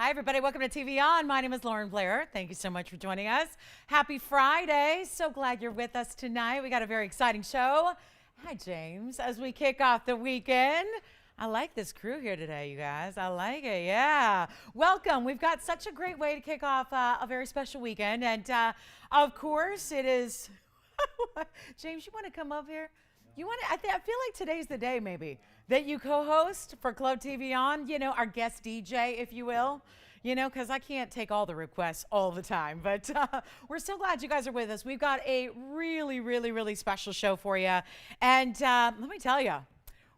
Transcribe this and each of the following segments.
Hi, everybody. Welcome to TVON. My name is Lauren Blair. Thank you so much for joining us. Happy Friday. So glad you're with us tonight. We got a very exciting show. Hi, James. As we kick off the weekend, I like this crew here today, you guys. I like it. Yeah. Welcome. We've got such a great way to kick off a very special weekend. And of course, it is. James, you want to come up here? You want to? I feel like today's the day, maybe, that you co-host for Club TVON. You know, our guest DJ, if you will. You know, because I can't take all the requests all the time. But we're so glad you guys are with us. We've got a really special show for you. And let me tell you,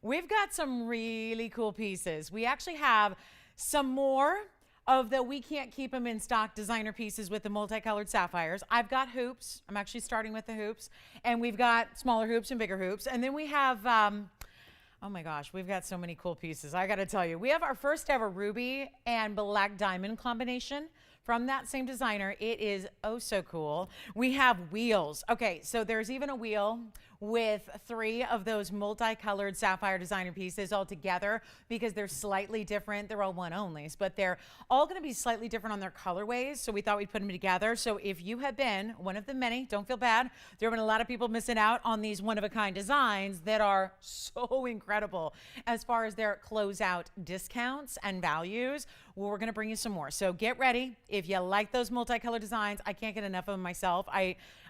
we've got some really cool pieces. We actually have some more of the we can't keep them in stock designer pieces with the multicolored sapphires. I've got hoops. I'm actually starting with the hoops. And we've got smaller hoops and bigger hoops. And then we have, oh my gosh, we've got so many cool pieces. I got to tell you, we have our first ever ruby and black diamond combination from that same designer. It is oh so cool. We have wheels. Okay, so there's even a wheel with 3 of those multicolored sapphire designer pieces all together because they're slightly different. They're all one-onlys, but they're all going to be slightly different on their colorways, so we thought we'd put them together. So if you have been one of the many, don't feel bad. There have been a lot of people missing out on these one-of-a-kind designs that are so incredible as far as their closeout discounts and values. Well, we're going to bring you some more. So get ready. If you like those multicolored designs, I can't get enough of them myself.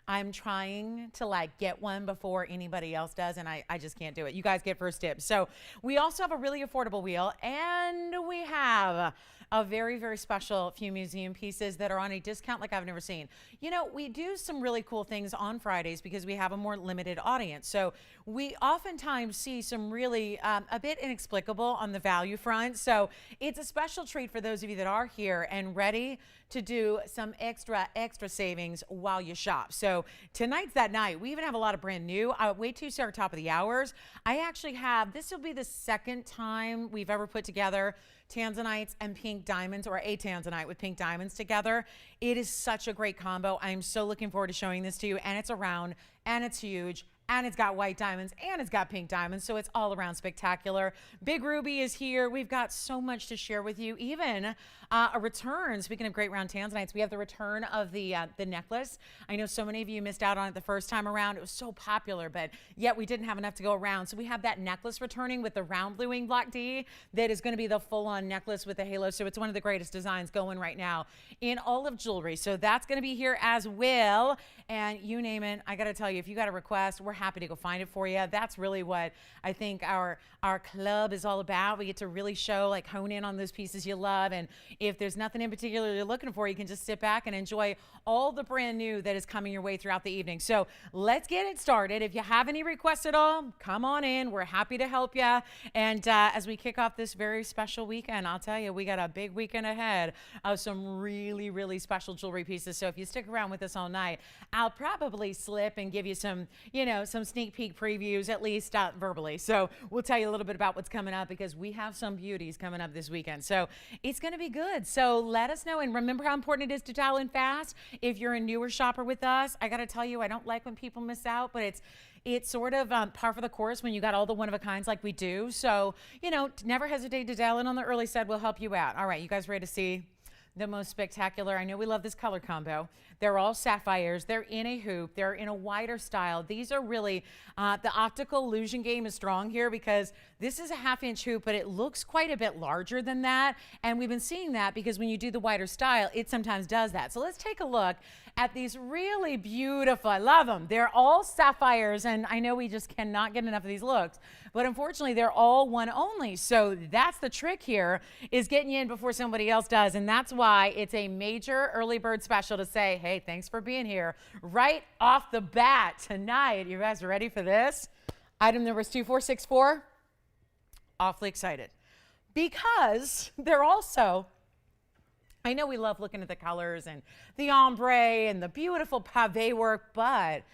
I'm trying to like get one before anybody else does, and I just can't do it. You guys get first dibs. So we also have a really affordable wheel, and we have a very special few museum pieces that are on a discount like I've never seen. You know, we do some really cool things on Fridays because we have a more limited audience. So we oftentimes see some really a bit inexplicable on the value front. So it's a special treat for those of you that are here and ready to do some extra savings while you shop. So tonight's that night. We even have a lot of brand new. Wait till you start top of the hours. I actually have, this will be the second time we've ever put together Tanzanites and pink diamonds, or a Tanzanite with pink diamonds together. It is such a great combo. I'm so looking forward to showing this to you, and it's around, and it's huge, and it's got white diamonds, and it's got pink diamonds, so it's all around spectacular. Big Ruby is here. We've got so much to share with you. Even a return, speaking of great round Tanzanites, we have the return of the necklace. I know so many of you missed out on it the first time around. It was so popular, but yet we didn't have enough to go around. So we have that necklace returning with the round blue wing block D that is going to be the full-on necklace with the halo. So it's one of the greatest designs going right now in all of jewelry. So that's going to be here as well. And you name it, I got to tell you, if you got a request, we're happy to go find it for you. That's really what I think our club is all about. We get to really show, like, hone in on those pieces you love. And if there's nothing in particular you're looking for, you can just sit back and enjoy all the brand new that is coming your way throughout the evening. So let's get it started. If you have any requests at all, come on in. We're happy to help you. And as we kick off this very special weekend, I'll tell you, we got a big weekend ahead of some really special jewelry pieces. So if you stick around with us all night, I'll probably slip and give you some, you know, some sneak peek previews, at least verbally. So we'll tell you a little bit about what's coming up because we have some beauties coming up this weekend. So it's going to be good. So let us know. And remember how important it is to dial in fast. If you're a newer shopper with us, I got to tell you, I don't like when people miss out, but it's sort of par for the course when you got all the one-of-a-kinds like we do. So, you know, never hesitate to dial in on the early side. We'll help you out. All right, you guys ready to see the most spectacular? I know we love this color combo. They're all sapphires. They're in a hoop. They're in a wider style. These are really, the optical illusion game is strong here because this is a 1/2-inch hoop, but it looks quite a bit larger than that. And we've been seeing that because when you do the wider style, it sometimes does that. So let's take a look at these really beautiful, I love them. They're all sapphires, and I know we just cannot get enough of these looks, but unfortunately they're all one only. So that's the trick here, is getting you in before somebody else does. And that's why it's a major early bird special to say, hey, thanks for being here right off the bat tonight. You guys ready for this? Item number is 2464. Awfully excited because they're also, I know we love looking at the colors and the ombre and the beautiful pave work, but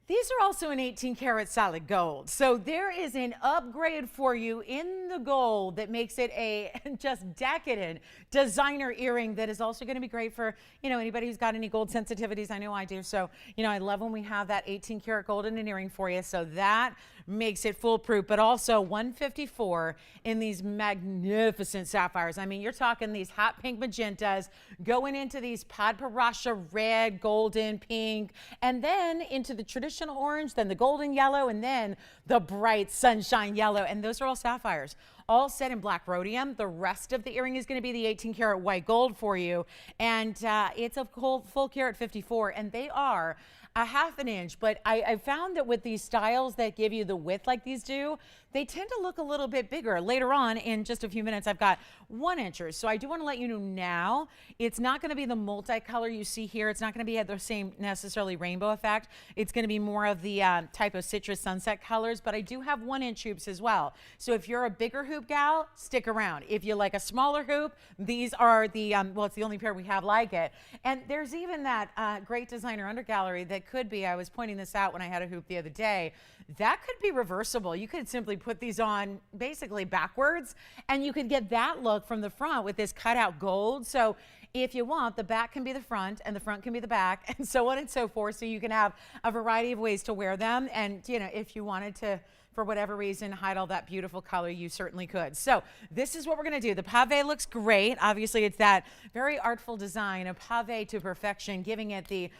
These are also an 18 karat solid gold. So there is an upgrade for you in the gold that makes it a just decadent designer earring that is also going to be great for, anybody who's got any gold sensitivities. I know I do. So, I love when we have that 18 karat gold in an earring for you. So that makes it foolproof, but also 154 in these magnificent sapphires. I mean, you're talking these hot pink magentas going into these Padparadscha red, golden, pink, and then into the traditional orange, then the golden yellow, and then the bright sunshine yellow. And those are all sapphires, all set in black rhodium. The rest of the earring is going to be the 18 karat white gold for you. And it's a full carat 54, and they are a half an inch, but I found that with these styles that give you the width like these do, they tend to look a little bit bigger. Later on, in just a few minutes, I've got 1 inchers. So I do want to let you know now, it's not going to be the multicolor you see here. It's not going to be the same necessarily rainbow effect. It's going to be more of the type of citrus sunset colors, but I do have 1 inch hoops as well. So if you're a bigger hoop gal, stick around. If you like a smaller hoop, these are the, well, it's the only pair we have like it. And there's even that great designer under gallery that could be, I was pointing this out when I had a hoop the other day, that could be reversible. You could simply put these on basically backwards, and you could get that look from the front with this cutout gold. So if you want, the back can be the front and the front can be the back, and so on and so forth. So you can have a variety of ways to wear them. And if you wanted to, for whatever reason, hide all that beautiful color, you certainly could. So this is what we're going to do. The pave looks great. Obviously, it's that very artful design, a pave to perfection, giving it the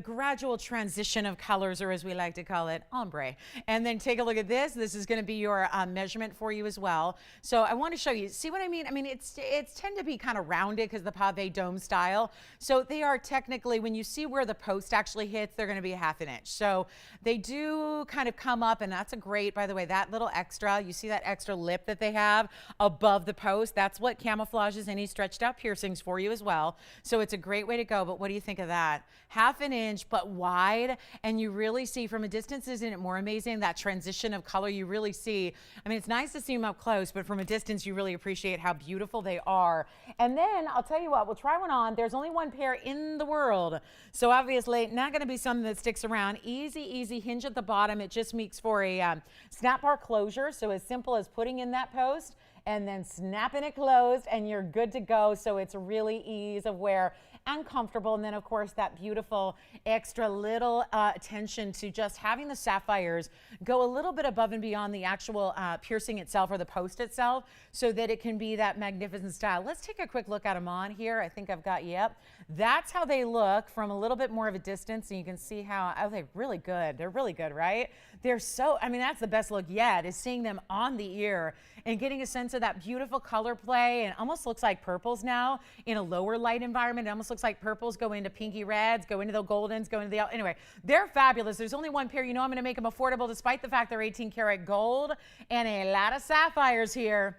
gradual transition of colors, or as we like to call it, ombre. And then take a look at this. This is going to be your measurement for you as well. So I want to show you, see what I mean? I mean, it's tend to be kind of rounded because the pave dome style. So they are technically, when you see where the post actually hits, they're going to be a half an inch. So they do kind of come up, and that's a great, by the way, that little extra, you see that extra lip that they have above the post? That's what camouflages any stretched out piercings for you as well. So it's a great way to go. But what do you think of that? Half an inch, but wide, and you really see from a distance, isn't it more amazing, that transition of color? You really see, I mean, it's nice to see them up close, but from a distance you really appreciate how beautiful they are. And then I'll tell you what, we'll try one on. There's only 1 pair in the world, so obviously not going to be something that sticks around. Easy hinge at the bottom. It just makes for a snap bar closure, so as simple as putting in that post and then snapping it closed, and you're good to go. So it's really ease of wear and comfortable. And then of course that beautiful extra little attention to just having the sapphires go a little bit above and beyond the actual piercing itself or the post itself, so that it can be that magnificent style. Let's take a quick look at them on here. I think I've got, yep. That's how they look from a little bit more of a distance, and you can see how, oh, they're really good. They're really good, right? They're so, I mean, that's the best look yet, is seeing them on the ear and getting a sense of that beautiful color play. And it almost looks like purples now in a lower light environment. It almost looks like purples go into pinky reds, go into the goldens, go into the, anyway, they're fabulous. There's only 1 pair. I'm going to make them affordable despite the fact they're 18 karat gold and a lot of sapphires here.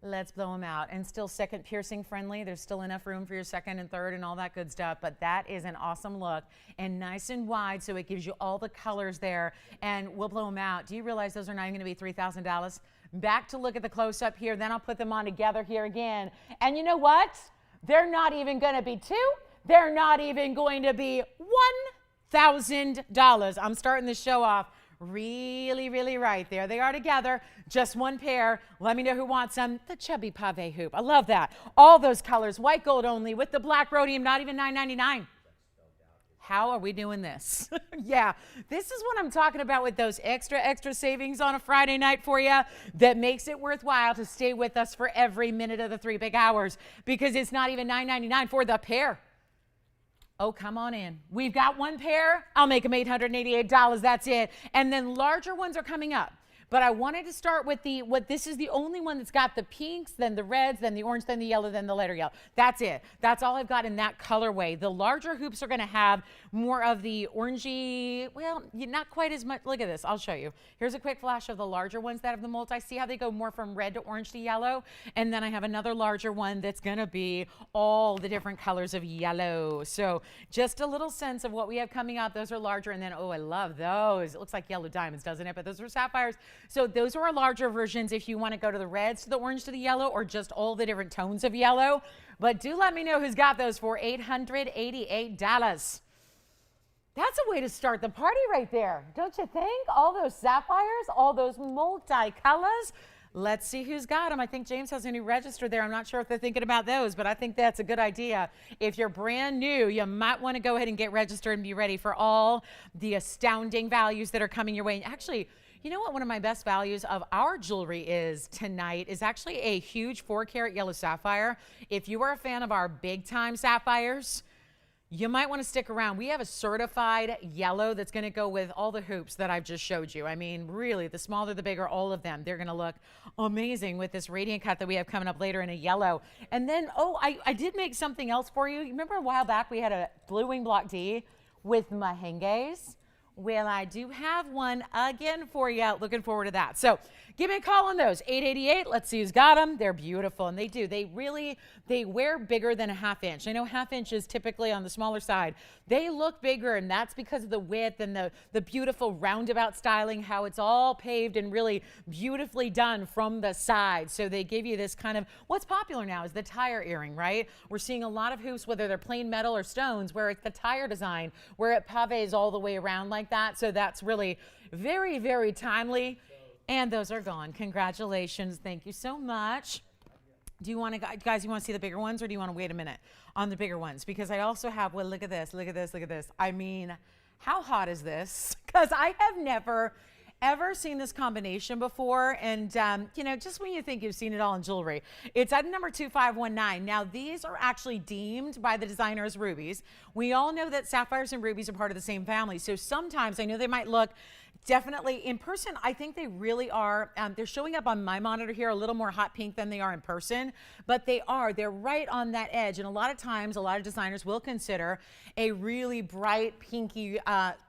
Let's blow them out. And still second piercing friendly. There's still enough room for your second and third and all that good stuff. But that is an awesome look, and nice and wide, so it gives you all the colors there. And we'll blow them out. Do you realize those are not even going to be $3,000? Back to look at the close-up here. Then I'll put them on together here again. And you know what? They're not even going to be $2,000. They're not even going to be $1,000. I'm starting the show off really right. There they are together, just 1 pair. Let me know who wants them. The chubby pave hoop. I love that. All those colors, white gold only with the black rhodium, not even $9.99. How are we doing this? Yeah, this is what I'm talking about with those extra savings on a Friday night for you, that makes it worthwhile to stay with us for every minute of the 3 big hours, because it's not even $9.99 for the pair. Oh, come on in. We've got 1 pair. I'll make them $888. That's it. And then larger ones are coming up. But I wanted to start with this is the only one that's got the pinks, then the reds, then the orange, then the yellow, then the lighter yellow. That's it. That's all I've got in that colorway. The larger hoops are going to have more of the orangey, well, not quite as much. Look at this. I'll show you. Here's a quick flash of the larger ones that have the multi. See how they go more from red to orange to yellow? And then I have another larger one that's going to be all the different colors of yellow. So just a little sense of what we have coming up. Those are larger. And then, oh, I love those. It looks like yellow diamonds, doesn't it? But those are sapphires. So those are our larger versions if you want to go to the reds, to the orange, to the yellow, or just all the different tones of yellow. But do let me know who's got those for $888. That's a way to start the party right there, don't you think? All those sapphires, all those multi-colors. Let's see who's got them. I think James has a new register there. I'm not sure if they're thinking about those, but I think that's a good idea. If you're brand new, you might want to go ahead and get registered and be ready for all the astounding values that are coming your way. And actually, you know what one of my best values of our jewelry is tonight is actually a huge 4-carat yellow sapphire. If you are a fan of our big time sapphires, you might want to stick around. We have a certified yellow that's going to go with all the hoops that I've just showed you. I mean, really, the smaller, the bigger, all of them. They're going to look amazing with this radiant cut that we have coming up later in a yellow. And then, oh, I did make something else for you. You remember a while back we had a blue wing block D with Mahenges? Well, I do have one again for you. Looking forward to that. So give me a call on those. 888. Let's see who's got them. They're beautiful. And they do. They wear bigger than a ½ inch. I know ½ inch is typically on the smaller side. They look bigger, and that's because of the width and the beautiful roundabout styling, how it's all paved and really beautifully done from the side. So they give you this kind of, what's popular now is the tire earring, right? We're seeing a lot of hoops, whether they're plain metal or stones, where it's the tire design, where it paves all the way around like that. So that's really very, very timely. And those are gone. Congratulations. Thank you so much. Do you want to, guys, you want to see the bigger ones, or do you want to wait a minute on the bigger ones? Because I also have, well, look at this, look at this, look at this. I mean, how hot is this? Because I have never ever seen this combination before. And, you know, just when you think you've seen it all in jewelry, it's item number 2519. Now, these are actually deemed by the designer as rubies. We all know that sapphires and rubies are part of the same family. So sometimes I know they might look definitely in person. I think they really are. They're showing up on my monitor here a little more hot pink than they are in person, but they're right on that edge. And a lot of times, a lot of designers will consider a really bright pinky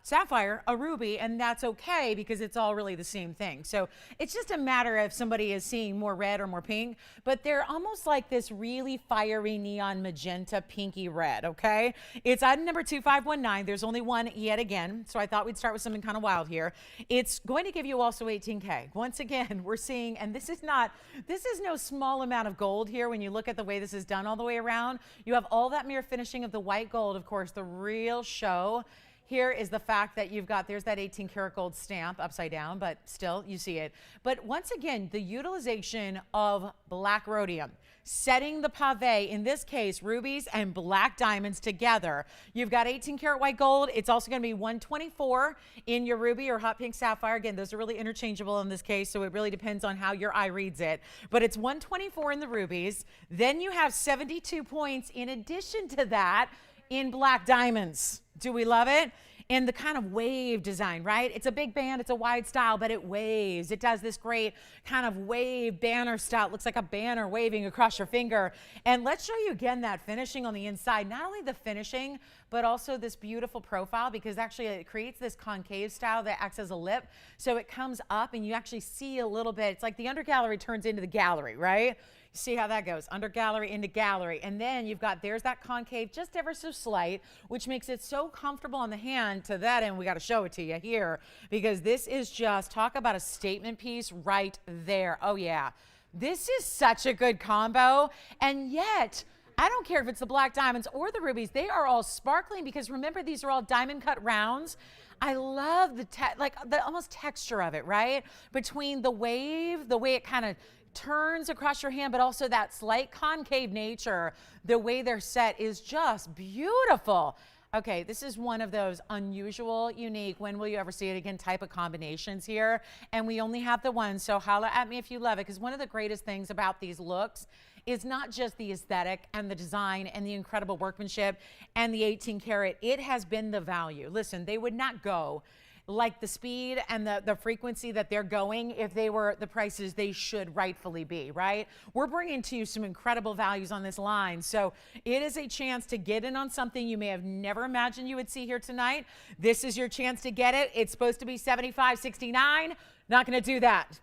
sapphire a ruby, and that's okay because it's all really the same thing. So it's just a matter of somebody is seeing more red or more pink, but they're almost like this really fiery neon magenta pinky red, okay? It's item number 2519. There's only one yet again, so I thought we'd start with something kind of wild here. It's going to give you also 18K. Once again, we're seeing, and this is no small amount of gold here when you look at the way this is done all the way around. You have all that mirror finishing of the white gold, of course, the real show. Here is the fact that you've got, there's that 18 karat gold stamp upside down, but still you see it. But once again, the utilization of black rhodium, setting the pave, in this case, rubies and black diamonds together. You've got 18 karat white gold. It's also going to be 124 in your ruby or hot pink sapphire. Again, those are really interchangeable in this case, so it really depends on how your eye reads it. But it's 124 in the rubies. Then you have 72 points in addition to that in black diamonds. Do we love it? And the kind of wave design, right? It's a big band, it's a wide style, but it waves. It does this great kind of wave banner style. It looks like a banner waving across your finger. And let's show you again that finishing on the inside. Not only the finishing, but also this beautiful profile, because actually it creates this concave style that acts as a lip. So it comes up and you actually see a little bit. It's like the under gallery turns into the gallery, right? See how that goes, under gallery into gallery. And then you've got, there's that concave just ever so slight, which makes it so comfortable on the hand. To that end, we got to show it to you here, because this is just, talk about a statement piece right there. Oh yeah, this is such a good combo. And yet, I don't care if it's the black diamonds or the rubies, they are all sparkling, because remember, these are all diamond cut rounds. I love the almost texture of it, right? Between the wave, the way it kind of turns across your hand, but also that slight concave nature, the way they're set is just beautiful. Okay, this is one of those unusual, unique, when will you ever see it again type of combinations here. And we only have the one, so holla at me if you love it, because one of the greatest things about these looks is not just the aesthetic and the design and the incredible workmanship and the 18 karat, it has been the value. Listen, they would not go like the speed and the frequency that they're going if they were the prices they should rightfully be, right? We're bringing to you some incredible values on this line. So it is a chance to get in on something you may have never imagined you would see here tonight. This is your chance to get it. It's supposed to be $75.69. Not going to do that.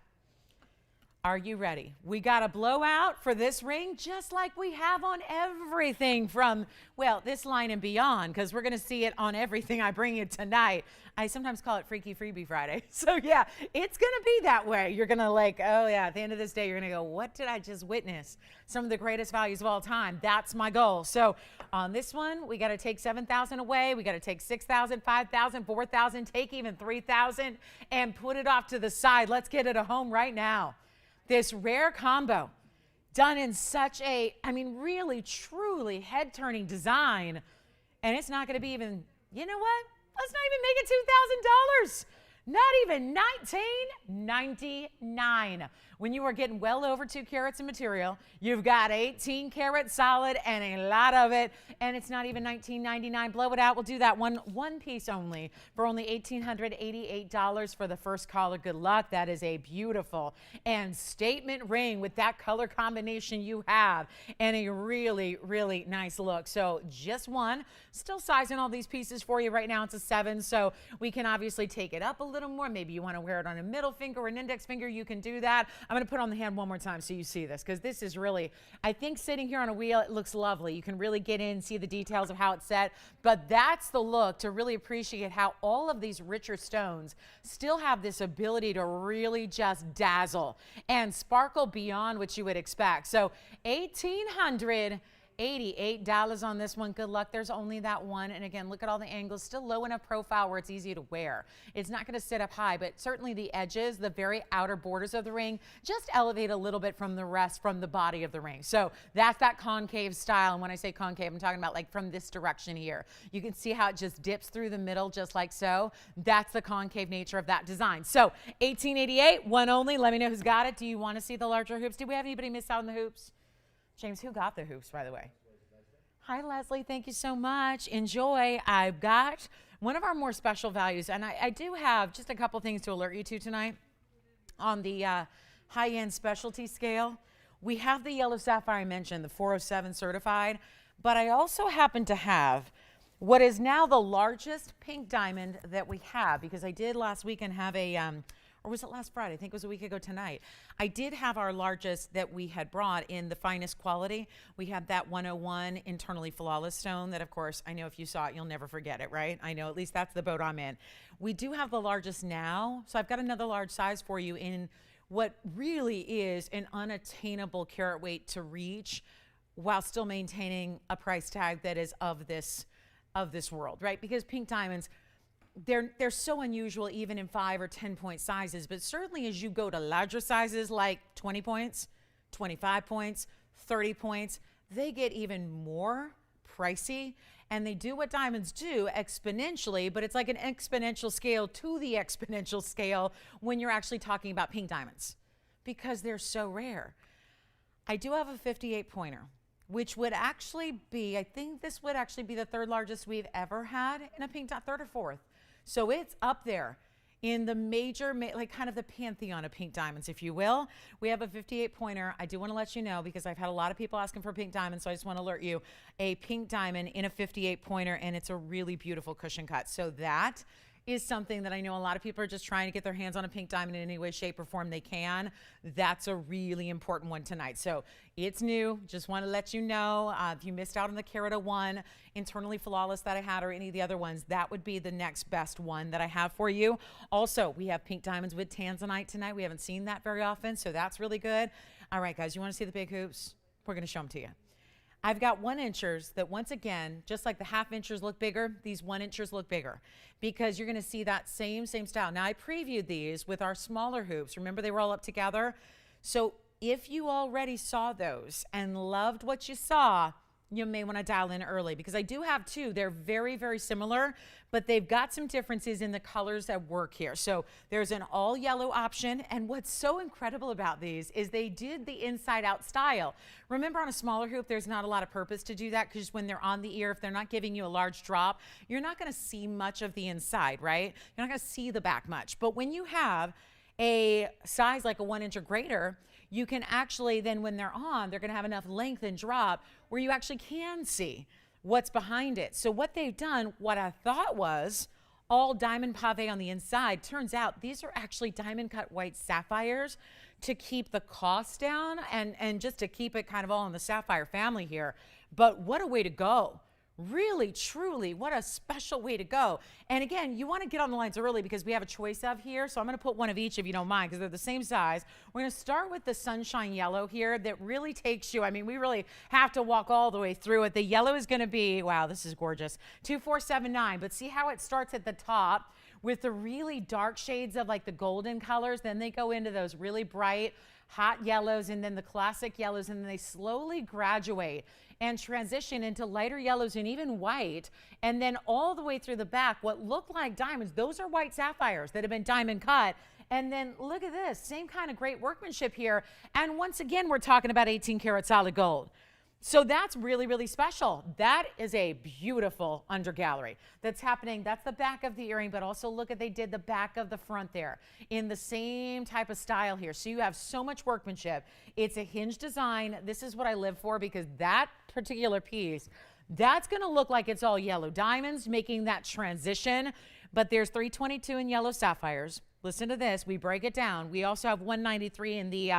Are you ready? We got a blowout for this ring, just like we have on everything from, well, this line and beyond, because we're going to see it on everything I bring you tonight. I sometimes call it Freaky Freebie Friday. So yeah, it's going to be that way. You're going to like, oh yeah, at the end of this day, you're going to go, what did I just witness? Some of the greatest values of all time. That's my goal. So on this one, we got to take 7,000 away. We got to take 6,000, 5,000, 4,000, take even 3,000 and put it off to the side. Let's get it a home right now. This rare combo done in such a, I mean, really, truly head-turning design. And it's not going to be even, you know what? Let's not even make it $2,000. Not even $19.99. When you are getting well over 2 carats of material, you've got 18 karat solid and a lot of it, and it's not even $19.99. Blow it out. We'll do that one piece only for only $1,888 for the first caller. Good luck. That is a beautiful and statement ring with that color combination you have and a really, really nice look. So just one. Still sizing all these pieces for you right now. It's a 7, so we can obviously take it up a little more. Maybe you want to wear it on a middle finger or an index finger. You can do that. I'm going to put on the hand one more time so you see this, because this is really, I think sitting here on a wheel, it looks lovely. You can really get in and see the details of how it's set, but that's the look to really appreciate how all of these richer stones still have this ability to really just dazzle and sparkle beyond what you would expect. So $1,888 on this one. Good luck. There's only that one. And again, look at all the angles. Still low enough profile where it's easy to wear. It's not going to sit up high, but certainly the edges, the very outer borders of the ring, just elevate a little bit from the rest, from the body of the ring. So that's that concave style. And when I say concave, I'm talking about like from this direction here. You can see how it just dips through the middle just like so. That's the concave nature of that design. So $1,888, one only. Let me know who's got it. Do you want to see the larger hoops? Did we have anybody miss out on the hoops? James, who got the hoops, by the way? Hi, Leslie. Thank you so much. Enjoy. I've got one of our more special values, and I do have just a couple things to alert you to tonight on the high-end specialty scale. We have the yellow sapphire I mentioned, the 407 certified, but I also happen to have what is now the largest pink diamond that we have, because I did last weekend have a or was it last Friday? I think it was a week ago tonight. I did have our largest that we had brought in the finest quality. We had that 101 internally flawless stone that, of course, I know if you saw it, you'll never forget it, right? I know, at least that's the boat I'm in. We do have the largest now, so I've got another large size for you in what really is an unattainable carat weight to reach while still maintaining a price tag that is of this world, right? Because pink diamonds, they're so unusual even in 5 or 10 point sizes, but certainly as you go to larger sizes like 20 points, 25 points, 30 points, they get even more pricey, and they do what diamonds do exponentially, but it's like an exponential scale to the exponential scale when you're actually talking about pink diamonds because they're so rare. I do have a 58 pointer, which would actually be, I think this would actually be the 3rd largest we've ever had in a pink, 3rd or 4th. So it's up there in the major, like kind of the pantheon of pink diamonds, if you will. We have a 58 pointer. I do want to let you know, because I've had a lot of people asking for pink diamonds, so I just want to alert you, a pink diamond in a 58 pointer, and it's a really beautiful cushion cut. So that is something that I know a lot of people are just trying to get their hands on a pink diamond in any way, shape, or form they can. That's a really important one tonight. So it's new. Just want to let you know, if you missed out on the carat 01 internally flawless that I had, or any of the other ones, that would be the next best one that I have for you. Also, we have pink diamonds with Tanzanite tonight. We haven't seen that very often, so that's really good. All right, guys, you want to see the big hoops? We're going to show them to you. I've got 1-inchers that, once again, just like the half-inchers look bigger, these 1-inchers look bigger, because you're going to see that same style. Now, I previewed these with our smaller hoops. Remember, they were all up together. So if you already saw those and loved what you saw, you may want to dial in early, because I do have 2. They're very, very similar, but they've got some differences in the colors that work here. So there's an all yellow option, and what's so incredible about these is they did the inside out style. Remember, on a smaller hoop, there's not a lot of purpose to do that, because when they're on the ear, if they're not giving you a large drop, you're not going to see much of the inside, right? You're not going to see the back much. But when you have a size like a 1-inch or greater, you can actually then, when they're on, they're going to have enough length and drop where you actually can see what's behind it. So what they've done, what I thought was all diamond pave on the inside, turns out these are actually diamond cut white sapphires to keep the cost down and just to keep it kind of all in the sapphire family here. But what a way to go. Really, truly, what a special way to go. And again, you want to get on the lines early because we have a choice of here. So I'm going to put one of each if you don't mind, because they're the same size. We're going to start with the sunshine yellow here that really takes you. I mean, we really have to walk all the way through it. The yellow is going to be, wow, this is gorgeous, 2479. But see how it starts at the top with the really dark shades of like the golden colors. Then they go into those really bright, hot yellows, and then the classic yellows, and then they slowly graduate and transition into lighter yellows and even white. And then all the way through the back, what look like diamonds, those are white sapphires that have been diamond cut. And then look at this, same kind of great workmanship here. And once again, we're talking about 18 karat solid gold. So that's really, really special. That is a beautiful undergallery that's happening. That's the back of the earring, but also look at, they did the back of the front there in the same type of style here. So you have so much workmanship. It's a hinge design. This is what I live for, because that particular piece, that's gonna look like it's all yellow diamonds, making that transition. But there's 322 in yellow sapphires. Listen to this, we break it down. We also have 193 in the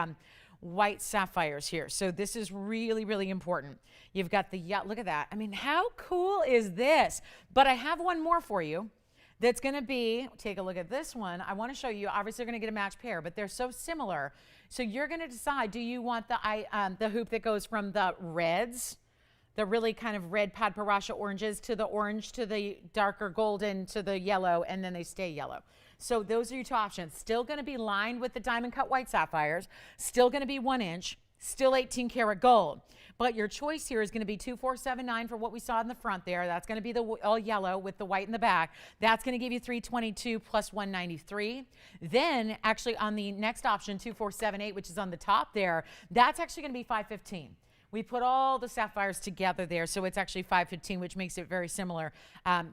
white sapphires here. So this is really, really important. You've got the, yeah, look at that. I mean, how cool is this? But I have one more for you that's going to be, take a look at this one. I want to show you, obviously you're going to get a match pair, but they're so similar. So you're going to decide, do you want the hoop that goes from the reds, the really kind of red Padparadscha oranges, to the orange, to the darker golden, to the yellow, and then they stay yellow. So those are your two options. Still going to be lined with the diamond cut white sapphires, still going to be 1 inch, still 18 karat gold. But your choice here is going to be 2479 for what we saw in the front there. That's going to be the all yellow with the white in the back. That's going to give you 322 plus 193. Then actually on the next option, 2478, which is on the top there, that's actually going to be 515. We put all the sapphires together there, so it's actually 515, which makes it very similar,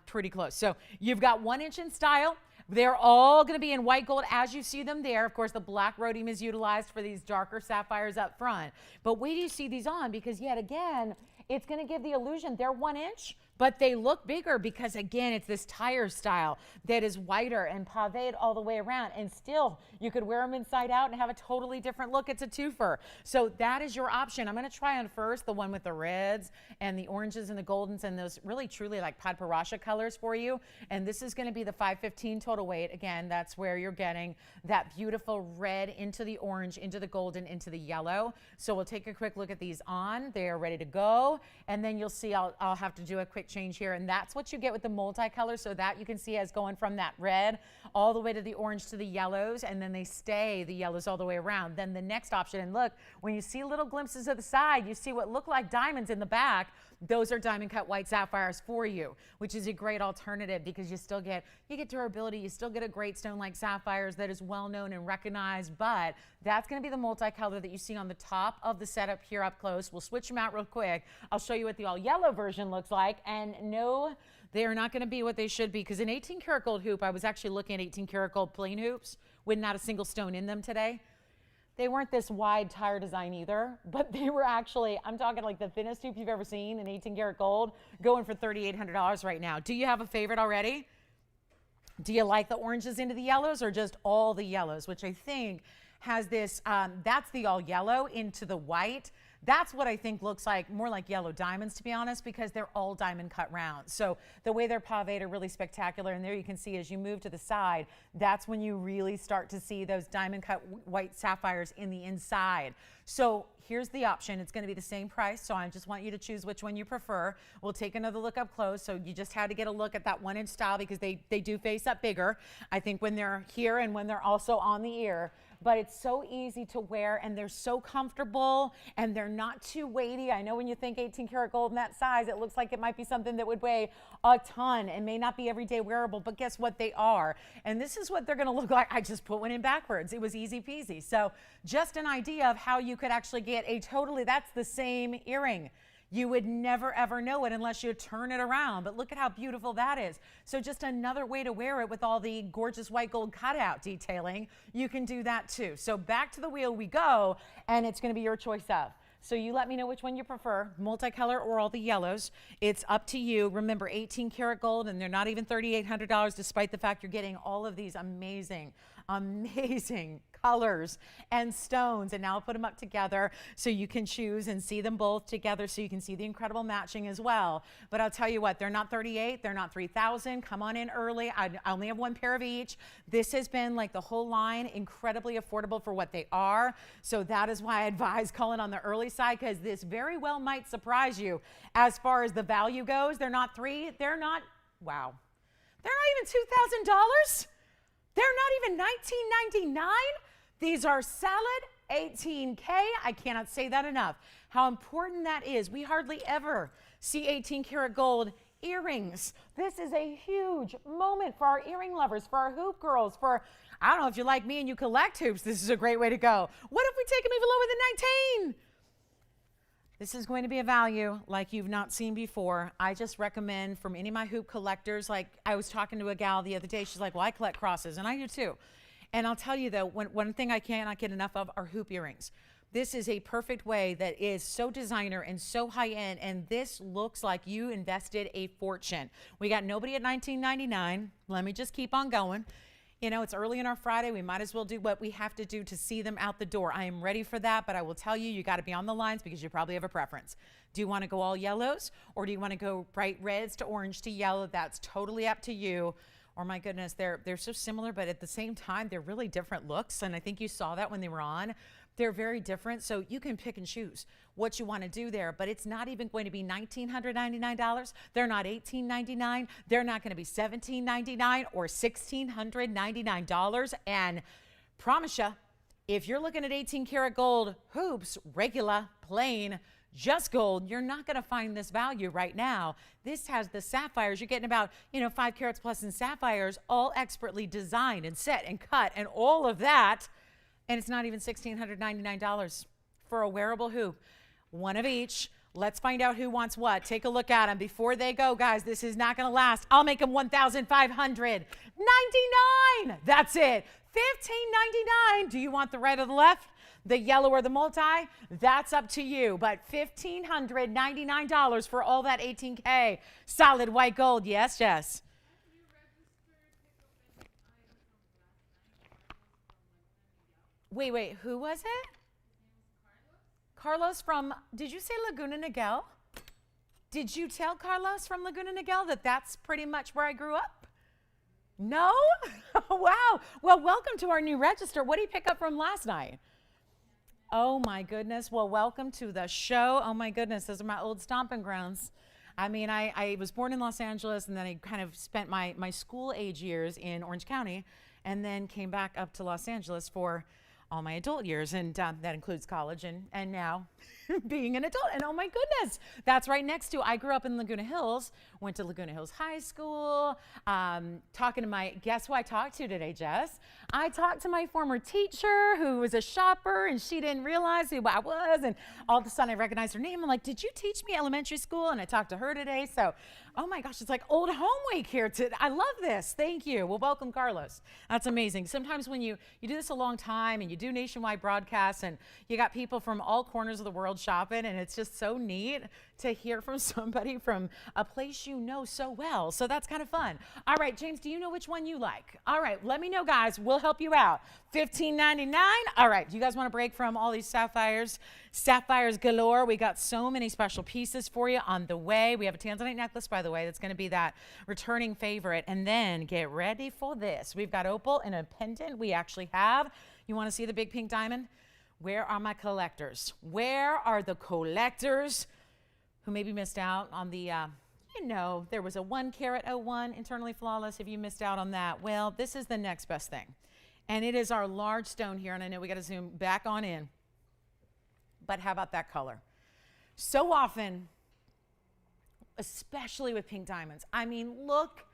pretty close. So you've got 1 inch in style. They're all going to be in white gold as you see them there. Of course, the black rhodium is utilized for these darker sapphires up front. But wait till you see these on, because yet again, it's going to give the illusion they're 1 inch, but they look bigger because, again, it's this tire style that is whiter and paved all the way around. And still, you could wear them inside out and have a totally different look. It's a twofer. So that is your option. I'm going to try on first the one with the reds and the oranges and the goldens and those really truly like Padparadscha colors for you. And this is going to be the 515 total weight. Again, that's where you're getting that beautiful red into the orange, into the golden, into the yellow. So we'll take a quick look at these on. They are ready to go. And then you'll see I'll have to do a quick change here, and that's what you get with the multicolor. So that you can see as going from that red all the way to the orange to the yellows, and then they stay the yellows all the way around. Then the next option, and look, when you see little glimpses of the side, you see what look like diamonds in the back. Those are diamond cut white sapphires for you, which is a great alternative because you still get durability, you still get a great stone like sapphires that is well known and recognized. But that's going to be the multicolor that you see on the top of the setup here up close. We'll switch them out real quick. I'll show you what the all yellow version looks like. And no, they are not going to be what they should be, because an 18 karat gold hoop, I was actually looking at 18 karat gold plain hoops with not a single stone in them today. They weren't this wide tire design either, but they were actually, I'm talking like the thinnest hoop you've ever seen in 18 karat gold, going for $3,800 right now. Do you have a favorite already? Do you like the oranges into the yellows, or just all the yellows, which I think has this, that's the all yellow into the white. That's what I think looks like more like yellow diamonds, to be honest, because they're all diamond cut rounds. So the way they're paved are really spectacular. And there you can see as you move to the side, that's when you really start to see those diamond cut white sapphires in the inside. So here's the option. It's going to be the same price. So I just want you to choose which one you prefer. We'll take another look up close. So you just had to get a look at that 1 inch style because they do face up bigger, I think, when they're here and when they're also on the ear. But it's so easy to wear, and they're so comfortable, and they're not too weighty. I know when you think 18 karat gold in that size, it looks like it might be something that would weigh a ton and may not be everyday wearable, but guess what? They are. And this is what they're gonna look like. I just put one in backwards. It was easy peasy. So just an idea of how you could actually get a totally, that's the same earring. You would never ever know it unless you turn it around, but look at how beautiful that is. So just another way to wear it with all the gorgeous white gold cutout detailing. You can do that too. So back to the wheel we go, and it's going to be your choice of. So you let me know which one you prefer, multicolor or all the yellows. It's up to you. Remember, 18 karat gold, and they're not even $3,800, despite the fact you're getting all of these amazing amazing colors and stones. And now I'll put them up together so you can choose and see them both together so you can see the incredible matching as well. But I'll tell you what, they're not $38, they're not $3,000. Come on in early. I only have one pair of each. This has been like the whole line, incredibly affordable for what they are. So that is why I advise calling on the early side, because this very well might surprise you as far as the value goes. They're not wow. They're not even $2,000. They're not even $19.99. These are solid $18K. I cannot say that enough. How important that is. We hardly ever see 18 karat gold earrings. This is a huge moment for our earring lovers, for our hoop girls, for, I don't know if you're like me and you collect hoops, this is a great way to go. What if we take them even lower than 19? This is going to be a value like you've not seen before. I just recommend from any of my hoop collectors, like I was talking to a gal the other day, she's like, well, I collect crosses, and I do too. And I'll tell you though, one thing I cannot get enough of are hoop earrings. This is a perfect way that is so designer and so high end, and this looks like you invested a fortune. We got nobody at $19.99. Let me just keep on going. You know, it's early in our Friday. We might as well do what we have to do to see them out the door. I am ready for that, but I will tell you, you got to be on the lines because you probably have a preference. Do you want to go all yellows, or do you want to go bright reds to orange to yellow? That's totally up to you. Or my goodness, they're so similar, but at the same time, they're really different looks. And I think you saw that when they were on. They're very different, so you can pick and choose what you want to do there, but it's not even going to be $1,999. They're not $1,899. They're not going to be $1,799 or $1,699. And promise you, if you're looking at 18 karat gold hoops, regular, plain, just gold, you're not going to find this value right now. This has the sapphires. You're getting about, 5 carats plus in sapphires, all expertly designed and set and cut and all of that. And it's not even $1,699 for a wearable hoop. One of each. Let's find out who wants what. Take a look at them before they go, guys. This is not going to last. I'll make them $1,599. That's it. $1,599. Do you want the right or the left? The yellow or the multi? That's up to you. But $1,599 for all that 18K solid white gold. Yes, Jess. Wait, who was it? Carlos from, did you say Laguna Niguel? Did you tell Carlos from Laguna Niguel that that's pretty much where I grew up? No? Wow. Well, welcome to our new register. What did he pick up from last night? Oh my goodness. Well, welcome to the show. Oh my goodness. Those are my old stomping grounds. I mean, I was born in Los Angeles, and then I kind of spent my school age years in Orange County, and then came back up to Los Angeles for all my adult years, and that includes college and now being an adult. And oh my goodness, that's right next to, I grew up in Laguna Hills, went to Laguna Hills High School, talking to guess who I talked to today, Jess? I talked to my former teacher who was a shopper, and she didn't realize who I was, and all of a sudden I recognized her name. I'm like, did you teach me elementary school? And I talked to her today, so oh my gosh, it's like old home week here. I love this. Thank you. Well, welcome, Carlos. That's amazing. Sometimes when you do this a long time and you do nationwide broadcasts and you got people from all corners of the world shopping, and it's just so neat to hear from somebody from a place you know so well. So that's kind of fun. All right, James, do you know which one you like? All right, let me know, guys. We'll help you out. $15.99. All right, do you guys want to break from all these sapphires? Sapphires galore. We got so many special pieces for you on the way. We have a Tanzanite necklace, by the way, that's going to be that returning favorite. And then get ready for this. We've got opal and a pendant we actually have. You want to see the big pink diamond? Where are my collectors? Where are the collectors who maybe missed out on the, there was a 1 carat 01 internally flawless. If you missed out on that, well, this is the next best thing. And it is our large stone here. And I know we got to zoom back on in. But how about that color? So often, especially with pink diamonds, I mean, look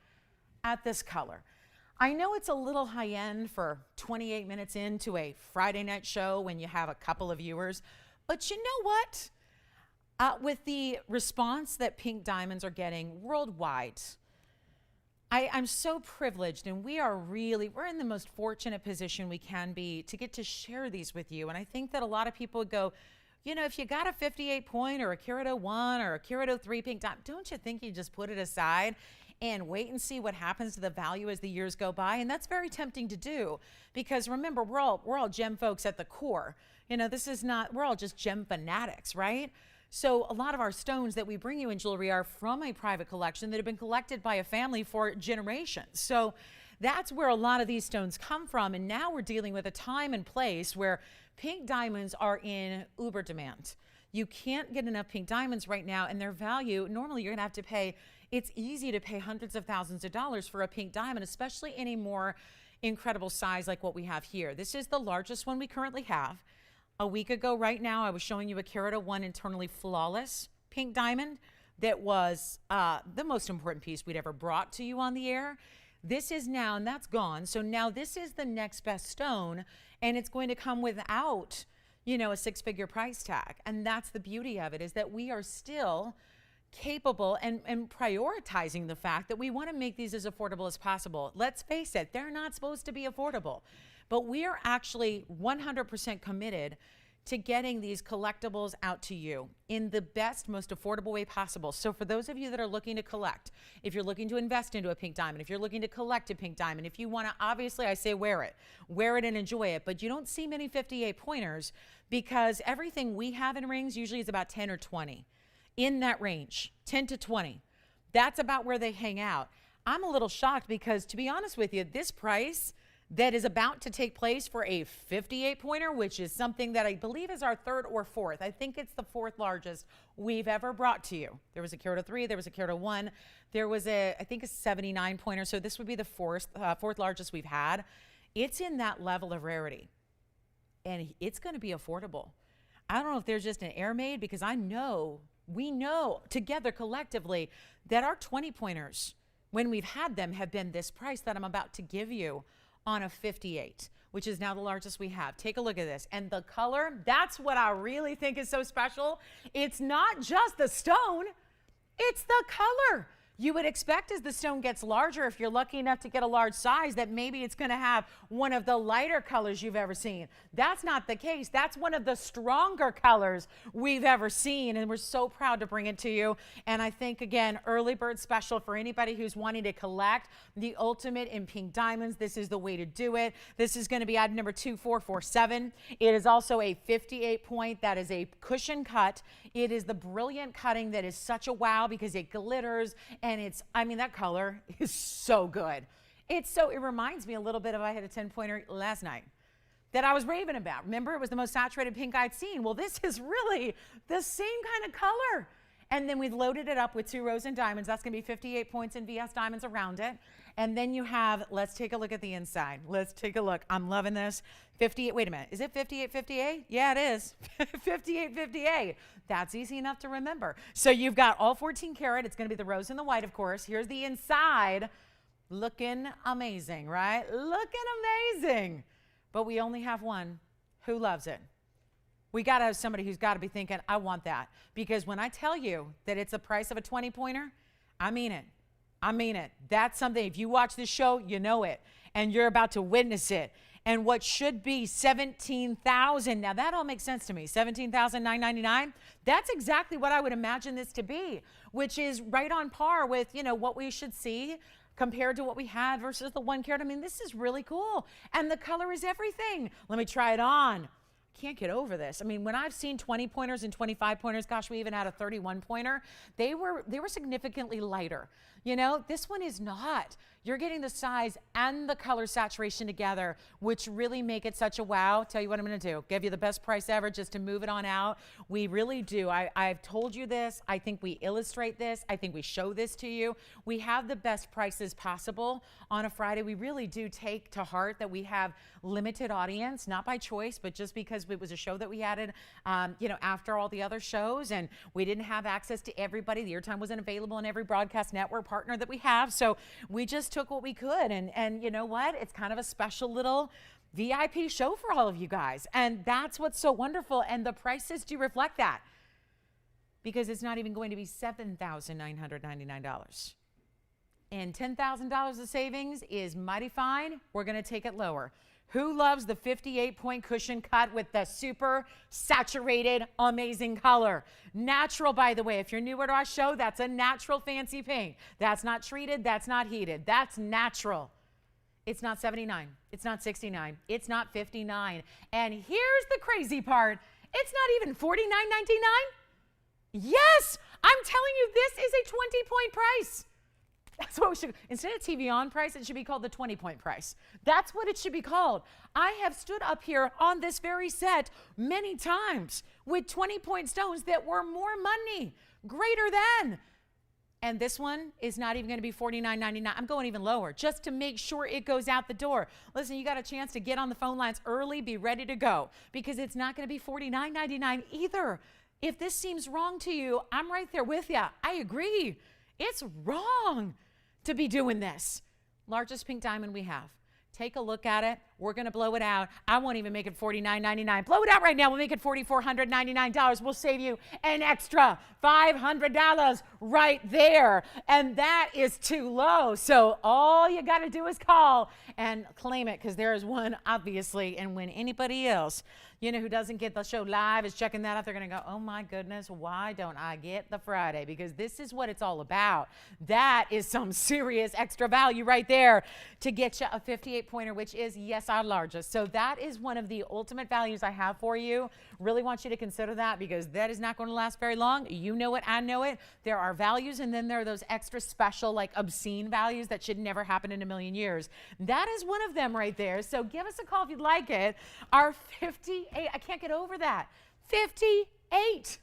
at this color. I know it's a little high end for 28 minutes into a Friday night show when you have a couple of viewers, but you know what? With the response that pink diamonds are getting worldwide, I'm so privileged, and we're in the most fortunate position we can be to get to share these with you. And I think that a lot of people would go, if you got a 58 point or a carat 01 or a carat 03 pink diamond, don't you think you just put it aside and wait and see what happens to the value as the years go by. And that's very tempting to do because remember, we're all gem folks at the core. You know, this is not, we're all just gem fanatics, right? So a lot of our stones that we bring you in jewelry are from a private collection that have been collected by a family for generations. So that's where a lot of these stones come from. And now we're dealing with a time and place where pink diamonds are in uber demand. You can't get enough pink diamonds right now, and their value, normally you're gonna have to pay, it's easy to pay hundreds of thousands of dollars for a pink diamond, especially in a more incredible size like what we have here. This is the largest one we currently have. A week ago right now, I was showing you a carat 1 internally flawless pink diamond that was the most important piece we'd ever brought to you on the air. This is now, and that's gone. So now this is the next best stone, and it's going to come without, you know, a 6-figure price tag. And that's the beauty of it, is that we are still capable and prioritizing the fact that we want to make these as affordable as possible. Let's face it, they're not supposed to be affordable, but we are actually 100% committed to getting these collectibles out to you in the best, most affordable way possible. So for those of you that are looking to collect, if you're looking to invest into a pink diamond, if you're looking to collect a pink diamond, if you want to, obviously I say wear it and enjoy it, but you don't see many 58 pointers because everything we have in rings usually is about 10 or 20, in that range, 10 to 20. That's about where they hang out. I'm a little shocked because, to be honest with you, this price that is about to take place for a 58 pointer, which is something that I believe is our 3rd or 4th. I think it's the 4th largest we've ever brought to you. There was a carat 3, there was a carat 1, there was I think a 79 pointer. So this would be the 4th largest we've had. It's in that level of rarity, and it's going to be affordable. I don't know if there's just an air made, because we know together collectively that our 20 pointers, when we've had them, have been this price that I'm about to give you on a 58, which is now the largest we have. Take a look at this. And the color, that's what I really think is so special. It's not just the stone, it's the color. You would expect as the stone gets larger, if you're lucky enough to get a large size, that maybe it's going to have one of the lighter colors you've ever seen. That's not the case. That's one of the stronger colors we've ever seen, and we're so proud to bring it to you. And I think, again, early bird special for anybody who's wanting to collect the ultimate in pink diamonds. This is the way to do it. This is going to be item number 2447. It is also a 58 point. That is a cushion cut. It is the brilliant cutting that is such a wow because it glitters. And it's, I mean, that color is so good. It reminds me a little bit of, I had a 10-pointer last night that I was raving about. Remember, it was the most saturated pink I'd seen. Well, this is really the same kind of color. And then we've loaded it up with 2 rows in diamonds. That's going to be 58 points in VS diamonds around it. And then you have, let's take a look at the inside. Let's take a look. I'm loving this. 58, wait a minute. Is it 5858? Yeah, it is. 5858. That's easy enough to remember. So you've got all 14 karat. It's going to be the rose and the white, of course. Here's the inside. Looking amazing, right? Looking amazing. But we only have one. Who loves it? We got to have somebody who's got to be thinking, I want that. Because when I tell you that it's the price of a 20-pointer, I mean it. I mean it. That's something, if you watch this show, you know it. And you're about to witness it. And what should be $17,000, now that all makes sense to me, $17,999, that's exactly what I would imagine this to be, which is right on par with, you know, what we should see compared to what we had versus the 1 carat. I mean, this is really cool. And the color is everything. Let me try it on. Can't get over this. I mean, when I've seen 20 pointers and 25 pointers, gosh, we even had a 31 pointer, they were significantly lighter. You know, this one is not. You're getting the size and the color saturation together, which really make it such a wow. Tell you what I'm going to do. Give you the best price ever just to move it on out. We really do. I've told you this. I think we illustrate this. I think we show this to you. We have the best prices possible on a Friday. We really do take to heart that we have limited audience, not by choice, but just because it was a show that we added, you know, after all the other shows, and we didn't have access to everybody. The airtime wasn't available on every broadcast network partner that we have. So we just took what we could. And you know what? It's kind of a special little VIP show for all of you guys. And that's what's so wonderful. And the prices do reflect that, because it's not even going to be $7,999. And $10,000 of savings is mighty fine. We're going to take it lower. Who loves the 58-point cushion cut with the super saturated, amazing color? Natural, by the way. If you're newer to our show, that's a natural fancy paint. That's not treated. That's not heated. That's natural. It's not $79. It's not $69. It's not $59. And here's the crazy part. It's not even $49.99. Yes, I'm telling you, this is a 20-point price. That's what we should, instead of TVON price, it should be called the 20-point price. That's what it should be called. I have stood up here on this very set many times with 20-point stones that were more money, greater than. And this one is not even going to be $49.99. I'm going even lower just to make sure it goes out the door. Listen, you got a chance to get on the phone lines early, be ready to go, because it's not going to be $49.99 either. If this seems wrong to you, I'm right there with you. I agree. It's wrong to be doing this. Largest pink diamond we have. Take a look at it. We're going to blow it out. I won't even make it $49.99. Blow it out right now. We'll make it $4,499. We'll save you an extra $500 right there. And that is too low. So all you got to do is call and claim it, because there is one, obviously. And when anybody else, who doesn't get the show live is checking that out, they're going to go, oh my goodness, why don't I get the Friday? Because this is what it's all about. That is some serious extra value right there to get you a 58-pointer, which is, yes, our largest. So that is one of the ultimate values I have for you. Really want you to consider that, because that is not going to last very long. You know it, I know it. There are values, and then there are those extra special, like obscene values that should never happen in a million years. That is one of them right there. So give us a call if you'd like it. Our 58, I can't get over that. 58.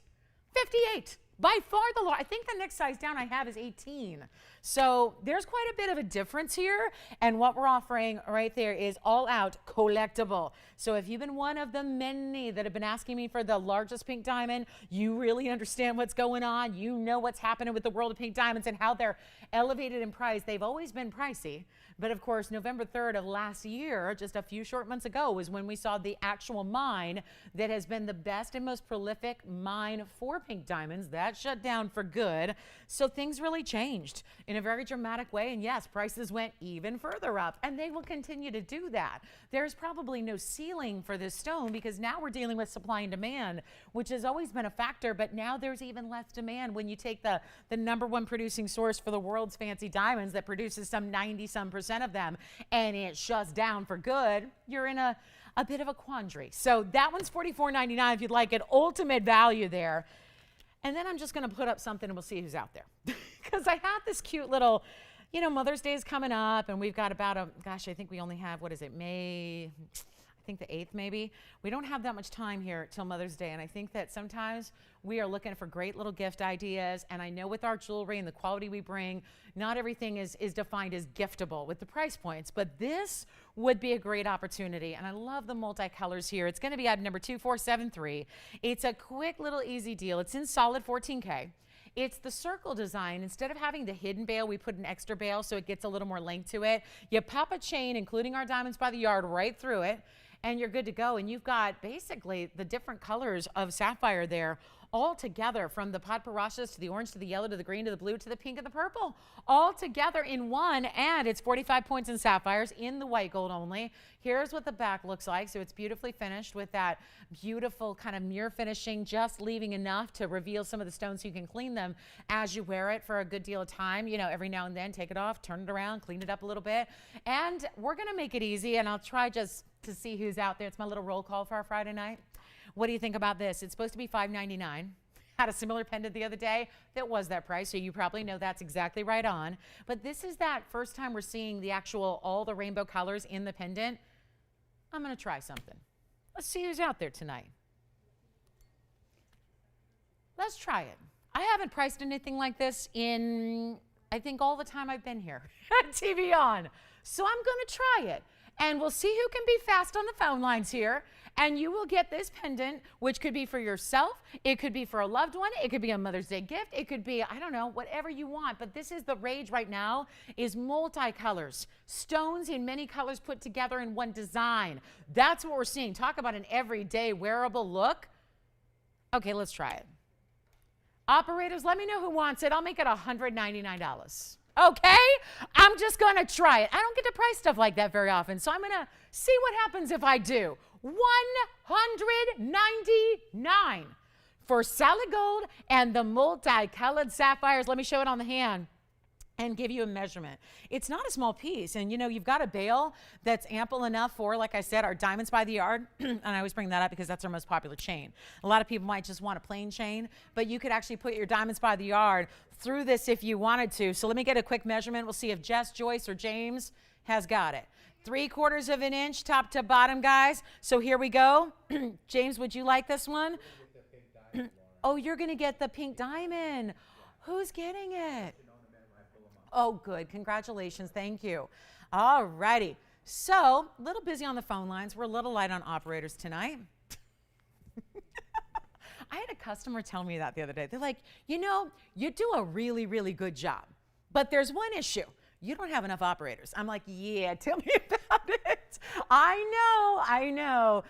By far the largest. I think the next size down I have is 18. So there's quite a bit of a difference here. And what we're offering right there is all out collectible. So if you've been one of the many that have been asking me for the largest pink diamond, you really understand what's going on. You know what's happening with the world of pink diamonds and how they're elevated in price. They've always been pricey. But of course, November 3rd of last year, just a few short months ago, was when we saw the actual mine that has been the best and most prolific mine for pink diamonds. That shut down for good. So things really changed in a very dramatic way. And yes, prices went even further up, and they will continue to do that. There's probably no ceiling for this stone, because now we're dealing with supply and demand, which has always been a factor, but now there's even less demand when you take the #1 producing source for the world's fancy diamonds that produces some 90-some% of them, and it shuts down for good. You're in a bit of a quandary. So that one's $44.99 if you'd like it. Ultimate value there. And then I'm just going to put up something and we'll see who's out there. Because I have this cute little, Mother's Day is coming up, and we've got about I think we only have, May, I think the 8th maybe. We don't have that much time here till Mother's Day, and I think that sometimes we are looking for great little gift ideas, and I know with our jewelry and the quality we bring, not everything is defined as giftable with the price points, but this would be a great opportunity, and I love the multicolors here. It's going to be item number 2473. It's a quick little easy deal. It's in solid 14K. It's the circle design. Instead of having the hidden bail, we put an extra bail so it gets a little more length to it. You pop a chain, including our diamonds by the yard, right through it, and you're good to go. And you've got basically the different colors of sapphire there all together, from the Padparadscha to the orange to the yellow to the green to the blue to the pink and the purple, all together in one. And it's 45 points in sapphires in the white gold only. Here's what the back looks like. So it's beautifully finished with that beautiful kind of mirror finishing, just leaving enough to reveal some of the stones so you can clean them as you wear it for a good deal of time. Every now and then, take it off, turn it around, clean it up a little bit. And we're going to make it easy, and I'll try just to see who's out there. It's my little roll call for our Friday night. What do you think about this? It's supposed to be $5.99. Had a similar pendant the other day that was that price, so you probably know that's exactly right on. But this is that first time we're seeing the actual, all the rainbow colors in the pendant. I'm going to try something. Let's see who's out there tonight. Let's try it. I haven't priced anything like this in, I think, all the time I've been here at TVON. So I'm going to try it. And we'll see who can be fast on the phone lines here. And you will get this pendant, which could be for yourself. It could be for a loved one. It could be a Mother's Day gift. It could be, I don't know, whatever you want. But this is the rage right now, is multicolors. Stones in many colors put together in one design. That's what we're seeing. Talk about an everyday wearable look. Okay, let's try it. Operators, let me know who wants it. I'll make it $199. Okay? I'm just going to try it. I don't get to price stuff like that very often, so I'm going to see what happens if I do. $199 for solid gold and the multicolored sapphires. Let me show it on the hand and give you a measurement. It's not a small piece, and you know, you've got a bale that's ample enough for, like I said, our diamonds by the yard. And I always bring that up because that's our most popular chain. A lot of people might just want a plain chain, but you could actually put your diamonds by the yard through this if you wanted to. So let me get a quick measurement. We'll see if Jess, Joyce, or James has got it. 3/4 of an inch top to bottom, guys. So here we go. James, would you like this one? Oh, you're gonna get the pink diamond. Who's getting it? Oh, good. Congratulations. Thank you. All righty. So, a little busy on the phone lines. We're a little light on operators tonight. I had a customer tell me that the other day. They're like, you know, you do a really, really good job, but there's one issue. You don't have enough operators. I'm like, yeah, tell me about it. I know.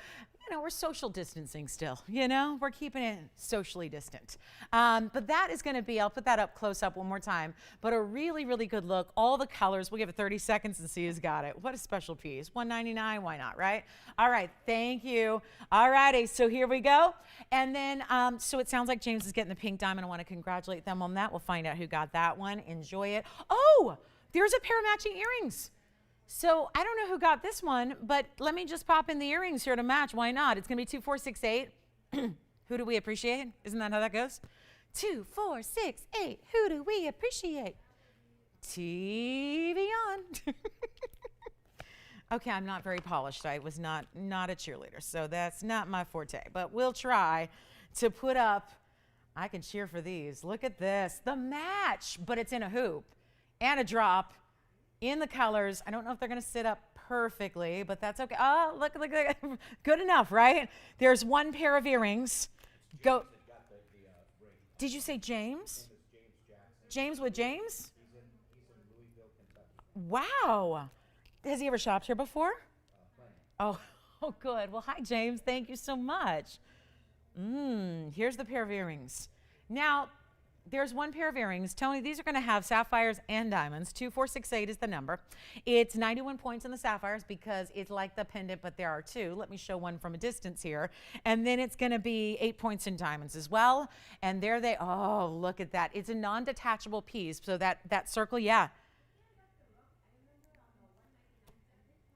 You know, we're social distancing still, you know, we're keeping it socially distant. But that is going to be, I'll put that up close up one more time, but a really, really good look. All the colors, we'll give it 30 seconds and see who's got it. What a special piece. $199, why not, right? All right, thank you. All righty, so here we go. And then, so it sounds like James is getting the pink diamond. I want to congratulate them on that. We'll find out who got that one. Enjoy it. Oh, there's a pair of matching earrings. So I don't know who got this one, but let me just pop in the earrings here to match. Why not? It's going to be 2468. Who do we appreciate? Isn't that how that goes? 2468. Who do we appreciate? TVON. Okay, I'm not very polished. I was not a cheerleader, so that's not my forte. But we'll try to put up. I can cheer for these. Look at this. The match, but it's in a hoop and a drop. In the colors. I don't know if they're going to sit up perfectly, but that's okay. Oh, look. Good enough, right? There's one pair of earrings. Go. Did you say James? James with James? He's in Louisville, Kentucky. Wow. Has he ever shopped here before? Oh, good. Well, hi, James. Thank you so much. Here's the pair of earrings. Now, there's one pair of earrings. Tony, these are going to have sapphires and diamonds. 2468 is the number. It's 91 points in the sapphires because it's like the pendant, but there are two. Let me show one from a distance here. And then it's going to be 8 points in diamonds as well. And there they, oh, look at that. It's a non-detachable piece. So that circle, yeah.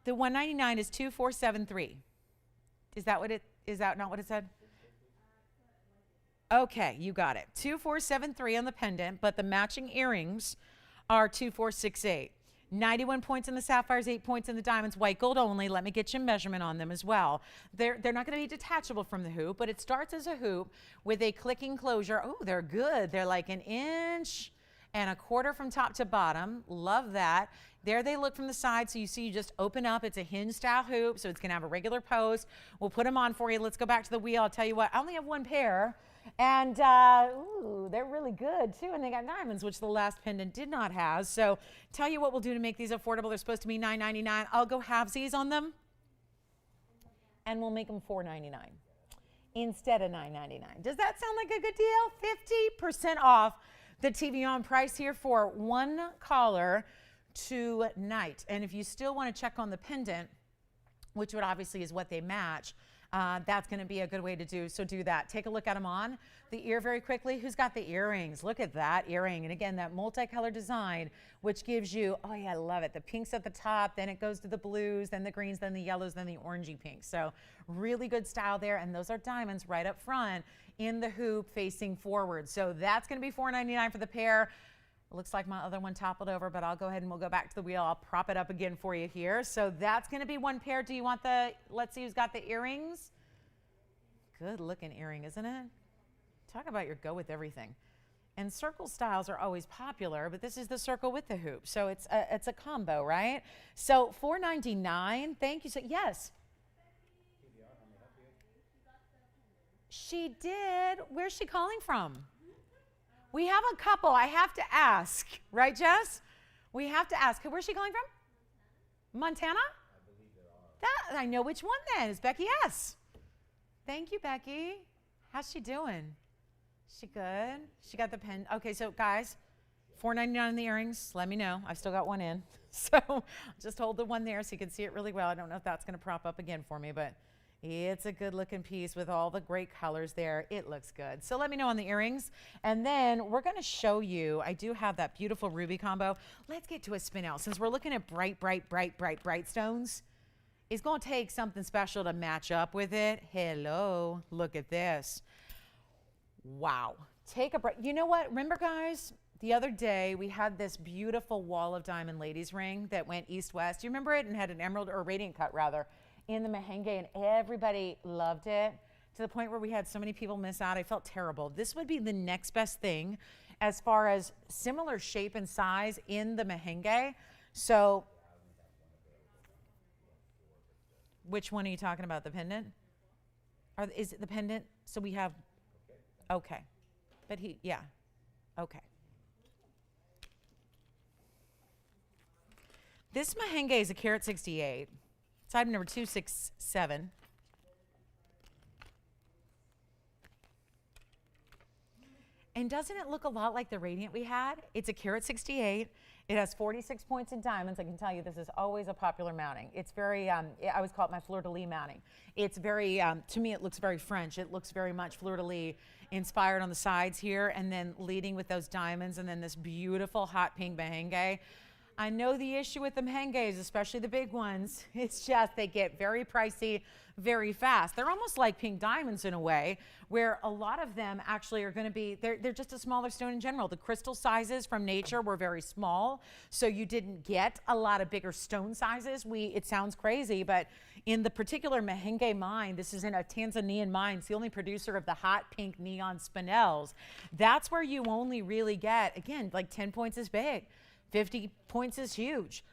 The 199 is 2473. Is that not what it said? Okay, you got it. 2473 on the pendant, but the matching earrings are 2468. 91 points in the sapphires, 8 points in the diamonds, white gold only. Let me get you a measurement on them as well. They're not going to be detachable from the hoop, but it starts as a hoop with a clicking closure. Oh, they're good. They're like 1.25 inches from top to bottom. Love that. There they look from the side, so you see you just open up. It's a hinge style hoop, so it's going to have a regular post. We'll put them on for you. Let's go back to the wheel. I'll tell you what, I only have one pair. And, ooh, they're really good, too. And they got diamonds, which the last pendant did not have. So, tell you what we'll do to make these affordable. They're supposed to be $9.99. I'll go halvesies on them. And we'll make them $4.99 instead of $9.99. Does that sound like a good deal? 50% off the TVON price here for one caller tonight. And if you still want to check on the pendant, which would obviously is what they match, that's going to be a good way to do. So do that. Take a look at them on the ear very quickly. Who's got the earrings? Look at that earring. And again, that multicolored design, which gives you, oh yeah, I love it. The pinks at the top, then it goes to the blues, then the greens, then the yellows, then the orangey pinks. So really good style there. And those are diamonds right up front in the hoop facing forward. So that's going to be $4.99 for the pair. It looks like my other one toppled over, but I'll go ahead and we'll go back to the wheel. I'll prop it up again for you here. So that's going to be one pair. Do you want let's see who's got the earrings. Good looking earring, isn't it? Talk about your go with everything. And circle styles are always popular, but this is the circle with the hoop. So it's a combo, right? So $4.99. Thank you. So yes. She did. Where's she calling from? We have a couple. I have to ask. Right, Jess? We have to ask. Where's she calling from? Montana? I believe there are. I know which one then. It's Becky S. Thank you, Becky. How's she doing? She good? She got the pen. Okay, so guys, $4.99 on the earrings. Let me know. I've still got one in. So just hold the one there so you can see it really well. I don't know if that's going to prop up again for me, but it's a good looking piece with all the great colors there. It looks good. So let me know on the earrings. And then we're going to show you, I do have that beautiful ruby combo. Let's get to a spinel. Since we're looking at bright, bright, bright, bright, bright stones, it's going to take something special to match up with it. Hello, look at this. Wow. Take a break. You know what? Remember, guys, the other day we had this beautiful wall of diamond ladies ring that went east-west. Do you remember it? And had an emerald, or radiant cut rather, in the Mahenge, and everybody loved it to the point where we had so many people miss out. I felt terrible. This would be the next best thing as far as similar shape and size in the Mahenge. So which one are you talking about? The pendant? Is it the pendant? So we have, okay. But yeah, okay. This Mahenge is a carat 68. It's item number 267. And doesn't it look a lot like the radiant we had? It's a carat 68. It has 46 points in diamonds. I can tell you this is always a popular mounting. It's very, I always call it my fleur-de-lis mounting. It's very, to me it looks very French. It looks very much fleur-de-lis inspired on the sides here, and then leading with those diamonds, and then this beautiful hot pink Mahenge. I know the issue with the Mahenges, especially the big ones, it's just they get very pricey very fast. They're almost like pink diamonds in a way, where a lot of them actually are going to be, they're just a smaller stone in general. The crystal sizes from nature were very small, so you didn't get a lot of bigger stone sizes. It sounds crazy, but in the particular Mahenge mine, this is in a Tanzanian mine. It's the only producer of the hot pink neon spinels. That's where you only really get, again, like 10 points is big. 50 points is huge.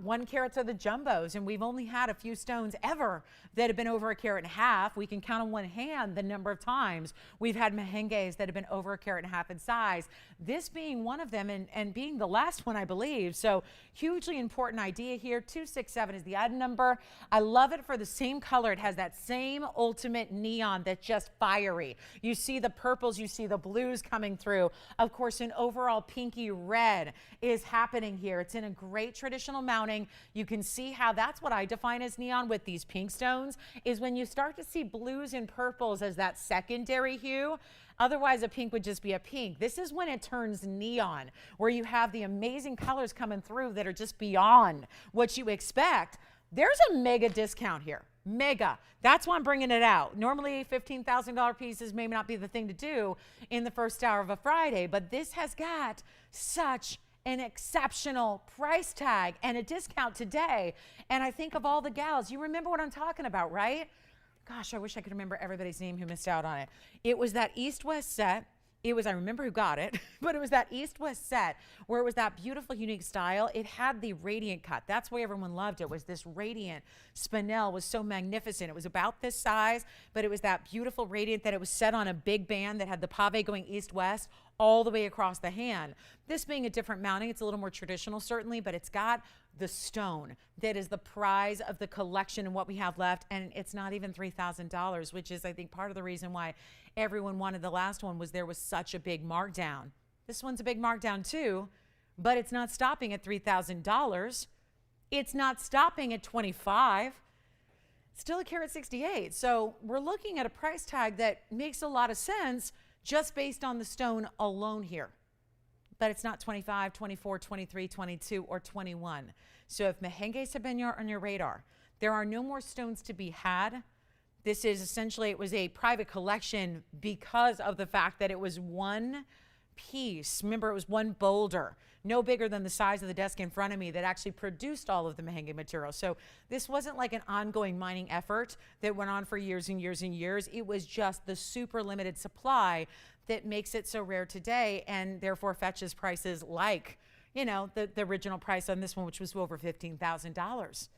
1 carats are the jumbos, and we've only had a few stones ever that have been over a carat and a half. We can count on one hand the number of times we've had Mahenges that have been over a carat and a half in size. This being one of them, and being the last one, I believe. So hugely important idea here. 267 is the item number. I love it for the same color. It has that same ultimate neon that's just fiery. You see the purples, you see the blues coming through. Of course, an overall pinky red is happening here. It's in a great traditional mounting. You can see how that's what I define as neon with these pink stones, is when you start to see blues and purples as that secondary hue. Otherwise, a pink would just be a pink. This is when it turns neon, where you have the amazing colors coming through that are just beyond what you expect. There's a mega discount here. Mega. That's why I'm bringing it out. Normally, $15,000 pieces may not be the thing to do in the first hour of a Friday, but this has got such an exceptional price tag and a discount today. And I think of all the gals, you remember what I'm talking about, right? Gosh, I wish I could remember everybody's name who missed out on it. It was that East-West set. It was, I remember who got it, but it was that East-West set where it was that beautiful, unique style. It had the radiant cut. That's why everyone loved it, was this radiant spinel was so magnificent. It was about this size, but it was that beautiful radiant that it was set on a big band that had the pave going east-west all the way across the hand. This being a different mounting, it's a little more traditional certainly, but it's got the stone that is the prize of the collection and what we have left, and it's not even $3,000, which is, I think, part of the reason why everyone wanted the last one, was there was such a big markdown. This one's a big markdown too, but it's not stopping at $3,000. It's not stopping at $25,000. Still a carat 68. So we're looking at a price tag that makes a lot of sense just based on the stone alone here. But it's not 25, 24, 23, 22, or 21. So if Mahenges have been on your radar, there are no more stones to be had. This is essentially, it was a private collection because of the fact that it was one piece. Remember, it was one boulder, no bigger than the size of the desk in front of me, that actually produced all of the Mahenge material. So this wasn't like an ongoing mining effort that went on for years and years and years. It was just the super limited supply that makes it so rare today, and therefore fetches prices like, you know, the original price on this one, which was over $15,000.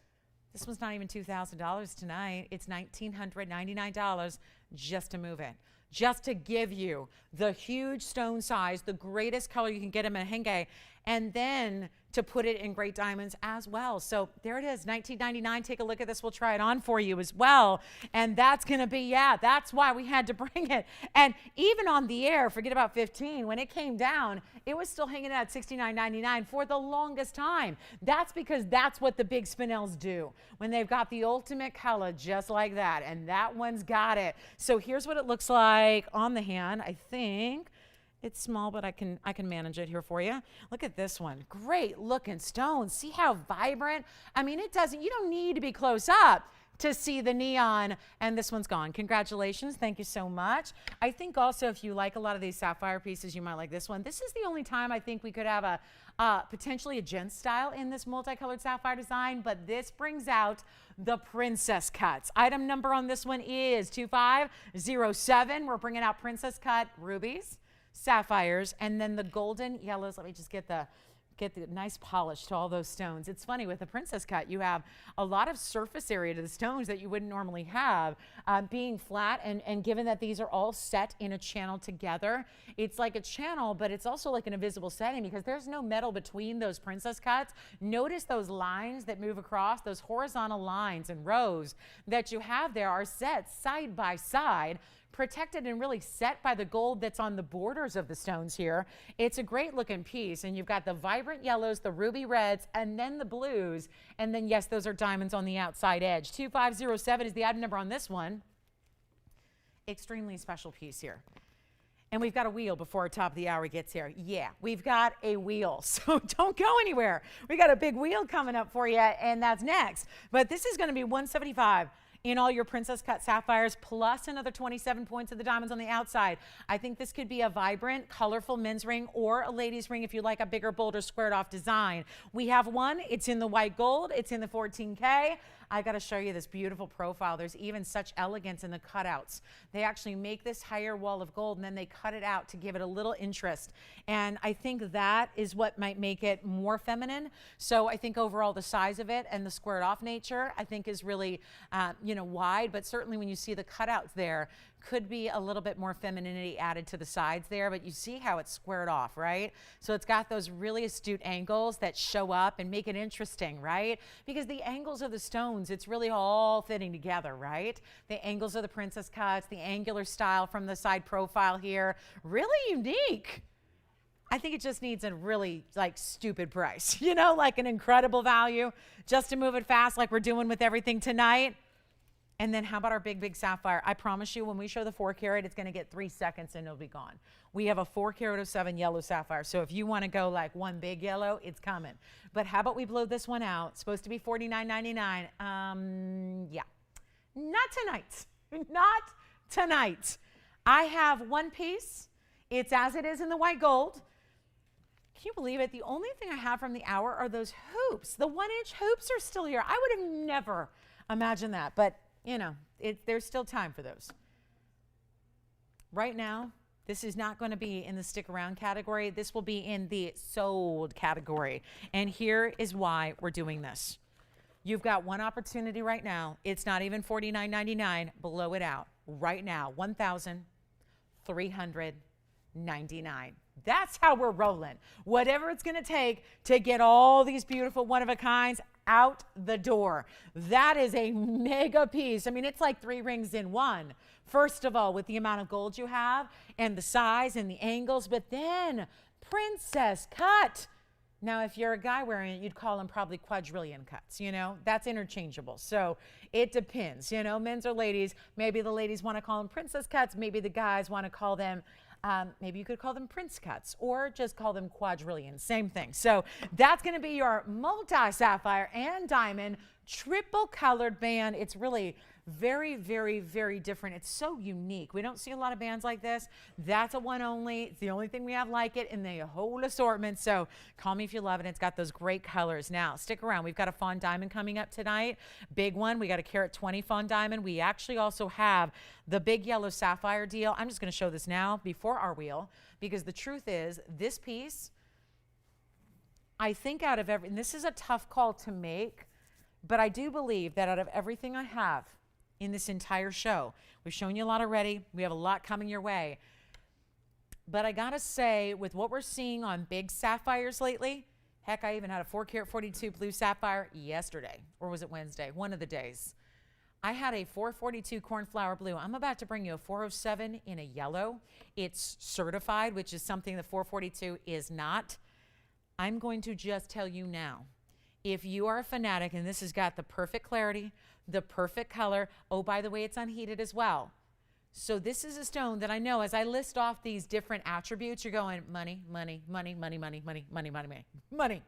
This one's not even $2,000 tonight. It's $1,999 just to move it. Just to give you the huge stone size, the greatest color you can get in Mahenge, and then to put it in great diamonds as well. So there it is, $19.99. Take a look at this. We'll try it on for you as well. And that's going to be, that's why we had to bring it. And even on the air, forget about 15, when it came down, it was still hanging out at $69.99 for the longest time. That's because that's what the big spinels do when they've got the ultimate color just like that. And that one's got it. So here's what it looks like on the hand. I think it's small, but I can manage it here for you. Look at this one. Great looking stone. See how vibrant? I mean, you don't need to be close up to see the neon, and this one's gone. Congratulations. Thank you so much. I think also if you like a lot of these sapphire pieces, you might like this one. This is the only time I think we could have potentially a gent style in this multicolored sapphire design, but this brings out the princess cuts. Item number on this one is 2507. We're bringing out princess cut rubies, sapphires, and then the golden yellows. Let me just get the nice polish to all those stones. It's funny, with the princess cut, you have a lot of surface area to the stones that you wouldn't normally have. Being flat, and given that these are all set in a channel together, it's like a channel, but it's also like an invisible setting because there's no metal between those princess cuts. Notice those lines that move across, those horizontal lines and rows that you have there are set side by side, protected and really set by the gold that's on the borders of the stones here. It's a great looking piece, and you've got the vibrant yellows, the ruby reds, and then the blues, and then yes, those are diamonds on the outside edge. 2507 is the item number on this one. Extremely special piece here. And we've got a wheel before our top of the hour gets here. Yeah, we've got a wheel, so don't go anywhere. We got a big wheel coming up for you, and that's next. But this is going to be $175 in all your princess cut sapphires, plus another 27 points of the diamonds on the outside. I think this could be a vibrant, colorful men's ring or a ladies ring if you like a bigger, bolder, squared off design. We have one. It's in the white gold. It's in the 14K. I got to show you this beautiful profile. There's even such elegance in the cutouts. They actually make this higher wall of gold, and then they cut it out to give it a little interest. And I think that is what might make it more feminine. So I think overall the size of it and the squared off nature, I think is really, wide, but certainly when you see the cutouts there, could be a little bit more femininity added to the sides there, but you see how it's squared off, right? So it's got those really astute angles that show up and make it interesting, right? Because the angles of the stones, it's really all fitting together, right? The angles of the princess cuts, the angular style from the side profile here, really unique. I think it just needs a really stupid price, like an incredible value just to move it fast like we're doing with everything tonight. And then how about our big, big sapphire? I promise you when we show the 4 carat, it's going to get 3 seconds and it'll be gone. We have a 4 carat 07 yellow sapphire. So if you want to go like one big yellow, it's coming. But how about we blow this one out? It's supposed to be $49.99. Yeah, not tonight. Not tonight. I have one piece. It's as it is in the white gold. Can you believe it? The only thing I have from the hour are those hoops. The 1-inch hoops are still here. I would have never imagined that, but there's still time for those. Right now, this is not going to be in the stick around category. This will be in the sold category. And here is why we're doing this. You've got one opportunity right now. It's not even $49.99. Blow it out right now. $1,399. That's how we're rolling. Whatever it's going to take to get all these beautiful one-of-a-kinds out the door. That is a mega piece. I mean, it's like 3 rings in one. First of all, with the amount of gold you have and the size and the angles, but then princess cut. Now, if you're a guy wearing it, you'd call them probably quadrillion cuts, that's interchangeable. So it depends, men's or ladies. Maybe the ladies want to call them princess cuts. Maybe the guys want to call them maybe you could call them prince cuts or just call them quadrillion, same thing. So that's going to be your multi-sapphire and diamond triple colored band. It's really very, very, very different. It's so unique. We don't see a lot of bands like this. That's a one only. It's the only thing we have like it in the whole assortment. So call me if you love it. It's got those great colors. Now, stick around. We've got a fawn diamond coming up tonight. Big one. We got a carat 20 fawn diamond. We actually also have the big yellow sapphire deal. I'm just going to show this now before our wheel, because the truth is this piece, I think out of and this is a tough call to make, but I do believe that out of everything I have in this entire show, we've shown you a lot already. We have a lot coming your way. But I gotta say, with what we're seeing on big sapphires lately, heck, I even had a 4 karat 42 blue sapphire yesterday, or was it Wednesday? One of the days. I had a 442 cornflower blue. I'm about to bring you a 407 in a yellow. It's certified, which is something the 442 is not. I'm going to just tell you now, if you are a fanatic and this has got the perfect clarity, the perfect color, oh, by the way, it's unheated as well. So this is a stone that I know as I list off these different attributes, you're going money, money, money, money, money, money, money, money, money, money,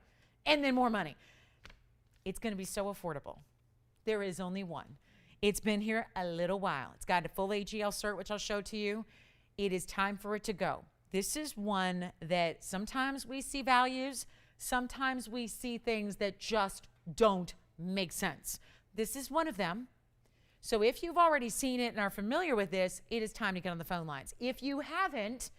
and then more money. It's going to be so affordable. There is only one. It's been here a little while. It's got a full AGL cert, which I'll show to you. It is time for it to go. This is one that sometimes we see values, sometimes we see things that just don't make sense. This is one of them. So if you've already seen it and are familiar with this, it is time to get on the phone lines. If you haven't,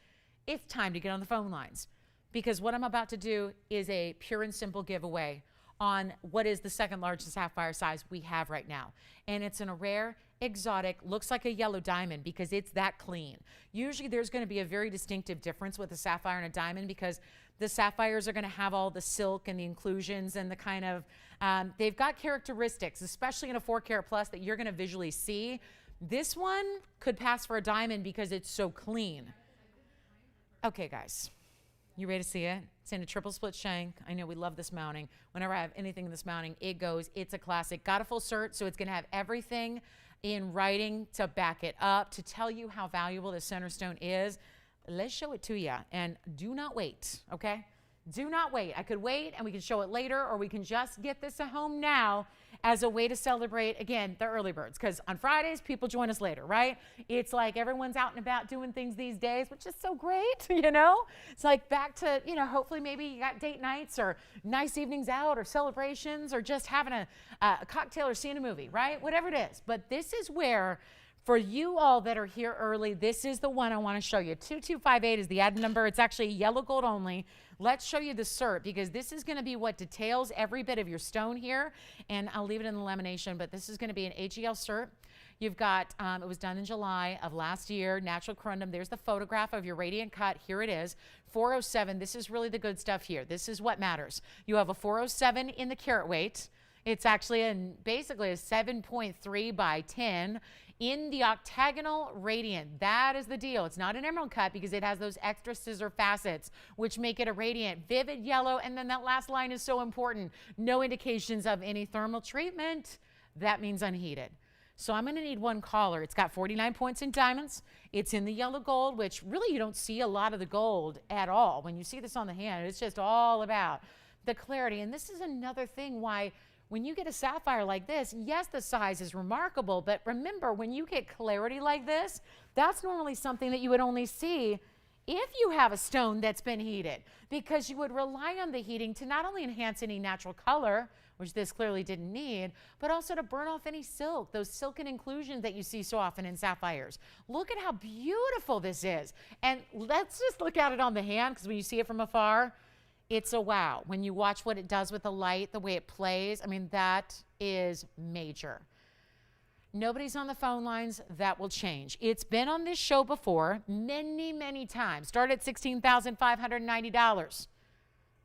it's time to get on the phone lines, because what I'm about to do is a pure and simple giveaway on what is the second largest sapphire size we have right now. And it's in a rare, exotic, looks like a yellow diamond because it's that clean. Usually there's going to be a very distinctive difference with a sapphire and a diamond because the sapphires are going to have all the silk and the inclusions and the kind of, they've got characteristics, especially in a 4 karat plus, that you're going to visually see. This one could pass for a diamond because it's so clean. Okay, guys. You ready to see it? It's in a triple split shank. I know we love this mounting. Whenever I have anything in this mounting, it goes. It's a classic. Got a full cert, so it's going to have everything in writing to back it up, to tell you how valuable the center stone is. Let's show it to you. And do not wait, okay? Do not wait. I could wait and we can show it later, or we can just get this at home now as a way to celebrate, again, the early birds. Because on Fridays, people join us later, right? It's like everyone's out and about doing things these days, which is so great, you know? It's like back to, you know, hopefully maybe you got date nights or nice evenings out or celebrations or just having a cocktail or seeing a movie, right? Whatever it is. But this is where, for you all that are here early, this is the one I want to show you. 2258 is the ad number. It's actually yellow gold only. Let's show you the cert, because this is going to be what details every bit of your stone here. And I'll leave it in the lamination, but this is going to be an AGL cert. You've got, it was done in July of last year, natural corundum. There's the photograph of your radiant cut. Here it is, 407. This is really the good stuff here. This is what matters. You have a 407 in the carat weight. It's actually basically a 7.3 by 10 in the octagonal radiant. That is the deal. It's not an emerald cut because it has those extra scissor facets, which make it a radiant, vivid yellow. And then that last line is so important. No indications of any thermal treatment. That means unheated. So I'm going to need one caller. It's got 49 points in diamonds. It's in the yellow gold, which really you don't see a lot of the gold at all. When you see this on the hand, it's just all about the clarity. And this is another thing why when you get a sapphire like this, yes, the size is remarkable, but remember, when you get clarity like this, that's normally something that you would only see if you have a stone that's been heated, because you would rely on the heating to not only enhance any natural color, which this clearly didn't need, but also to burn off any silk, those silken inclusions that you see so often in sapphires. Look at how beautiful this is. And let's just look at it on the hand, because when you see it from afar, it's a wow. When you watch what it does with the light, the way it plays, I mean, that is major. Nobody's on the phone lines. That will change. It's been on this show before many, many times. Started at $16,590.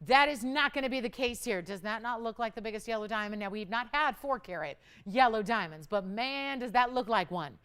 That is not going to be the case here. Does that not look like the biggest yellow diamond? Now, we've not had 4 karat yellow diamonds, but man, does that look like one.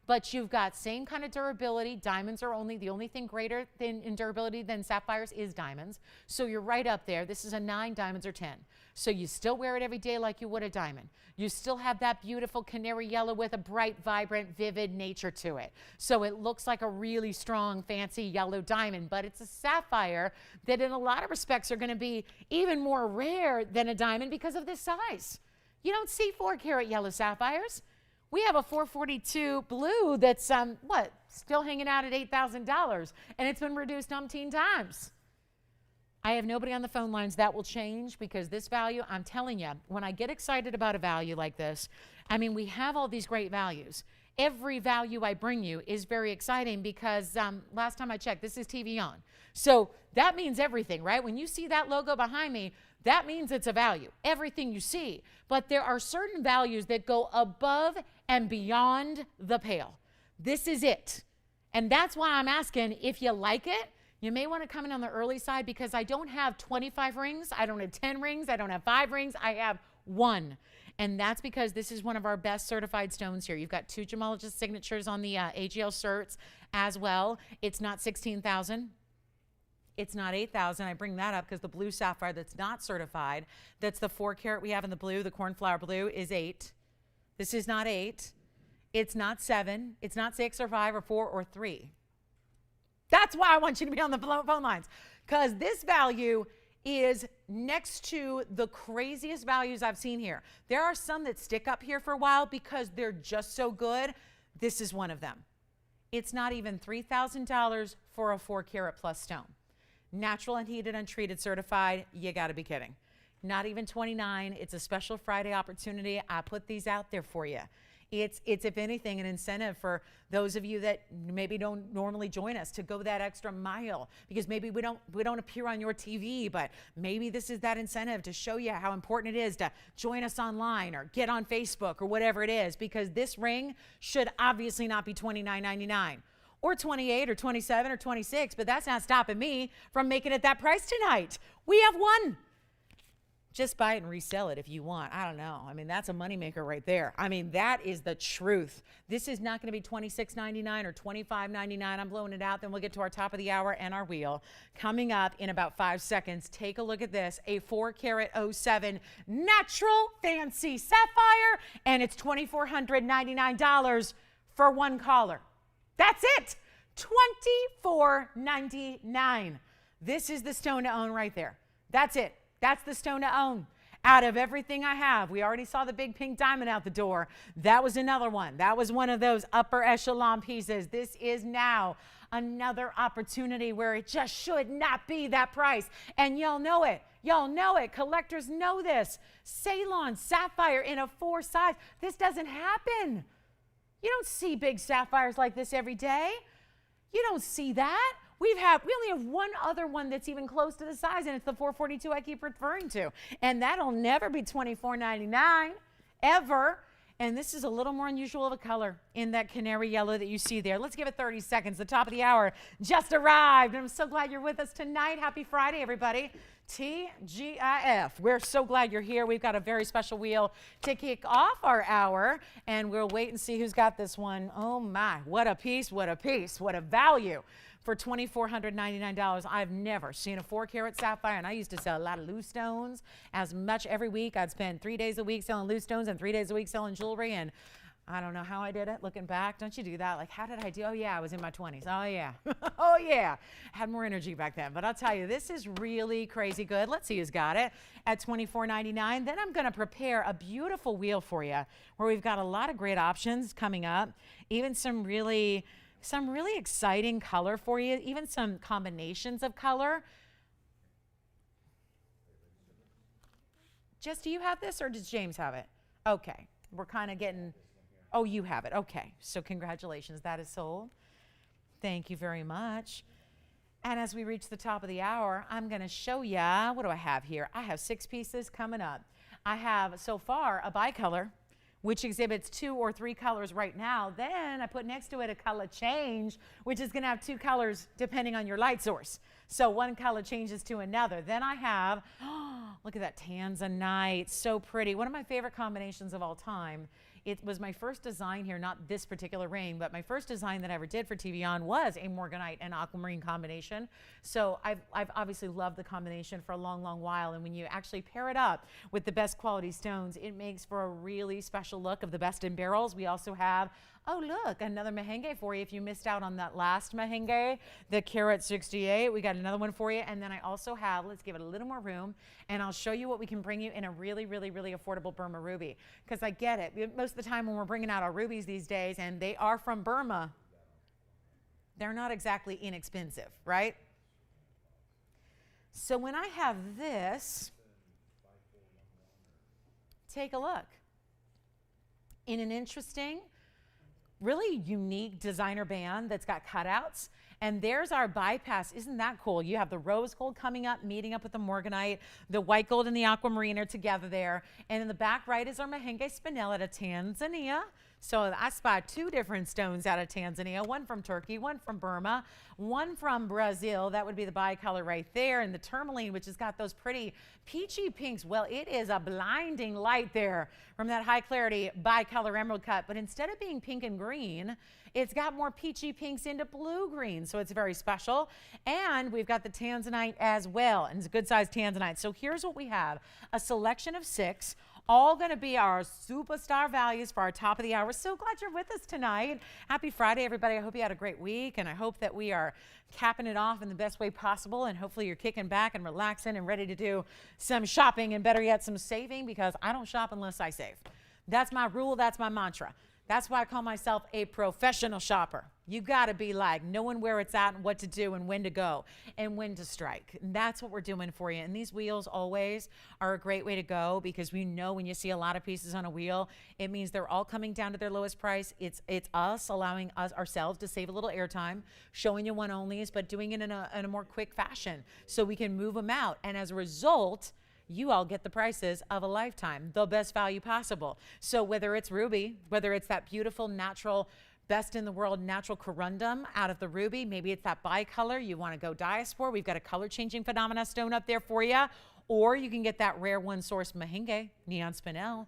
But you've got same kind of durability. Diamonds are the only thing greater than in durability than sapphires is diamonds. So you're right up there. This is a 9, diamonds are 10. So you still wear it every day like you would a diamond. You still have that beautiful canary yellow with a bright, vibrant, vivid nature to it. So it looks like a really strong, fancy yellow diamond, but it's a sapphire that in a lot of respects are going to be even more rare than a diamond because of this size. You don't see 4 karat yellow sapphires. We have a 442 blue that's, still hanging out at $8,000, and it's been reduced umpteen times. I have nobody on the phone lines. That will change because this value, I'm telling you, when I get excited about a value like this, I mean, we have all these great values. Every value I bring you is very exciting because last time I checked, this is TVON. So that means everything, right? When you see that logo behind me, that means it's a value, everything you see. But there are certain values that go above and beyond the pale. This is it. And that's why I'm asking if you like it, You may want to come in on the early side because I don't have 25 rings. I don't have 10 rings. I don't have 5 rings. I have 1. And that's because this is one of our best certified stones here. You've got 2 gemologist signatures on the AGL certs as well. It's not 16,000. It's not 8,000. I bring that up because the blue sapphire that's not certified, that's the 4 carat we have in the blue, the cornflower blue, is 8. This is not 8. It's not 7. It's not 6 or 5 or 4 or 3. That's why I want you to be on the phone lines, because this value is next to the craziest values I've seen here. There are some that stick up here for a while because they're just so good. This is one of them. It's not even $3,000 for a 4 carat plus stone. Natural, unheated, untreated, certified. You got to be kidding. Not even 29. It's a special Friday opportunity. I put these out there for you. It's if anything, an incentive for those of you that maybe don't normally join us to go that extra mile, because maybe we don't appear on your TV, but maybe this is that incentive to show you how important it is to join us online or get on Facebook or whatever it is, because this ring should obviously not be $29.99 or $28 or $27 or $26, but that's not stopping me from making it that price tonight. We have 1. Just buy it and resell it if you want. I don't know. I mean, that's a moneymaker right there. I mean, that is the truth. This is not going to be $26.99 or $25.99. I'm blowing it out. Then we'll get to our top of the hour and our wheel. Coming up in about 5 seconds, take a look at this. A 4 carat 07 natural fancy sapphire, and it's $2,499 for 1 caller. That's it. $2,499. This is the stone to own right there. That's it. That's the stone to own. Out of everything I have, we already saw the big pink diamond out the door. That was another one. That was one of those upper echelon pieces. This is now another opportunity where it just should not be that price. And y'all know it. Y'all know it. Collectors know this. Ceylon sapphire in a 4 size. This doesn't happen. You don't see big sapphires like this every day. You don't see that. We only have one other one that's even close to the size, and it's the 442 I keep referring to. And that'll never be $24.99, ever. And this is a little more unusual of a color in that canary yellow that you see there. Let's give it 30 seconds. The top of the hour just arrived. And I'm so glad you're with us tonight. Happy Friday, everybody. TGIF. We're so glad you're here. We've got a very special wheel to kick off our hour, and we'll wait and see who's got this one. Oh my, what a piece, what a piece, what a value. For $2,499, I've never seen a 4 carat sapphire, and I used to sell a lot of loose stones as much every week. I'd spend 3 days a week selling loose stones and 3 days a week selling jewelry, and I don't know how I did it. Looking back, don't you do that? Like, how did I do? Oh, yeah, I was in my 20s. Oh, yeah. Oh, yeah. Had more energy back then. But I'll tell you, this is really crazy good. Let's see who's got it at $2,499. Then I'm going to prepare a beautiful wheel for you where we've got a lot of great options coming up, even some really exciting color for you, even some combinations of color. Jess, do you have this or does James have it? Okay, we're kind of getting, oh, you have it. Okay, so congratulations, that is sold. Thank you very much. And as we reach the top of the hour, I'm going to show you, what do I have here? I have 6 pieces coming up. I have so far a bicolor, which exhibits 2 or 3 colors right now. Then I put next to it a color change, which is going to have 2 colors depending on your light source. So one color changes to another. Then I have, oh, look at that Tanzanite, so pretty. One of my favorite combinations of all time. It was my first design here, not this particular ring, but my first design that I ever did for TVON was a morganite and aquamarine combination. So I've obviously loved the combination for a long, long while. And when you actually pair it up with the best quality stones, it makes for a really special look of the best in barrels. We also have, oh, look, another Mahenge for you. If you missed out on that last Mahenge, the carat 68, we got another one for you. And then I also have, let's give it a little more room, and I'll show you what we can bring you in a really, really, really affordable Burma ruby. Because I get it. Most of the time when we're bringing out our rubies these days, and they are from Burma, they're not exactly inexpensive, right? So when I have this, take a look. In an interesting, really unique designer band that's got cutouts. And there's our bypass. Isn't that cool? You have the rose gold coming up, meeting up with the morganite. The white gold and the aquamarine are together there. And in the back right is our Mahenge spinel out of Tanzania. So I spot 2 different stones out of Tanzania, one from Turkey, one from Burma, one from Brazil. That would be the bicolor right there. And the tourmaline, which has got those pretty peachy pinks. Well, it is a blinding light there from that high clarity bicolor emerald cut. But instead of being pink and green, it's got more peachy pinks into blue green. So it's very special. And we've got the Tanzanite as well. And it's a good sized Tanzanite. So here's what we have. A selection of 6. All going to be our superstar values for our top of the hour. So glad you're with us tonight. Happy Friday, everybody. I hope you had a great week, and I hope that we are capping it off in the best way possible, and hopefully you're kicking back and relaxing and ready to do some shopping, and better yet, some saving, because I don't shop unless I save. That's my rule. That's my mantra. That's why I call myself a professional shopper. You got to be like knowing where it's at and what to do and when to go and when to strike. And that's what we're doing for you. And these wheels always are a great way to go, because we know when you see a lot of pieces on a wheel, it means they're all coming down to their lowest price. It's us allowing us ourselves to save a little airtime, showing you one onlys, but doing it in a more quick fashion so we can move them out. And as a result, you all get the prices of a lifetime, the best value possible. So whether it's ruby, whether it's that beautiful natural, best in the world natural corundum out of the ruby, maybe it's that bicolor, you want to go diaspora, we've got a color changing phenomena stone up there for you, or you can get that rare one source Mahenge neon spinel.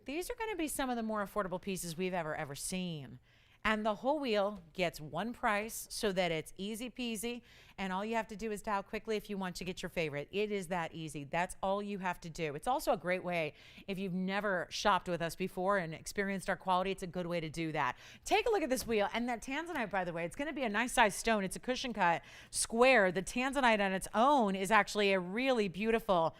These are going to be some of the more affordable pieces we've ever seen. And the whole wheel gets one price so that it's easy peasy. And all you have to do is dial quickly if you want to get your favorite. It is that easy. That's all you have to do. It's also a great way, if you've never shopped with us before and experienced our quality, it's a good way to do that. Take a look at this wheel. And that Tanzanite, by the way, it's going to be a nice size stone. It's a cushion cut square. The Tanzanite on its own is actually a really beautiful,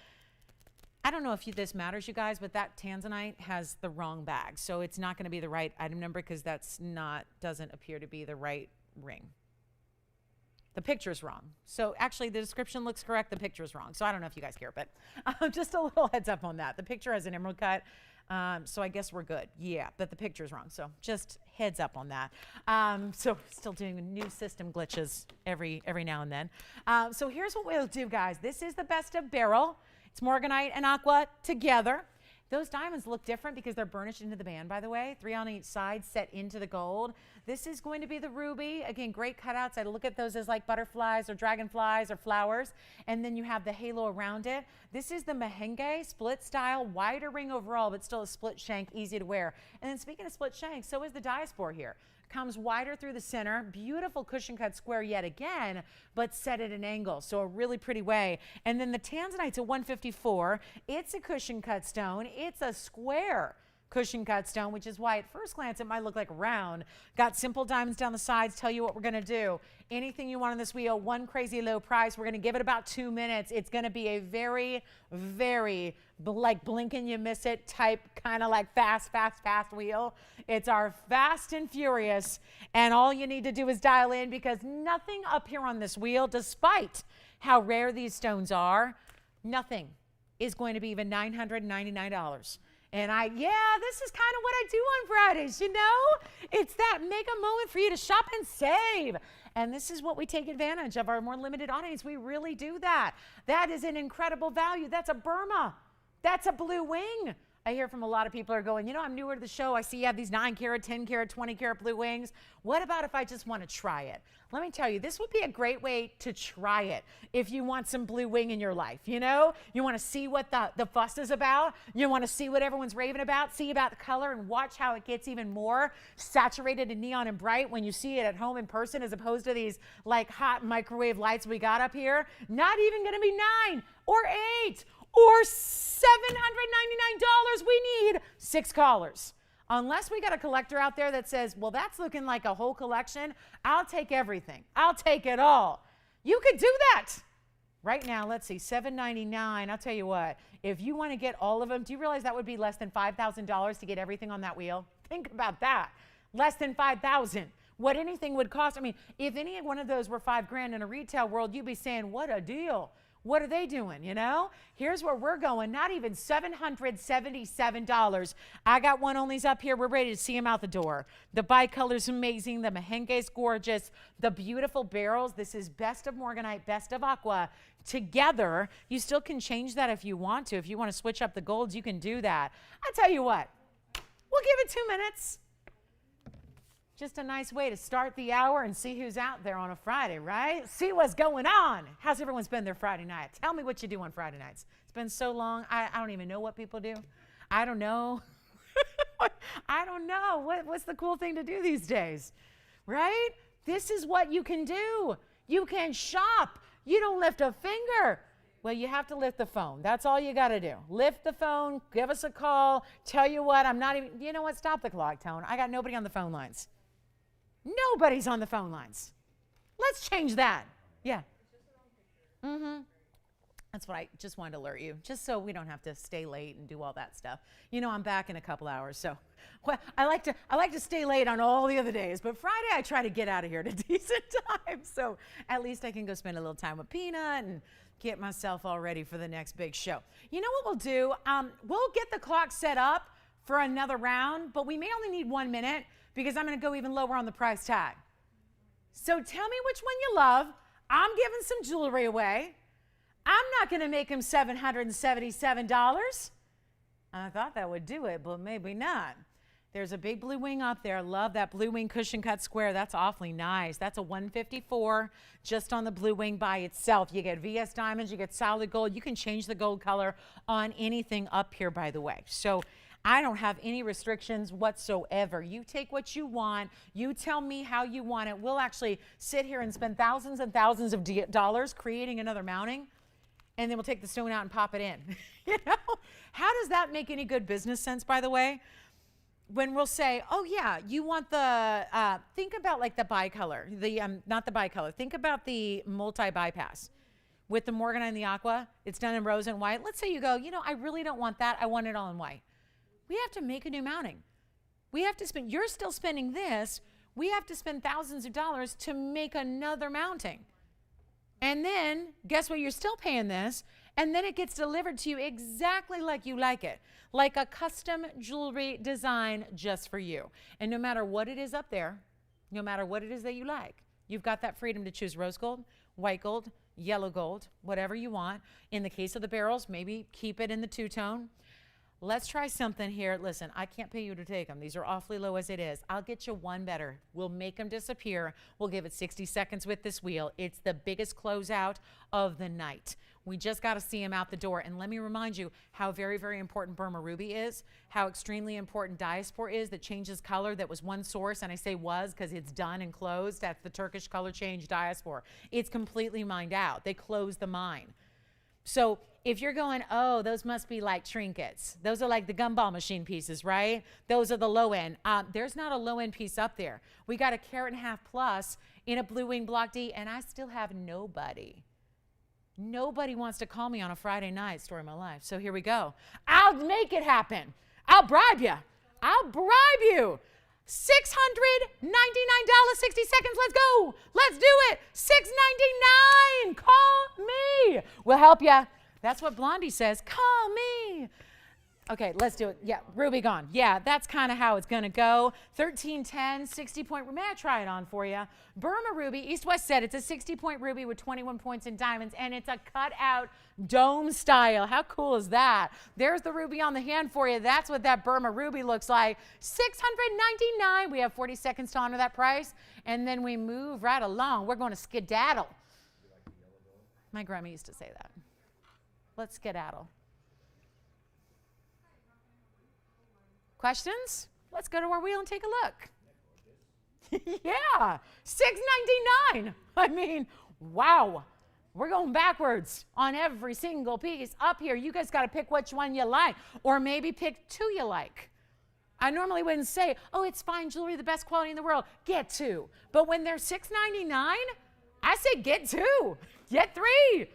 I don't know if this matters, you guys, but that Tanzanite has the wrong bag. So it's not going to be the right item number, because doesn't appear to be the right ring. The picture's wrong. So actually the description looks correct. The picture's wrong. So I don't know if you guys care, but just a little heads up on that. The picture has an emerald cut. So I guess we're good. Yeah, but the picture's wrong. So just heads up on that. So still doing new system glitches every now and then. So here's what we'll do, guys. This is the best of beryl. It's morganite and aqua together. Those diamonds look different because they're burnished into the band, by the way. 3 on each side set into the gold. This is going to be the ruby. Again, great cutouts. I look at those as like butterflies or dragonflies or flowers. And then you have the halo around it. This is the Mahenge split style, wider ring overall, but still a split shank, easy to wear. And then speaking of split shank, so is the diaspora here. Comes wider through the center, beautiful cushion cut square yet again, but set at an angle, so a really pretty way. And then the Tanzanite's a 154. It's a cushion cut stone. It's a square cushion cut stone, which is why at first glance it might look like round. Got simple diamonds down the sides. Tell you what we're going to do. Anything you want on this wheel, one crazy low price. We're going to give it about 2 minutes. It's going to be a very, very like blink and you miss it type, kind of like fast wheel. It's our fast and furious, and all you need to do is dial in, because nothing up here on this wheel, despite how rare these stones are, nothing is going to be even $999. And this is kind of what I do on Fridays, you know? It's that make a moment for you to shop and save. And this is what we take advantage of, our more limited audience. We really do that. That is an incredible value. That's a Burma. That's a blue wing. I hear from a lot of people are going, you know, I'm newer to the show. I see you have these 9 karat, 10 karat, 20 karat blue wings. What about if I just want to try it? Let me tell you, this would be a great way to try it if you want some blue wing in your life, you know? You want to see what the fuss is about. You want to see what everyone's raving about, see about the color, and watch how it gets even more saturated and neon and bright when you see it at home in person, as opposed to these like hot microwave lights we got up here. Not even going to be 9 or 8 or $799. We need 6 callers. Unless we got a collector out there that says, well, that's looking like a whole collection. I'll take everything. I'll take it all. You could do that. Right now, let's see, $799. I'll tell you what, if you want to get all of them, do you realize that would be less than $5,000 to get everything on that wheel? Think about that. Less than $5,000. What anything would cost. I mean, if any one of those were $5,000 in a retail world, you'd be saying, what a deal. What are they doing, you know? Here's where we're going, not even $777. I got one onlys up here. We're ready to see them out the door. The bicolor's amazing. The Mahenge's gorgeous. The beautiful barrels. This is best of morganite, best of aqua. Together, you still can change that if you want to. If you want to switch up the golds, you can do that. I tell you what, we'll give it 2 minutes. Just a nice way to start the hour and see who's out there on a Friday, right? See what's going on. How's everyone spend their Friday night? Tell me what you do on Friday nights. It's been so long. I don't even know what people do. I don't know. I don't know. What's the cool thing to do these days, right? This is what you can do. You can shop. You don't lift a finger. Well, you have to lift the phone. That's all you got to do. Lift the phone, give us a call. Tell you what, I'm not even, you know what? Stop the clock, Tone. I got nobody on the phone lines. Nobody's on the phone lines. Let's change that. Yeah. Mm-hmm. That's what I just wanted to alert you, just so we don't have to stay late and do all that stuff. You know, I'm back in a couple hours, so well, I like to stay late on all the other days, but Friday I try to get out of here at a decent time, so at least I can go spend a little time with Peanut and get myself all ready for the next big show. You know what we'll do? We'll get the clock set up for another round, but we may only need 1 minute because I'm going to go even lower on the price tag. So tell me which one you love. I'm giving some jewelry away. I'm not going to make them $777. I thought that would do it, but maybe not. There's a big blue wing up there. I love that blue wing cushion cut square. That's awfully nice. That's a 154 just on the blue wing by itself. You get VS diamonds, you get solid gold. You can change the gold color on anything up here, by the way. So I don't have any restrictions whatsoever. You take what you want. You tell me how you want it. We'll actually sit here and spend thousands and thousands of dollars creating another mounting, and then we'll take the stone out and pop it in. You know? How does that make any good business sense, by the way? When we'll say, oh yeah, you want the, think about like the bicolor, not the bicolor, think about the multi-bypass. With the Morganite and the aqua, it's done in rose and white. Let's say you go, you know, I really don't want that. I want it all in white. We have to make a new mounting. We have to spend, you're still spending this. We have to spend thousands of dollars to make another mounting. And then guess what? You're still paying this. And then it gets delivered to you exactly like you like it. Like a custom jewelry design just for you. And no matter what it is up there, no matter what it is that you like, you've got that freedom to choose rose gold, white gold, yellow gold, whatever you want. In the case of the barrels, maybe keep it in the two-tone. Let's try something here. Listen, I can't pay you to take them. These are awfully low as it is. I'll get you one better. We'll make them disappear. We'll give it 60 seconds with this wheel. It's the biggest closeout of the night. We just got to see him out the door. And let me remind you how very, very important Burma Ruby is, how extremely important Diaspor is that changes color. That was one source, and I say was because it's done and closed. That's the Turkish color change Diaspor. It's completely mined out. They closed the mine. So if you're going, oh, those must be like trinkets. Those are like the gumball machine pieces, right? Those are the low end. There's not a low end piece up there. We got a 1.5 carat plus in a blue wing block D, and I still have nobody. Nobody wants to call me on a Friday night, story of my life. So here we go. I'll make it happen. I'll bribe you. I'll bribe you. $699, 60 seconds. Let's go. Let's do it. $699. Call me. We'll help you. That's what Blondie says. Call me. Okay, let's do it. Yeah, Ruby gone. Yeah, that's kind of how it's going to go. 1310, 60-point. May I try it on for you? Burma Ruby, East-West said it's a 60-point ruby with 21 points in diamonds, and it's a cut-out dome style. How cool is that? There's the ruby on the hand for you. That's what that Burma Ruby looks like. $699. We have 40 seconds to honor that price, and then we move right along. We're going to skedaddle. My grandma used to say that. Let's skedaddle. Questions? Let's go to our wheel and take a look. Yeah, $699. I mean, wow. We're going backwards on every single piece up here. You guys got to pick which one you like, or maybe pick two you like. I normally wouldn't say, oh, it's fine jewelry, the best quality in the world. Get two. But when they're $699, I say get two. Get three.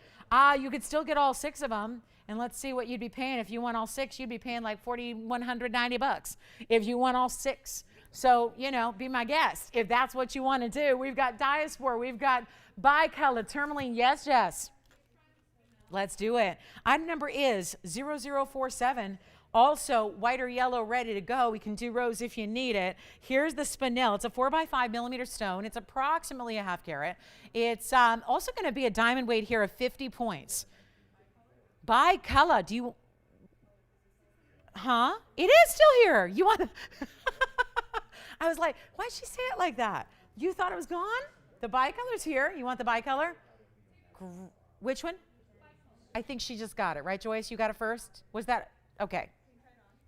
You could still get all 6 of them. And let's see what you'd be paying. If you want all 6, you'd be paying like $4,190 if you want all 6. So, you know, be my guest if that's what you want to do. We've got Diaspor. We've got bicolor, tourmaline. Yes, Jess. Let's do it. Item number is 0047. Also, white or yellow ready to go. We can do rose if you need it. Here's the spinel. It's a 4x5 millimeter stone. It's approximately a 1/2 carat. It's also going to be a diamond weight here of 50 points. Bicolor. Do you? Huh? It is still here. You want? I was like, why'd she say it like that? You thought it was gone? The bicolor's here. You want the bicolor? Which one? I think she just got it, right, Joyce? You got it first? Was that? Okay.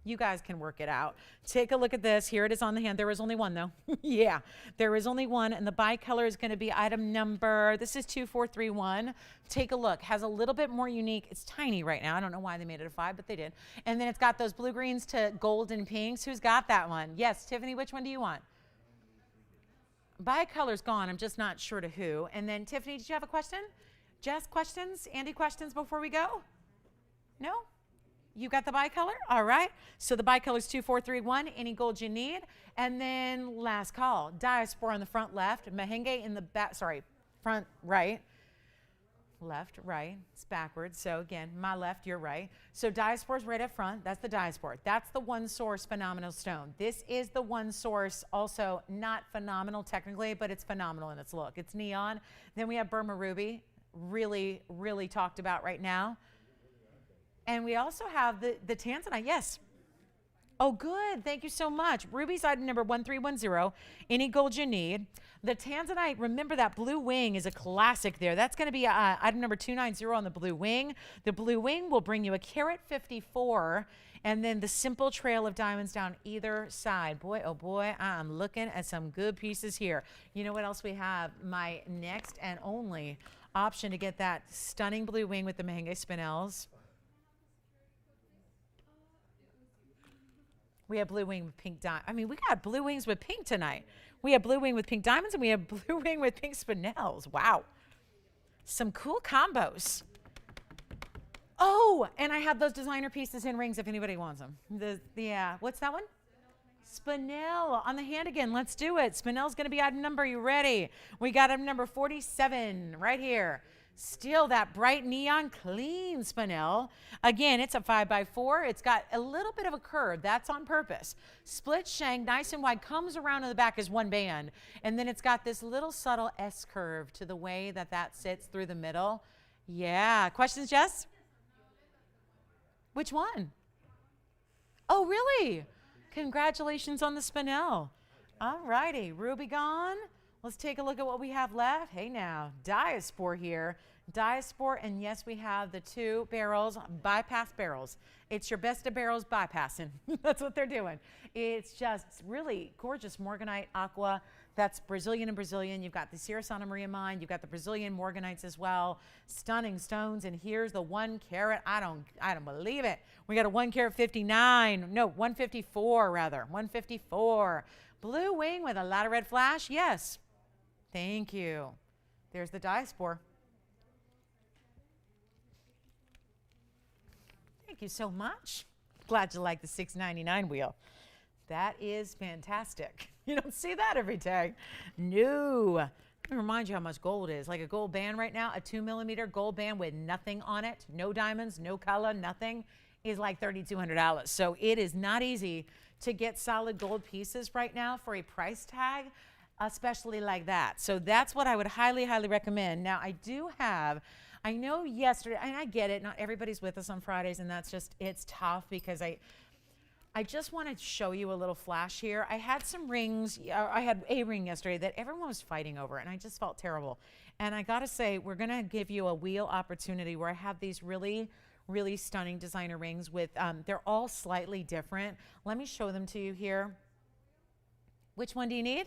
You guys can work it out. Take a look at this. Here it is on the hand. There is only one, though. Yeah, there is only one, and the bicolor is going to be item number, this is 2431. Take a look. Has a little bit more unique. It's tiny right now. I don't know why they made it a 5, but they did. And then it's got those blue greens to gold and pinks. Who's got that one? Yes, Tiffany, which one do you want? Bicolor's gone. I'm just not sure to who. And then, Tiffany, did you have a question? Jess, questions? Andy, questions before we go? No? You got the bicolor? All right. So the bicolor is 2431. Any gold you need. And then last call. Diaspora on the front left. Mahenge in the back. Sorry, front right. Left, right. It's backwards. So again, my left, your right. So diaspora is right up front. That's the diaspora. That's the one source phenomenal stone. This is the one source, also not phenomenal technically, but it's phenomenal in its look. It's neon. Then we have Burma Ruby. Really, really talked about right now. And we also have the Tanzanite, yes. Oh, good. Thank you so much. Ruby's item number 1310. Any gold you need. The Tanzanite, remember that blue wing is a classic there. That's going to be item number 290 on the blue wing. The blue wing will bring you a carat 54, and then the simple trail of diamonds down either side. Boy, oh boy, I'm looking at some good pieces here. You know what else we have? My next and only option to get that stunning blue wing with the Mahenge spinels. We have blue wing with pink diamond. I mean, we got blue wings with pink tonight. We have blue wing with pink diamonds, and we have blue wing with pink spinels. Wow. Some cool combos. Oh, and I have those designer pieces in rings if anybody wants them. Yeah, what's that one? Spinel on the hand again. Let's do it. Spinel's going to be item number. You ready? We got item number 47 right here. Still that bright neon clean spinel. Again, it's a 5x4. It's got a little bit of a curve. That's on purpose. Split shank, nice and wide, comes around in the back as one band. And then it's got this little subtle S curve to the way that that sits through the middle. Yeah. Questions, Jess? Which one? Oh, really? Congratulations on the spinel. All righty. Ruby gone. Let's take a look at what we have left. Hey now, Diaspora here. Diaspora, and yes, we have the 2 barrels, bypass barrels. It's your best of barrels bypassing. That's what they're doing. It's just really gorgeous Morganite aqua. That's Brazilian and Brazilian. You've got the Sierra Santa Maria mine. You've got the Brazilian Morganites as well. Stunning stones. And here's the 1 carat. I don't believe it. We got a 1 carat 59. No, 154 rather. 154. Blue wing with a lot of red flash. Yes. Thank you. There's the Diaspora. Thank you so much. Glad you like the $6.99 wheel. That is fantastic. You don't see that every day. No. Let me remind you how much gold is. Like a gold band right now, a 2mm gold band with nothing on it, no diamonds, no color, nothing, is like $3,200. So it is not easy to get solid gold pieces right now for a price tag, especially like that. So that's what I would highly, highly recommend. Now I do have, I know yesterday, and I get it, not everybody's with us on Fridays, and that's just, it's tough because I just want to show you a little flash here. I had some rings, I had a ring yesterday that everyone was fighting over, and I just felt terrible. And I gotta say, we're gonna give you a wheel opportunity where I have these really, really stunning designer rings with, they're all slightly different. Let me show them to you here. Which one do you need?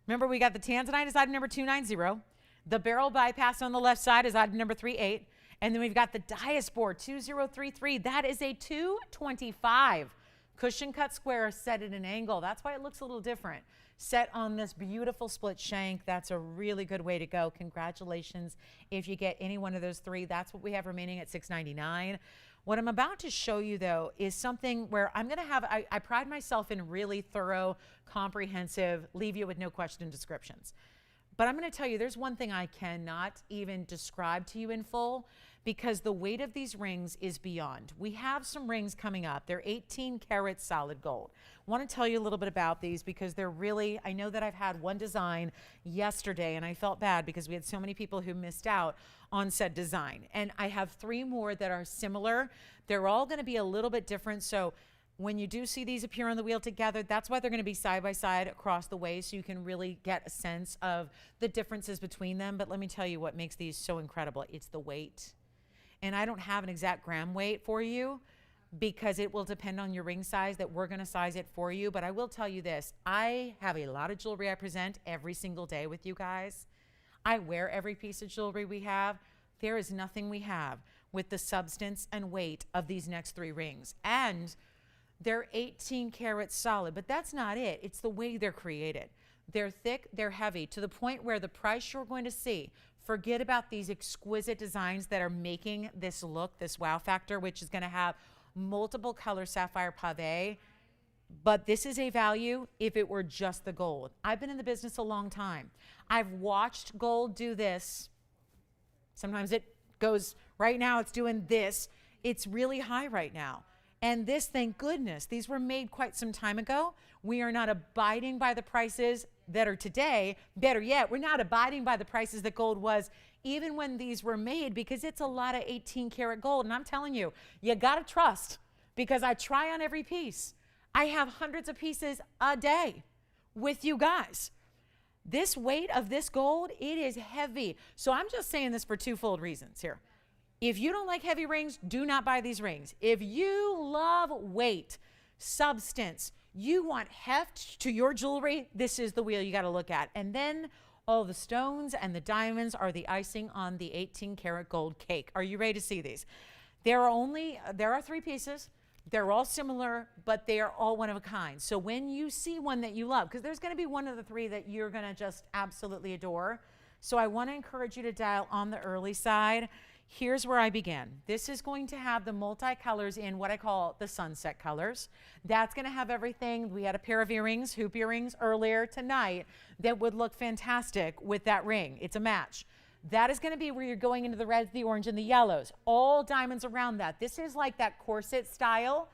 Remember, we got the Tanzanite is item number 290. The barrel bypass on the left side is item number 38. And then we've got the Diaspora 2033. That is a 225. Cushion cut square set at an angle. That's why it looks a little different. Set on this beautiful split shank. That's a really good way to go. Congratulations if you get any one of those 3. That's what we have remaining at $6.99. What I'm about to show you, though, is something where I'm going to have, I pride myself in really thorough, comprehensive, leave you with no question descriptions. But I'm going to tell you, there's one thing I cannot even describe to you in full because the weight of these rings is beyond. We have some rings coming up. They're 18 karat solid gold. I want to tell you a little bit about these because they're really, I know that I've had one design yesterday and I felt bad because we had so many people who missed out on said design. And I have 3 more that are similar. They're all going to be a little bit different. So When you do see these appear on the wheel together, that's why they're going to be side by side across the waist, so you can really get a sense of the differences between them. But let me tell you what makes these so incredible. It's the weight. And I don't have an exact gram weight for you because it will depend on your ring size that we're going to size it for you. But I will tell you this. I have a lot of jewelry I present every single day with you guys. I wear every piece of jewelry we have. There is nothing we have with the substance and weight of these next 3 rings. And they're 18 karat solid, but that's not it. It's the way they're created. They're thick, they're heavy, to the point where the price you're going to see, forget about these exquisite designs that are making this look, this wow factor, which is going to have multiple color sapphire pave. But this is a value if it were just the gold. I've been in the business a long time. I've watched gold do this. Sometimes it goes, right now it's doing this. It's really high right now. And this, thank goodness, these were made quite some time ago. We are not abiding by the prices that are today. Better yet, we're not abiding by the prices that gold was even when these were made, because it's a lot of 18 karat gold. And I'm telling you, you got to trust, because I try on every piece. I have hundreds of pieces a day with you guys. This weight of this gold, it is heavy. So I'm just saying this for twofold reasons here. If you don't like heavy rings, do not buy these rings. If you love weight, substance, you want heft to your jewelry, this is the wheel you got to look at. And then all the stones and the diamonds are the icing on the 18 karat gold cake. Are you ready to see these? There are 3 pieces. They're all similar, but they are all one of a kind. So when you see one that you love, because there's going to be one of the 3 that you're going to just absolutely adore. So I want to encourage you to dial on the early side. Here's where I begin. This is going to have the multicolors in what I call the sunset colors. That's going to have everything. We had a pair of earrings, hoop earrings earlier tonight that would look fantastic with that ring. It's a match. That is going to be where you're going into the reds, the orange, and the yellows. All diamonds around that. This is like that corset style.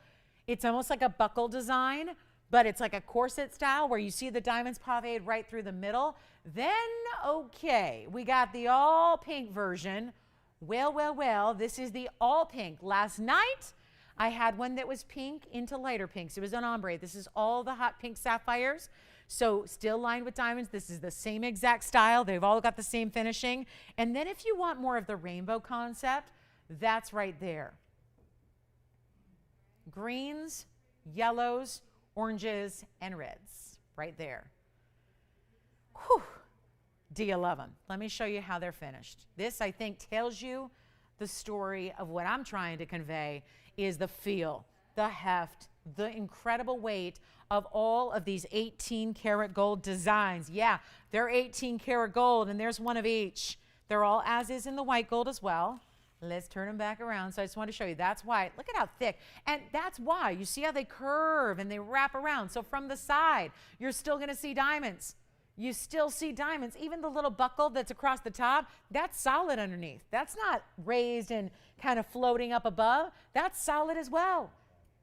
It's almost like a buckle design, but it's like a corset style where you see the diamonds paved right through the middle. Then, okay, we got the all pink version. Well, this is the all pink. Last night, I had one that was pink into lighter pinks. It was an ombre. This is all the hot pink sapphires. So still lined with diamonds. This is the same exact style. They've all got the same finishing. And then if you want more of the rainbow concept, that's right there. Greens, yellows, oranges, and reds. Right there. Whew. Do you love them? Let me show you how they're finished. This, I think, tells you the story of what I'm trying to convey is the feel, the heft, the incredible weight of all of these 18 karat gold designs. Yeah, they're 18 karat gold, and there's one of each. They're all as is in the white gold as well. Let's turn them back around. So I just want to show you that's why. Look at how thick. And that's why. You see how they curve and they wrap around. So from the side, you're still going to see diamonds. You still see diamonds. Even the little buckle that's across the top, that's solid underneath. That's not raised and kind of floating up above. That's solid as well.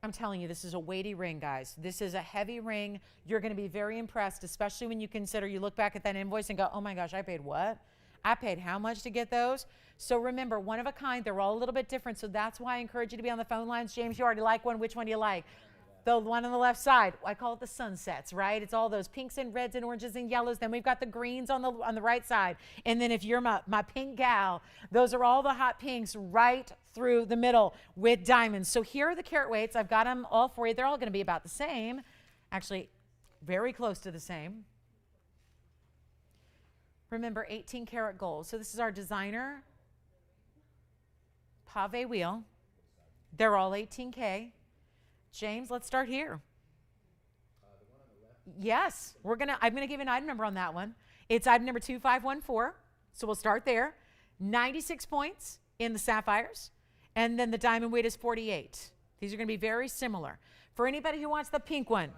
I'm telling you, this is a weighty ring, guys. This is a heavy ring. You're going to be very impressed, especially when you consider, you look back at that invoice and go, oh my gosh, I paid what? I paid how much to get those? So remember, one of a kind. They're all a little bit different. So that's why I encourage you to be on the phone lines. James, you already like one. Which one do you like? The one on the left side, I call it the sunsets, right? It's all those pinks and reds and oranges and yellows. Then we've got the greens on the right side. And then if you're my pink gal, those are all the hot pinks right through the middle with diamonds. So here are the carat weights. I've got them all for you. They're all going to be about the same. Actually, very close to the same. Remember, 18 karat gold. So this is our designer pave wheel. They're all 18K. James, let's start here. The one on the left? Yes, I'm gonna give you an item number on that one. It's item number 2514. So we'll start there. 96 points in the sapphires, and then the diamond weight is 48. These are gonna be very similar. For anybody who wants the pink one,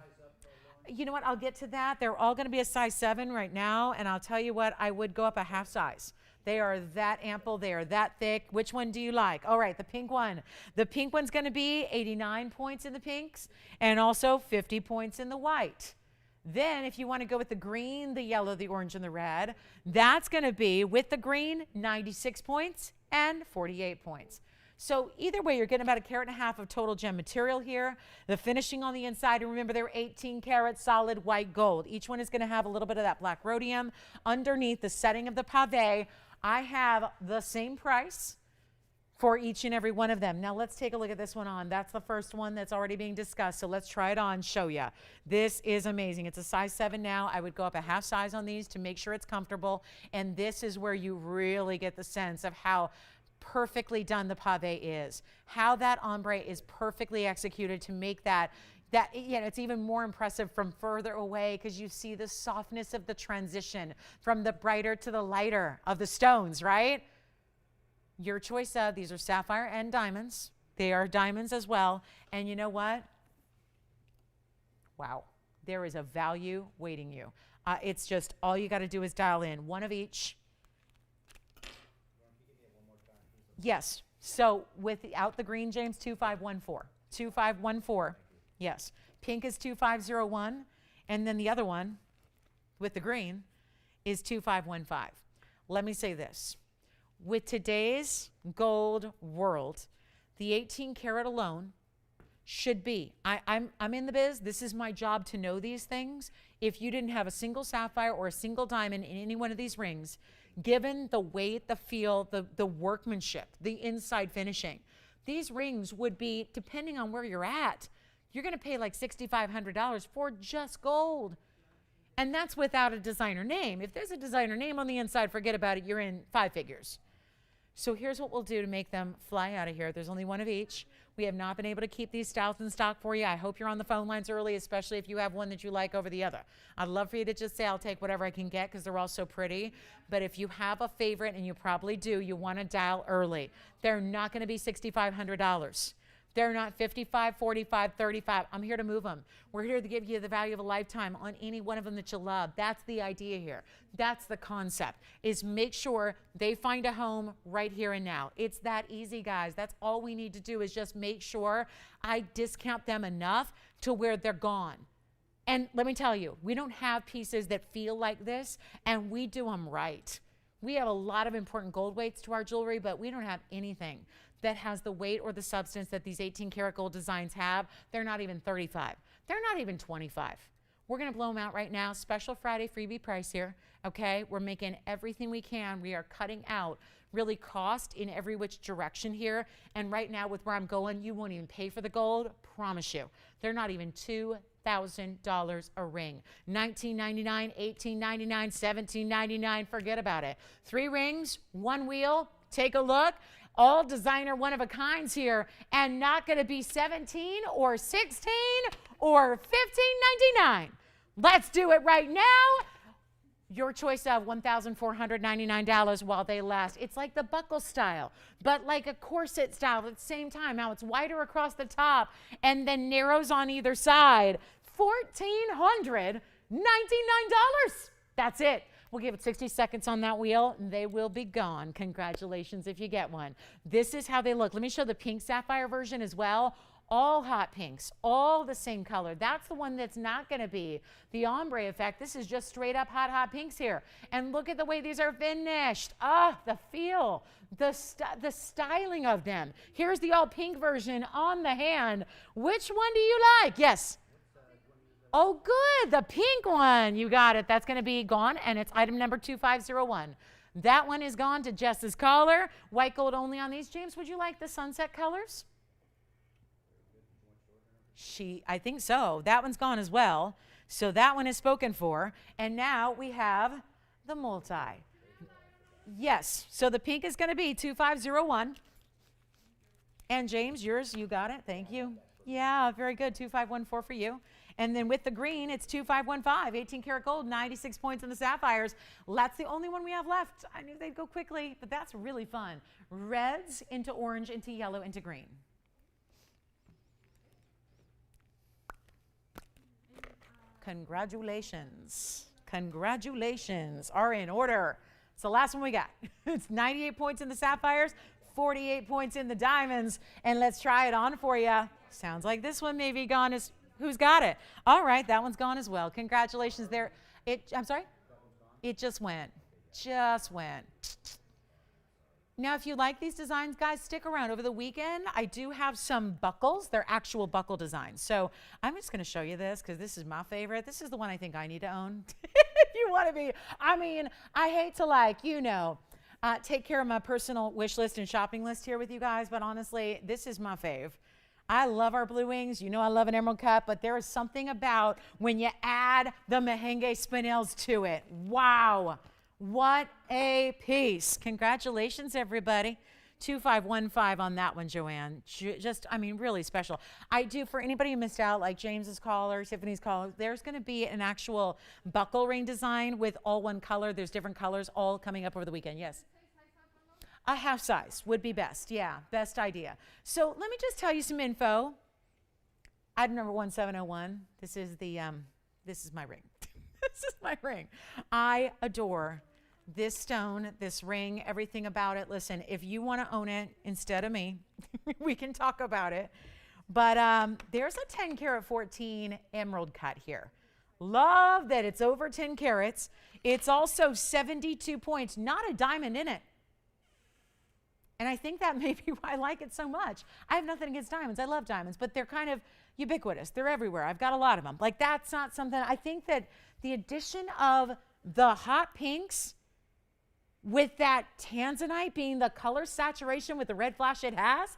you know what? I'll get to that. They're all gonna be a size 7 right now, and I'll tell you what, I would go up a half size. They are that ample. They are that thick. Which one do you like? All right, the pink one. The pink one's going to be 89 points in the pinks and also 50 points in the white. Then if you want to go with the green, the yellow, the orange, and the red, that's going to be, with the green, 96 points and 48 points. So either way, you're getting about 1.5 carats of total gem material here. The finishing on the inside, and remember they're 18 karat solid white gold. Each one is going to have a little bit of that black rhodium. Underneath the setting of the pave, I have the same price for each and every one of them. Now let's take a look at this one on. That's the first one that's already being discussed. So let's try it on, show you. This is amazing. It's a size 7 now. I would go up a half size on these to make sure it's comfortable. And this is where you really get the sense of how perfectly done the pave is, how that ombre is perfectly executed to make that it's even more impressive from further away because you see the softness of the transition from the brighter to the lighter of the stones, right? Your choice of, these are sapphire and diamonds. They are diamonds as well. And you know what? Wow, there is a value waiting you. It's just all you got to do is dial in one of each. Yes. So without the green, James, 2514. 2514. Yes. Pink is 2501. And then the other one with the green is 2515. Let me say this. With today's gold world, the 18 karat alone should be, I'm in the biz. This is my job to know these things. If you didn't have a single sapphire or a single diamond in any one of these rings, given the weight, the feel, the workmanship, the inside finishing, these rings would be, depending on where you're at, you're going to pay like $6,500 for just gold. And that's without a designer name. If there's a designer name on the inside, forget about it. You're in 5 figures. So here's what we'll do to make them fly out of here. There's only one of each. We have not been able to keep these styles in stock for you. I hope you're on the phone lines early, especially if you have one that you like over the other. I'd love for you to just say, I'll take whatever I can get because they're all so pretty. But if you have a favorite, and you probably do, you want to dial early. They're not going to be $6,500. They're not 55, 45, 35. I'm here to move them. We're here to give you the value of a lifetime on any one of them that you love. That's the idea here. That's the concept, is make sure they find a home right here and now. It's that easy, guys. That's all we need to do is just make sure I discount them enough to where they're gone. And let me tell you, we don't have pieces that feel like this, and we do them right. We have a lot of important gold weights to our jewelry, but we don't have anything that has the weight or the substance that these 18 karat gold designs have. They're not even 35. They're not even 25. We're going to blow them out right now. Special Friday freebie price here. Okay. We're making everything we can. We are cutting out really cost in every which direction here. And right now with where I'm going, you won't even pay for the gold. Promise you. They're not even $2,000 a ring. $19.99, $18.99, $17.99. Forget about it. 3 rings, 1 wheel. Take a look. All designer one-of-a-kinds here, and not going to be 17 or 16 or 15.99. Let's do it right now. Your choice of $1,499 while they last. It's like the buckle style, but like a corset style at the same time. Now it's wider across the top and then narrows on either side. $1,499. That's it. We'll give it 60 seconds on that wheel, and they will be gone. Congratulations if you get one. This is how they look. Let me show the pink sapphire version as well. All hot pinks, all the same color. That's the one that's not going to be the ombre effect. This is just straight up hot pinks here. And look at the way these are finished. Ah, the feel, the styling of them. Here's the all pink version on the hand. Which one do you like? Yes. Oh, good. The pink one. You got it. That's going to be gone, and it's item number 2501. That one is gone to Jess's collar. White gold only on these. James, would you like the sunset colors? I think so. That one's gone as well. So that one is spoken for. And now we have the multi. Yes. So the pink is going to be 2501. And James, yours, you got it. Thank you. Yeah, very good. 2514 for you. And then with the green, it's 2515, 18 karat gold, 96 points in the sapphires. That's the only one we have left. I knew they'd go quickly, but that's really fun. Reds into orange, into yellow, into green. Congratulations. Congratulations are in order. It's the last one we got. It's 98 points in the sapphires, 48 points in the diamonds. And let's try it on for you. Sounds like this one may be gone as... Who's got it? All right, that one's gone as well. Congratulations there. I'm sorry? It just went. Just went. Now, if you like these designs, guys, stick around. Over the weekend, I do have some buckles. They're actual buckle designs. So I'm just going to show you this because this is my favorite. This is the one I think I need to own. If you want to be, I mean, I hate to take care of my personal wish list and shopping list here with you guys, but honestly, this is my fave. I love our blue wings. You know I love an emerald cut, but there is something about when you add the Mahenge spinels to it. Wow. What a piece. Congratulations, everybody. 2515 on that one, Joanne. Just, I mean, really special. I do, for anybody who missed out, like James's caller, Tiffany's caller, there's going to be an actual buckle ring design with all one color. There's different colors all coming up over the weekend. Yes. A half size would be best. Yeah, best idea. So let me just tell you some info. Item number 1701. This is my ring. This is my ring. I adore this stone, this ring, everything about it. Listen, if you want to own it instead of me, we can talk about it. But there's a 10 karat 14 emerald cut here. Love that it's over 10 carats. It's also 72 points, not a diamond in it. And I think that may be why I like it so much. I have nothing against diamonds. I love diamonds, but they're kind of ubiquitous. They're everywhere. I've got a lot of them. Like, that's not something. I think that the addition of the hot pinks with that Tanzanite being the color saturation with the red flash it has,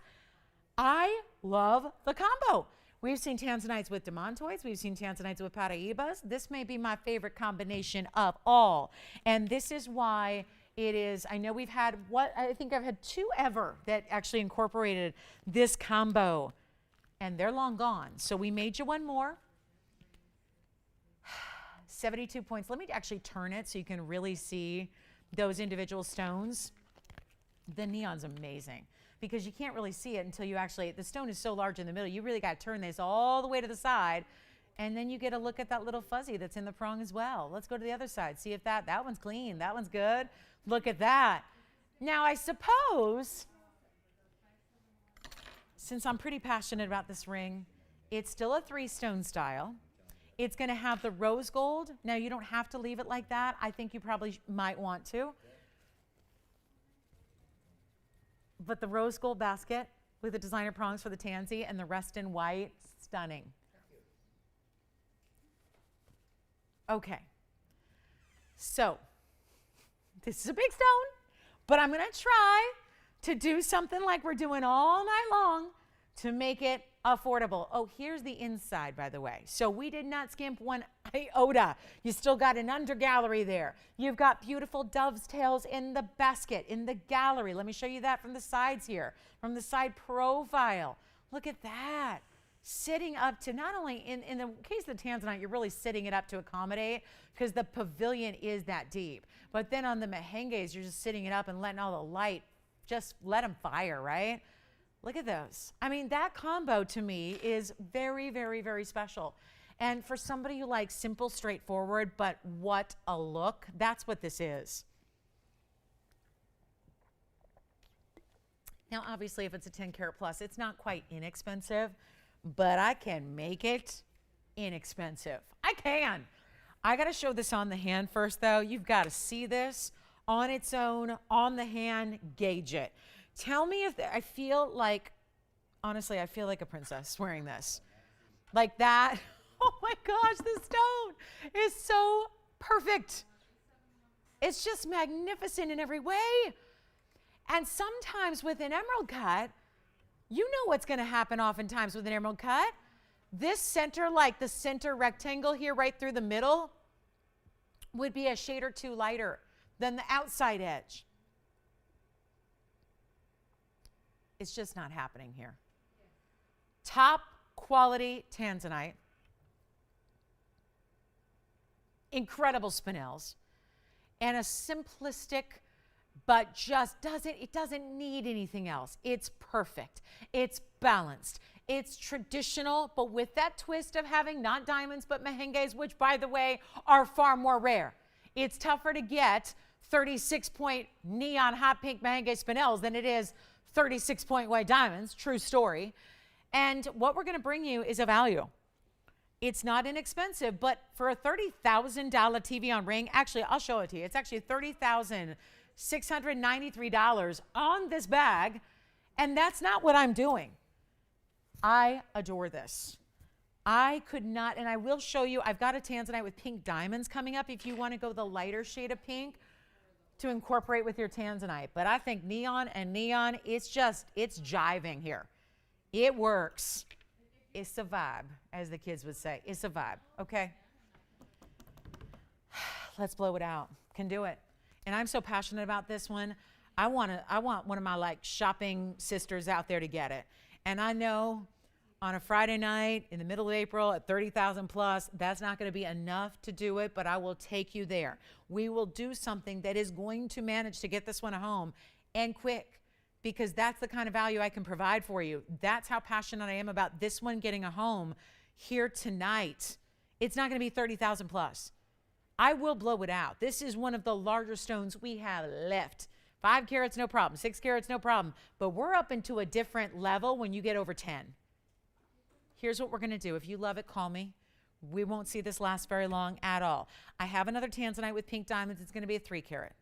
I love the combo. We've seen Tanzanites with demantoids. We've seen Tanzanites with Paraibas. This may be my favorite combination of all. And this is why it is, I know we've had, I think I've had 2 ever that actually incorporated this combo, and they're long gone. So we made you one more. 72 points. Let me actually turn it so you can really see those individual stones. The neon's amazing because you can't really see it until you actually, the stone is so large in the middle, you really got to turn this all the way to the side, and then you get a look at that little fuzzy that's in the prong as well. Let's go to the other side. See if that one's clean. That one's good. Look at that. Now, I suppose, since I'm pretty passionate about this ring, it's still a 3-stone style. It's going to have the rose gold. Now, you don't have to leave it like that. I think you probably might want to. But the rose gold basket with the designer prongs for the tansy and the rest in white, stunning. Okay. So, this is a big stone, but I'm going to try to do something like we're doing all night long to make it affordable. Oh, here's the inside, by the way. So we did not skimp one iota. You still got an under gallery there. You've got beautiful dove's tails in the basket, in the gallery. Let me show you that from the sides here, from the side profile. Look at that. Sitting up to, not only in the case of the Tanzanite, you're really sitting it up to accommodate because the pavilion is that deep. But then on the Mahenges, you're just sitting it up and letting all the light, just let them fire, right? Look at those. I mean, that combo to me is very, very, very special. And for somebody who likes simple, straightforward, but what a look, that's what this is. Now, obviously, if it's a 10 karat plus, it's not quite inexpensive, but I can make it inexpensive. I can. I got to show this on the hand first, though. You've got to see this on its own, on the hand, gauge it. Tell me if I feel like, honestly, I feel like a princess wearing this. Like that. Oh my gosh, this stone is so perfect. It's just magnificent in every way. And sometimes with an emerald cut, you know what's going to happen oftentimes with an emerald cut. This center, like the center rectangle here right through the middle, would be a shade or 2 lighter than the outside edge. It's just not happening here. Top quality Tanzanite. Incredible spinels. And a simplistic, but just it doesn't need anything else. It's perfect. It's balanced. It's traditional, but with that twist of having not diamonds, but Mahenges, which, by the way, are far more rare. It's tougher to get 36-point neon hot pink Mahenge spinels than it is 36-point white diamonds. True story. And what we're going to bring you is a value. It's not inexpensive, but for a $30,000 TVON ring, actually, I'll show it to you. It's actually $30,000 $693 on this bag, and that's not what I'm doing. I adore this. I could not, and I will show you, I've got a Tanzanite with pink diamonds coming up if you want to go the lighter shade of pink to incorporate with your Tanzanite. But I think neon and neon, it's jiving here. It works. It's a vibe, as the kids would say. It's a vibe, okay? Let's blow it out. Can do it. And I'm so passionate about this one. I want one of my like shopping sisters out there to get it. And I know on a Friday night in the middle of April at 30,000 plus, that's not going to be enough to do it, but I will take you there. We will do something that is going to manage to get this one home and quick, because that's the kind of value I can provide for you. That's how passionate I am about this one getting a home here tonight. It's not going to be 30,000 plus. I will blow it out. This is one of the larger stones we have left. 5 carats, no problem. 6 carats, no problem. But we're up into a different level when you get over 10. Here's what we're going to do. If you love it, call me. We won't see this last very long at all. I have another Tanzanite with pink diamonds. It's going to be a 3 carat.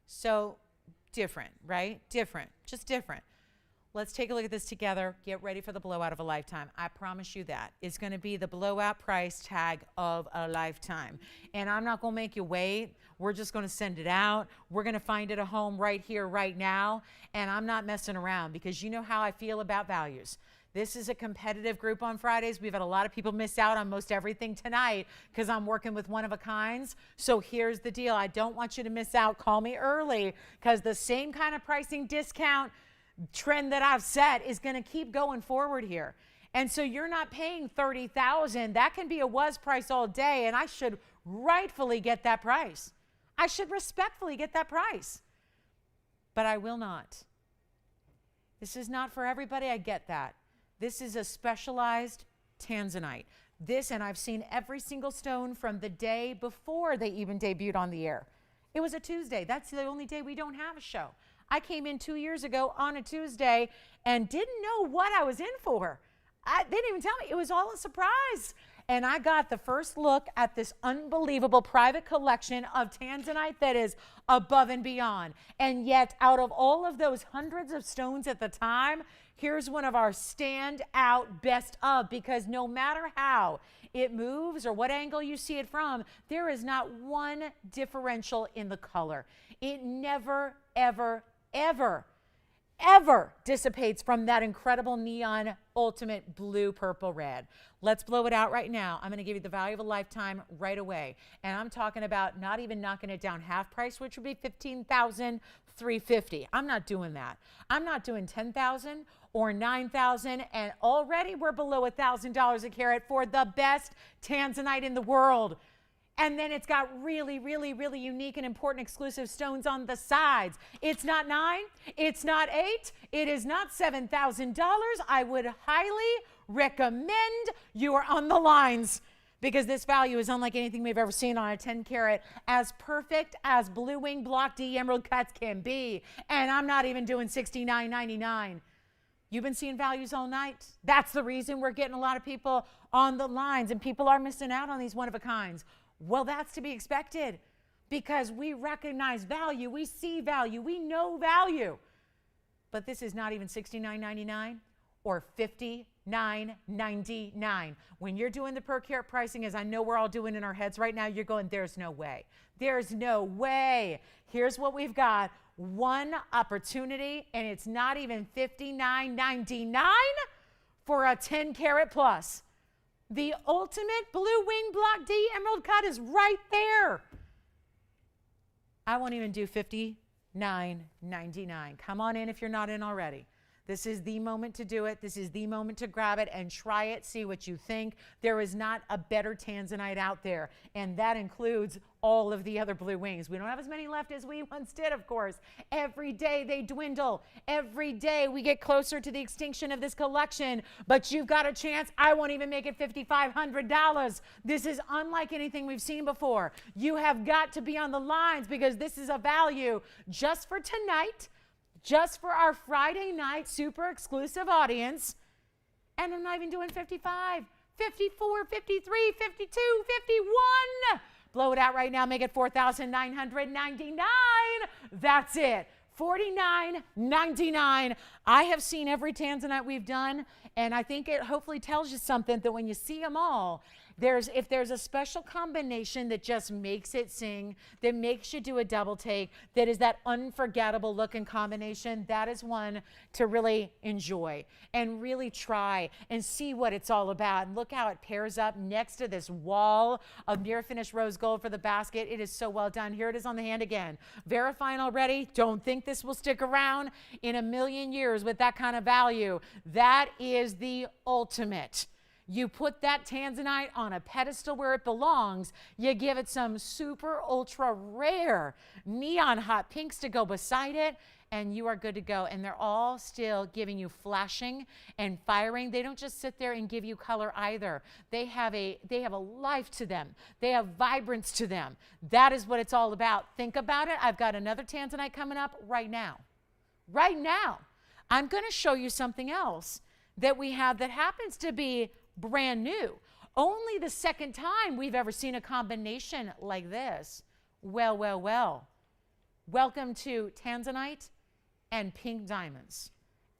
So different, right? Different, just different. Let's take a look at this together. Get ready for the blowout of a lifetime. I promise you that. It's going to be the blowout price tag of a lifetime. And I'm not going to make you wait. We're just going to send it out. We're going to find it a home right here, right now. And I'm not messing around, because you know how I feel about values. This is a competitive group on Fridays. We've had a lot of people miss out on most everything tonight because I'm working with one-of-a-kinds. So here's the deal. I don't want you to miss out. Call me early, because the same kind of pricing discount trend that I've set is going to keep going forward here. And so you're not paying $30,000. That can be a was price all day, and I should rightfully get that price. I should respectfully get that price. But I will not. This is not for everybody. I get that. This is a specialized Tanzanite. This, and I've seen every single stone from the day before they even debuted on the air. It was a Tuesday. That's the only day we don't have a show. I came in 2 years ago on a Tuesday and didn't know what I was in for. They didn't even tell me. It was all a surprise. And I got the first look at this unbelievable private collection of Tanzanite that is above and beyond. And yet, out of all of those hundreds of stones at the time, here's one of our standout best of, because no matter how it moves or what angle you see it from, there is not one differential in the color. It never, ever, ever, ever dissipates from that incredible neon ultimate blue, purple, red. Let's blow it out right now. I'm going to give you the value of a lifetime right away. And I'm talking about not even knocking it down half price, which would be $15,350. I'm not doing that. I'm not doing $10,000 or $9,000, and already we're below $1,000 a carat for the best Tanzanite in the world. And then it's got really, really, really unique and important exclusive stones on the sides. It's not $9,000, it's not $8,000, it is not $7,000. I would highly recommend you are on the lines, because this value is unlike anything we've ever seen on a 10 carat, as perfect as Blue Wing Block D emerald cuts can be. And I'm not even doing $69.99. You've been seeing values all night. That's the reason we're getting a lot of people on the lines, and people are missing out on these one-of-a-kinds. Well, that's to be expected, because we recognize value, we see value, we know value. But this is not even $69.99 or $59.99. When you're doing the per carat pricing, as I know we're all doing in our heads right now, you're going, there's no way. There's no way. Here's what we've got. One opportunity, and it's not even $59.99 for a 10 carat plus. The ultimate Blue Wing Block D emerald cut is right there. I won't even do $59.99. Come on in if you're not in already. This is the moment to do it. This is the moment to grab it and try it, see what you think. There is not a better Tanzanite out there, and that includes all of the other blue wings. We don't have as many left as we once did, of course. Every day they dwindle. Every day we get closer to the extinction of this collection, but you've got a chance. I won't even make it $5,500. This is unlike anything we've seen before. You have got to be on the lines, because this is a value just for tonight, just for our Friday night super exclusive audience. And I'm not even doing 55, 54, 53, 52, 51. Blow it out right now. Make it $4,999. That's it. $49.99. I have seen every Tanzanite we've done, and I think it hopefully tells you something that when you see them all, if there's a special combination that just makes it sing, that makes you do a double take, that is that unforgettable look and combination, that is one to really enjoy and really try and see what it's all about. And look how it pairs up next to this wall of near finished rose gold for the basket. It is so well done. Here it is on the hand again. Verifying already. Don't think this will stick around in a million years with that kind of value. That is the ultimate. You put that Tanzanite on a pedestal where it belongs. You give it some super ultra rare neon hot pinks to go beside it, and you are good to go. And they're all still giving you flashing and firing. They don't just sit there and give you color either. They have a life to them. They have vibrance to them. That is what it's all about. Think about it. I've got another Tanzanite coming up right now. Right now. I'm going to show you something else that we have that happens to be brand new. Only the second time we've ever seen a combination like this. Well, well, well. Welcome to Tanzanite and pink diamonds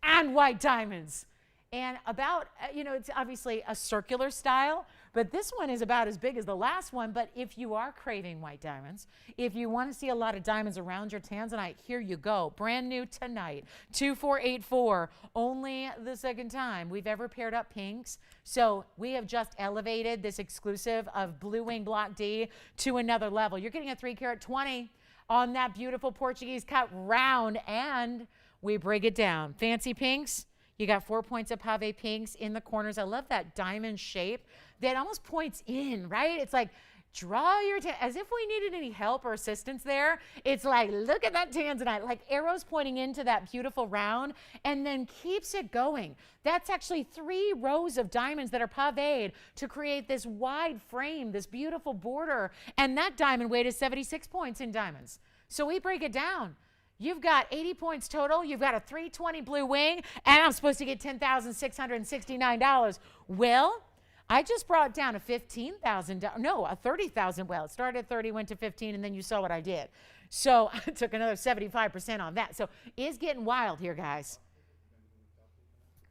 and white diamonds. And about, it's obviously a circular style, but this one is about as big as the last one. But if you are craving white diamonds, if you want to see a lot of diamonds around your Tanzanite, here you go. Brand new tonight, 2484. Only the second time we've ever paired up pinks. So we have just elevated this exclusive of Blue Wing Block D to another level. You're getting a 3-carat 20 on that beautiful Portuguese cut round, and we break it down. Fancy pinks. You got 4 points of pave pinks in the corners. I love that diamond shape that almost points in, right? It's like, draw your, as if we needed any help or assistance there. It's like, look at that Tanzanite, like arrows pointing into that beautiful round, and then keeps it going. That's actually 3 rows of diamonds that are paved to create this wide frame, this beautiful border. And that diamond weight is 76 points in diamonds. So we break it down. You've got 80 points total. You've got a 320 blue wing, and I'm supposed to get $10,669. Well, I just brought down a $15,000, no, a $30,000. Well, it started at 30, went to 15, and then you saw what I did. So I took another 75% on that. So it's getting wild here, guys.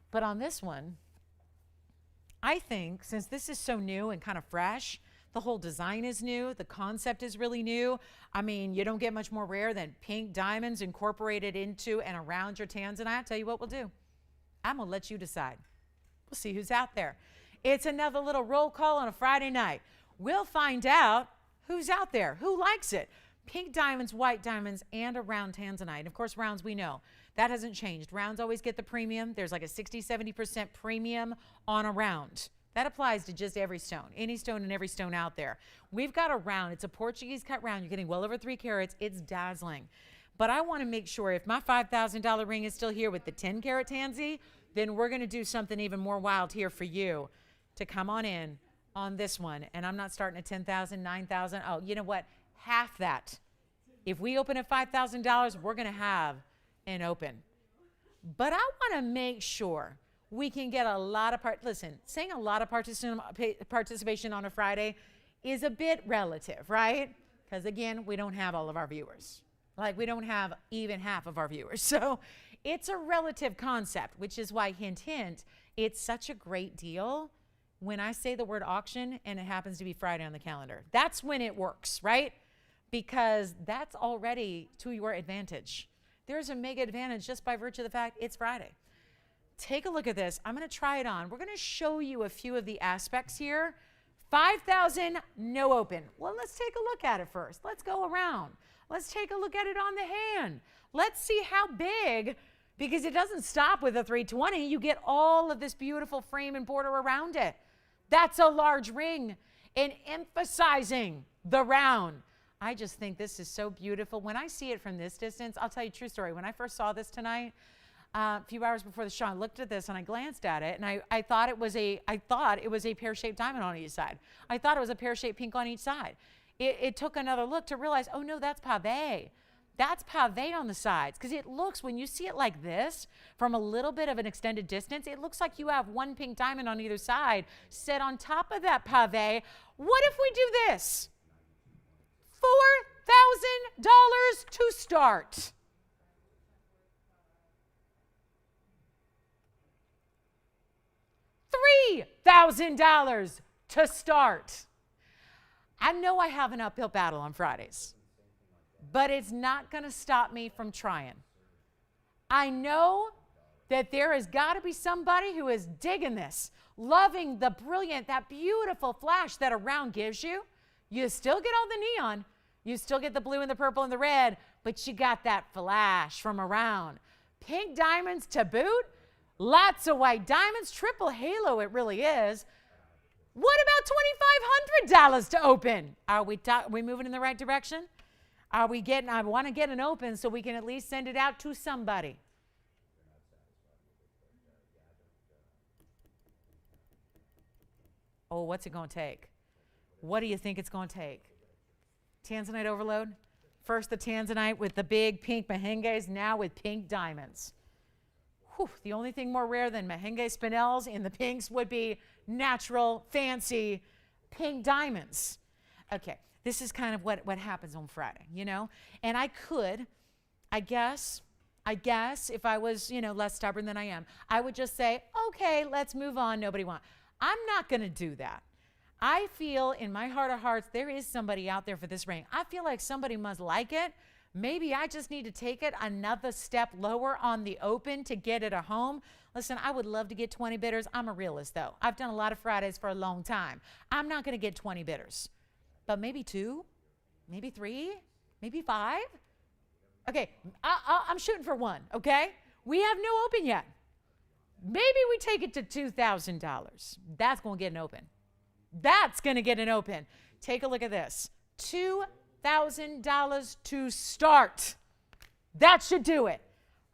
But on this one, I think since this is so new and kind of fresh, the whole design is new. The concept is really new. I mean, you don't get much more rare than pink diamonds incorporated into and around your Tanzanite. I'll tell you what we'll do. I'm going to let you decide. We'll see who's out there. It's another little roll call on a Friday night. We'll find out who's out there, who likes it. Pink diamonds, white diamonds, and a round Tanzanite. And of course, rounds we know. That hasn't changed. Rounds always get the premium. There's like a 60-70% premium on a round. That applies to just every stone, any stone and every stone out there. We've got a round. It's a Portuguese cut round. You're getting well over 3 carats. It's dazzling. But I want to make sure if my $5,000 ring is still here with the 10-carat Tanzy, then we're going to do something even more wild here for you to come on in on this one. And I'm not starting at $10,000, $9,000. Oh, you know what? Half that. If we open at $5,000, we're going to have an open. But I want to make sure we can get a lot of listen, saying a lot of participation on a Friday is a bit relative, right? Because again, we don't have all of our viewers. Like we don't have even half of our viewers. So it's a relative concept, which is why, hint, hint, it's such a great deal when I say the word auction and it happens to be Friday on the calendar. That's when it works, right? Because that's already to your advantage. There's a mega advantage just by virtue of the fact it's Friday. Take a look at this. I'm going to try it on. We're going to show you a few of the aspects here. 5,000, no open. Well, let's take a look at it first. Let's go around. Let's take a look at it on the hand. Let's see how big, because it doesn't stop with a 320. You get all of this beautiful frame and border around it. That's a large ring, and emphasizing the round. I just think this is so beautiful. When I see it from this distance, I'll tell you a true story. When I first saw this tonight, a few hours before the show, I looked at this and I glanced at it, and I thought it was a pear-shaped diamond on each side. I thought it was a pear-shaped pink on each side. It took another look to realize, oh no, that's pave. That's pave on the sides, because it looks, when you see it like this, from a little bit of an extended distance, it looks like you have one pink diamond on either side set on top of that pave. What if we do this? to start. $3,000 to start. I know I have an uphill battle on Fridays, but it's not going to stop me from trying. I know that there has got to be somebody who is digging this, loving the brilliant, that beautiful flash that a round gives you. You still get all the neon. You still get the blue and the purple and the red, but you got that flash from a round. Pink diamonds to boot. Lots of white diamonds. Triple halo it really is. What about $2,500 to open? Are we moving in the right direction? I want to get an open so we can at least send it out to somebody. Oh, what's it going to take? What do you think it's going to take? Tanzanite overload? First the Tanzanite with the big pink Mahenges, now with pink diamonds. Whew, the only thing more rare than Mahenge spinels in the pinks would be natural, fancy pink diamonds. Okay, this is kind of what happens on Friday, you know? And I guess, if I was, less stubborn than I am, I would just say, okay, let's move on, nobody wants. I'm not going to do that. I feel in my heart of hearts, there is somebody out there for this ring. I feel like somebody must like it. Maybe I just need to take it another step lower on the open to get it a home. Listen, I would love to get 20 bidders. I'm a realist, though. I've done a lot of Fridays for a long time. I'm not going to get 20 bidders, but maybe 2, maybe 3, maybe 5. Okay, I'm shooting for 1, okay? We have no open yet. Maybe we take it to $2,000. That's going to get an open. That's going to get an open. Take a look at this. $2,000 to start. That should do it.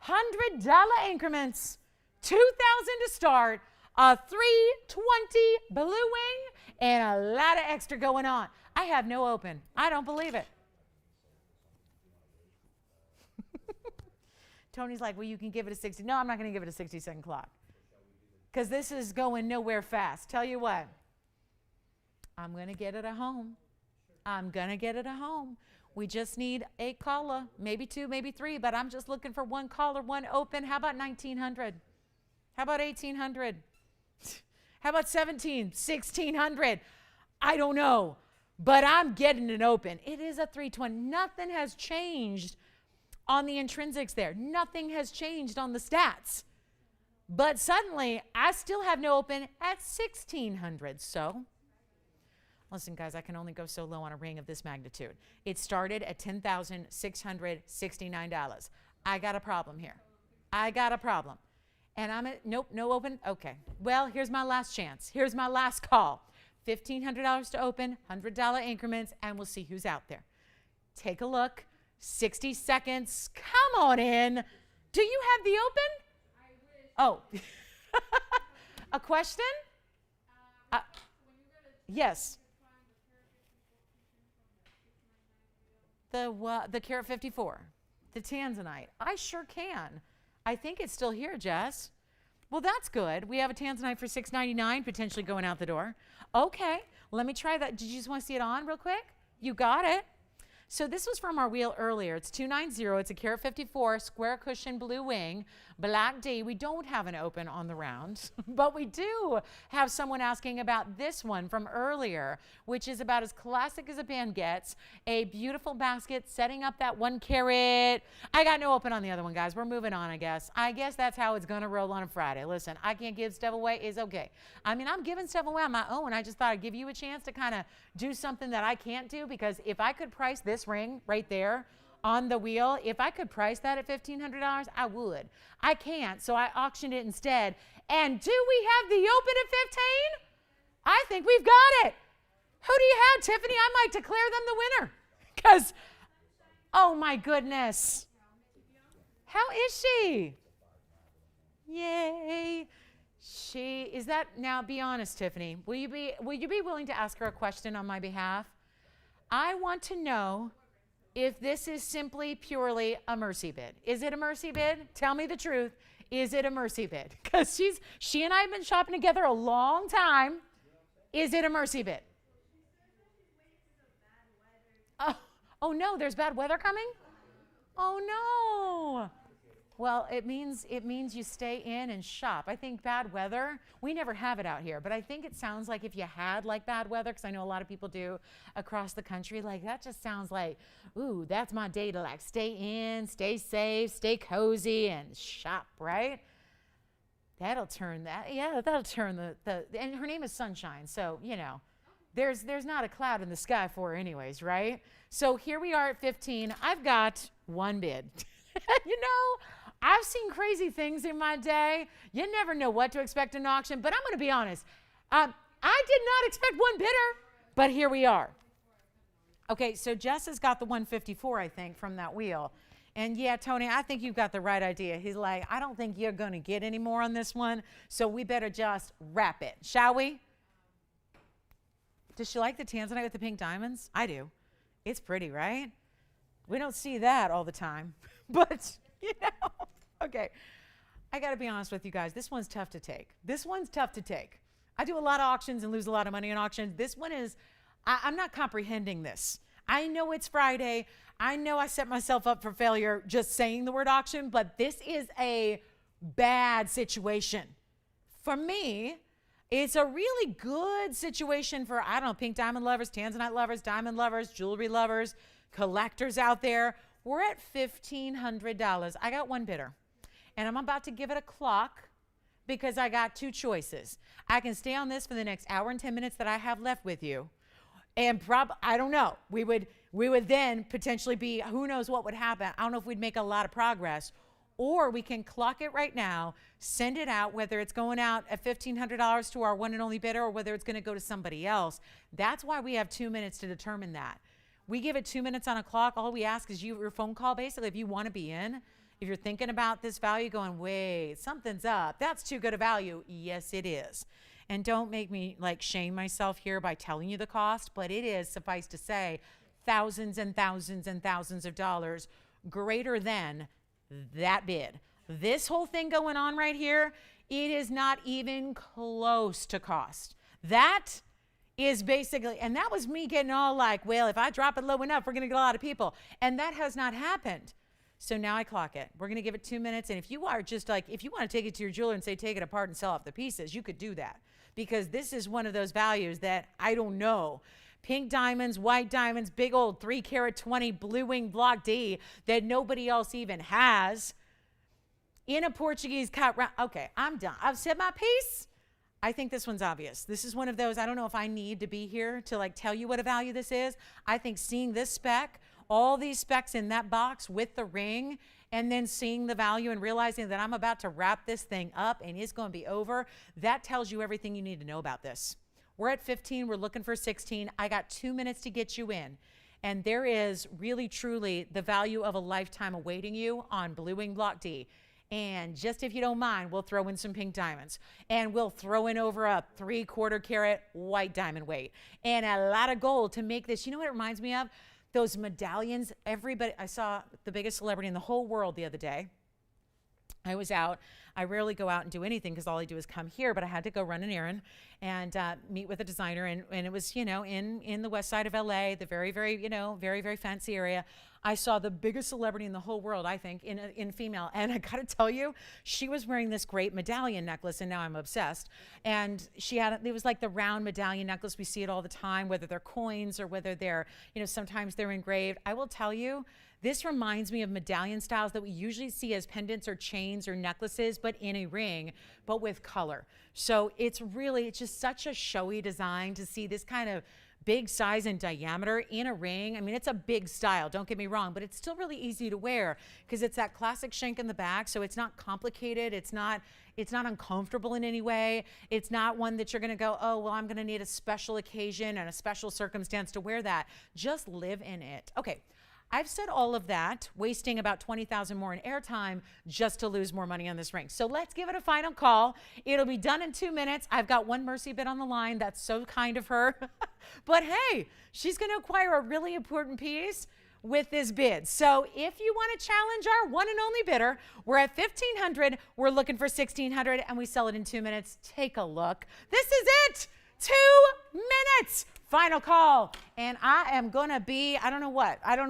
$100 increments. $2,000 to start. A 320 blue wing and a lot of extra going on. I have no open. I don't believe it. Tony's like, well, you can give it a 60. No, I'm not going to give it a 60-second clock because this is going nowhere fast. Tell you what, I'm going to get it at home. I'm going to get it at home. We just need a caller, maybe 2, maybe 3, but I'm just looking for 1 caller, 1 open. How about 1,900? How about 1,800? How about 1,600? I don't know, but I'm getting it open. It is a 320. Nothing has changed on the intrinsics there. Nothing has changed on the stats. But suddenly, I still have no open at 1,600. So, listen, guys, I can only go so low on a ring of this magnitude. It started at $10,669. I got a problem here. I got a problem. And I'm at, nope, no open. Okay. Well, here's my last chance. Here's my last call. $1,500 to open, $100 increments, and we'll see who's out there. Take a look. 60 seconds. Come on in. Do you have the open? I wish. Oh. A question? Yes. The Carat 54. The Tanzanite. I sure can. I think it's still here, Jess. Well, that's good. We have a Tanzanite for $6.99 potentially going out the door. Okay. Let me try that. Did you just want to see it on real quick? You got it. So this was from our wheel earlier. It's 290. It's a Carat 54 square cushion blue wing, black D. We don't have an open on the round, but we do have someone asking about this one from earlier, which is about as classic as a band gets. A beautiful basket setting up that 1 carat. I got no open on the other one, guys. We're moving on, I guess. I guess that's how it's going to roll on a Friday. Listen, I can't give stuff away. It's okay. I mean, I'm giving stuff away on my own. I just thought I'd give you a chance to kind of do something that I can't do, because if I could price this ring right there on the wheel, if I could price that at $1,500, I would. I can't, so I auctioned it instead. And do we have the open at 15? I think we've got it. Who do you have, Tiffany? I might declare them the winner. Because, oh my goodness. How is she? Yay. She is that. Now be honest, Tiffany. Will you be willing to ask her a question on my behalf? I want to know if this is simply purely a mercy bid. Is it a mercy bid? Tell me the truth. Is it a mercy bid? Because she and I have been shopping together a long time. Is it a mercy bid? Oh no, there's bad weather coming? Oh no. Well, it means you stay in and shop. I think bad weather, we never have it out here, but I think it sounds like if you had like bad weather, because I know a lot of people do across the country, like that just sounds like, ooh, that's my day to like stay in, stay safe, stay cozy, and shop, right? That'll turn the and her name is Sunshine, so, you know, there's not a cloud in the sky for her anyways, right? So here we are at 15. I've got one bid. You know, I've seen crazy things in my day. You never know what to expect in an auction, but I'm going to be honest. I did not expect one bidder, but here we are. Okay, so Jess has got the 154, I think, from that wheel. And yeah, Tony, I think you've got the right idea. He's like, I don't think you're going to get any more on this one, so we better just wrap it, shall we? Does she like the Tanzanite with the pink diamonds? I do. It's pretty, right? We don't see that all the time, but, you know. Okay, I got to be honest with you guys. This one's tough to take. This one's tough to take. I do a lot of auctions and lose a lot of money in auctions. This one is, I'm not comprehending this. I know it's Friday. I know I set myself up for failure just saying the word auction, but this is a bad situation. For me, it's a really good situation for, I don't know, pink diamond lovers, Tanzanite lovers, diamond lovers, jewelry lovers, collectors out there. We're at $1,500. I got one bidder, and I'm about to give it a clock because I got two choices. I can stay on this for the next hour and 10 minutes that I have left with you, and I don't know. We would then potentially be, who knows what would happen. I don't know if we'd make a lot of progress, or we can clock it right now, send it out, whether it's going out at $1,500 to our one and only bidder or whether it's going to go to somebody else. That's why we have 2 minutes to determine that. We give it 2 minutes on a clock. All we ask is your phone call, basically, if you want to be in. If you're thinking about this value going, wait, something's up. That's too good a value. Yes, it is. And don't make me like shame myself here by telling you the cost, but it is, suffice to say, thousands and thousands and thousands of dollars greater than that bid. This whole thing going on right here, it is not even close to cost. That is basically, and that was me getting all like, well, if I drop it low enough, we're going to get a lot of people. And that has not happened. So now I clock it. We're going to give it 2 minutes. And if you are just like, if you want to take it to your jeweler and say, take it apart and sell off the pieces, you could do that. Because this is one of those values that I don't know. Pink diamonds, white diamonds, big old 3-carat 20 blue wing block D that nobody else even has. In a Portuguese cut round. Okay, I'm done. I've said my piece. I think this one's obvious. This is one of those, I don't know if I need to be here to like tell you what a value this is. I think seeing this spec, all these specs in that box with the ring, and then seeing the value and realizing that I'm about to wrap this thing up and it's going to be over, that tells you everything you need to know about this. We're at 15, we're looking for 16. I got 2 minutes to get you in. And there is really, truly the value of a lifetime awaiting you on Blue Wing Block D. And just if you don't mind, we'll throw in some pink diamonds. And we'll throw in over a 3/4 carat white diamond weight. And a lot of gold to make this. You know what it reminds me of? Those medallions. Everybody, I saw the biggest celebrity in the whole world the other day. I was out. I rarely go out and do anything because all I do is come here, but I had to go run an errand and meet with a designer. And it was, you know, in the west side of LA, the very, very, you know, very, very fancy area. I saw the biggest celebrity in the whole world, I think, in female. And I got to tell you, she was wearing this great medallion necklace, and now I'm obsessed. And she had, it was like the round medallion necklace. We see it all the time, whether they're coins or whether they're, you know, sometimes they're engraved. I will tell you, this reminds me of medallion styles that we usually see as pendants or chains or necklaces, but in a ring, but with color. So it's just such a showy design to see this kind of big size and diameter in a ring. I mean, it's a big style, don't get me wrong, but it's still really easy to wear because it's that classic shank in the back, so it's not complicated. It's not uncomfortable in any way. It's not one that you're gonna go, oh, well, I'm gonna need a special occasion and a special circumstance to wear that. Just live in it. Okay. I've said all of that, wasting about 20,000 more in airtime just to lose more money on this ring. So let's give it a final call. It'll be done in 2 minutes. I've got one Mercy bid on the line. That's so kind of her. But hey, she's going to acquire a really important piece with this bid. So if you want to challenge our one and only bidder, we're at 1,500. We're looking for 1,600 and we sell it in 2 minutes. Take a look. This is it. 2 minutes. Final call. And I am going to be, I don't know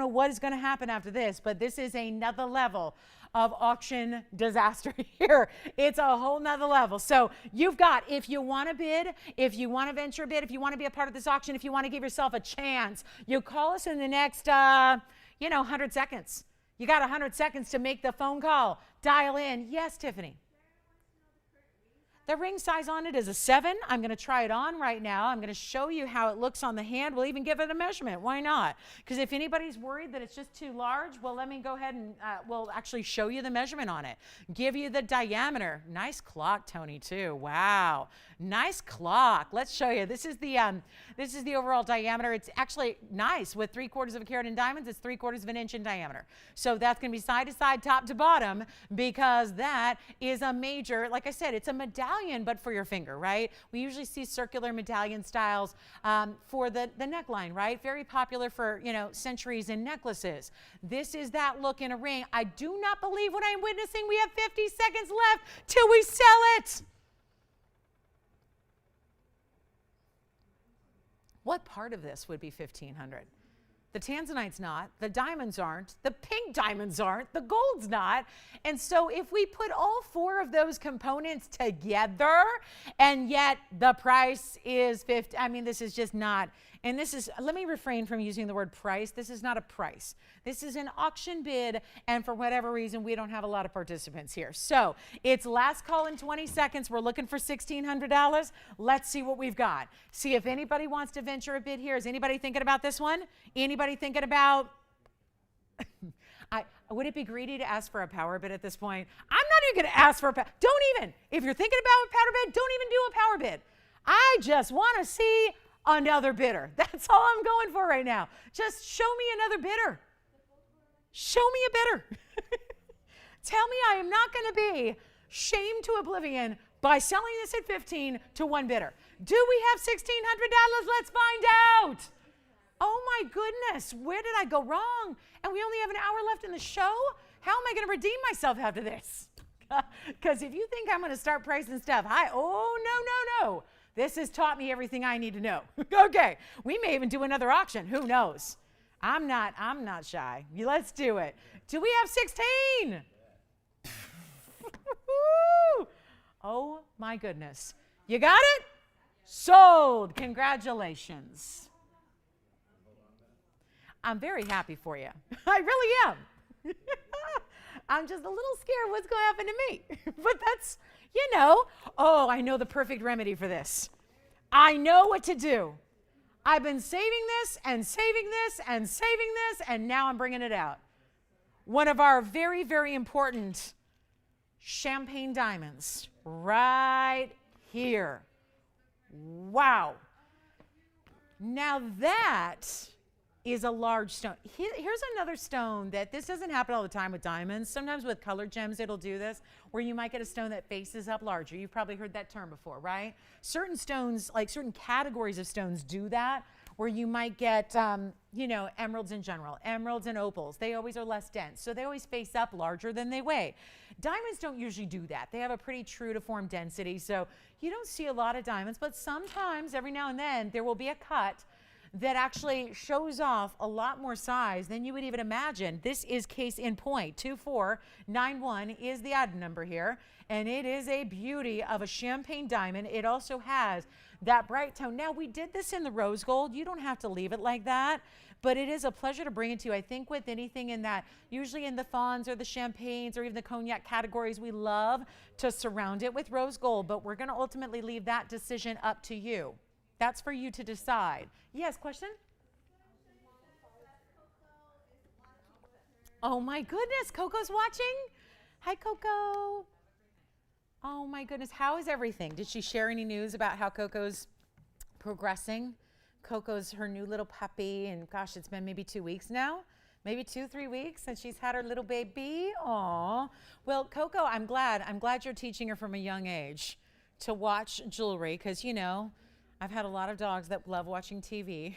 what is going to happen after this, but this is another level of auction disaster here. It's a whole nother level. So you've got, if you want to bid, if you want to venture a bid, if you want to be a part of this auction, if you want to give yourself a chance, you call us in the next, 100 seconds. You got 100 seconds to make the phone call. Dial in. Yes, Tiffany. The ring size on it is a 7. I'm going to try it on right now. I'm going to show you how it looks on the hand. We'll even give it a measurement. Why not? Because if anybody's worried that it's just too large, well, let me go ahead and we'll actually show you the measurement on it. Give you the diameter. Nice clock, Tony, too. Wow. Nice clock. Let's show you. This is the overall diameter. It's actually nice with 3/4 of a carat in diamonds. It's 3/4 of an inch in diameter. So that's going to be side to side, top to bottom, because that is a major, like I said, it's a medallion, but for your finger, right? We usually see circular medallion styles for the neckline, right? Very popular for, centuries in necklaces. This is that look in a ring. I do not believe what I'm witnessing. We have 50 seconds left till we sell it. What part of this would be 1,500? The Tanzanite's not, the diamonds aren't, the pink diamonds aren't, the gold's not. And so if we put all 4 of those components together, and yet the price is 50, this is just not, and this is, let me refrain from using the word price. This is not a price. This is an auction bid, and for whatever reason, we don't have a lot of participants here. So it's last call in 20 seconds. We're looking for $1,600. Let's see what we've got. See if anybody wants to venture a bid here. Is anybody thinking about this one? Anybody thinking about, would it be greedy to ask for a power bid at this point? I'm not even going to ask for a power. Don't even. If you're thinking about a power bid, don't even do a power bid. I just want to see another bidder. That's all I'm going for right now. Just show me another bidder. Show me a bidder. Tell me I am not going to be shamed to oblivion by selling this at 15 to one bidder. Do we have $1,600? Let's find out. Oh my goodness, where did I go wrong? And we only have an hour left in the show? How am I going to redeem myself after this? Because if you think I'm going to start pricing stuff, no. This has taught me everything I need to know. Okay, we may even do another auction. Who knows? I'm not shy. Let's do it. Do we have 16? Oh my goodness. You got it? Sold. Congratulations. I'm very happy for you. I really am. I'm just a little scared what's going to happen to me. But that's, oh, I know the perfect remedy for this. I know what to do. I've been saving this and saving this and saving this, and now I'm bringing it out. One of our very, very important champagne diamonds right here. Wow. Now that is a large stone. Here's another stone that this doesn't happen all the time with diamonds. Sometimes with colored gems, it'll do this, where you might get a stone that faces up larger. You've probably heard that term before, right? Certain stones, like certain categories of stones do that, where you might get, emeralds in general, emeralds and opals. They always are less dense, so they always face up larger than they weigh. Diamonds don't usually do that. They have a pretty true to form density, so you don't see a lot of diamonds, but sometimes, every now and then, there will be a cut that actually shows off a lot more size than you would even imagine. This is case in point. 2491 is the item number here, and it is a beauty of a champagne diamond. It also has that bright tone. Now, we did this in the rose gold. You don't have to leave it like that, but it is a pleasure to bring it to you. I think with anything in that, usually in the fawns or the champagnes or even the cognac categories, we love to surround it with rose gold, but we're going to ultimately leave that decision up to you. That's for you to decide. Yes, question? Oh my goodness, Coco's watching? Hi, Coco. Oh my goodness, how is everything? Did she share any news about how Coco's progressing? Coco's her new little puppy, and gosh, it's been maybe 2 weeks now. Maybe 2-3 weeks since she's had her little baby. Aw. Well, Coco, I'm glad you're teaching her from a young age to watch jewelry, because I've had a lot of dogs that love watching TV.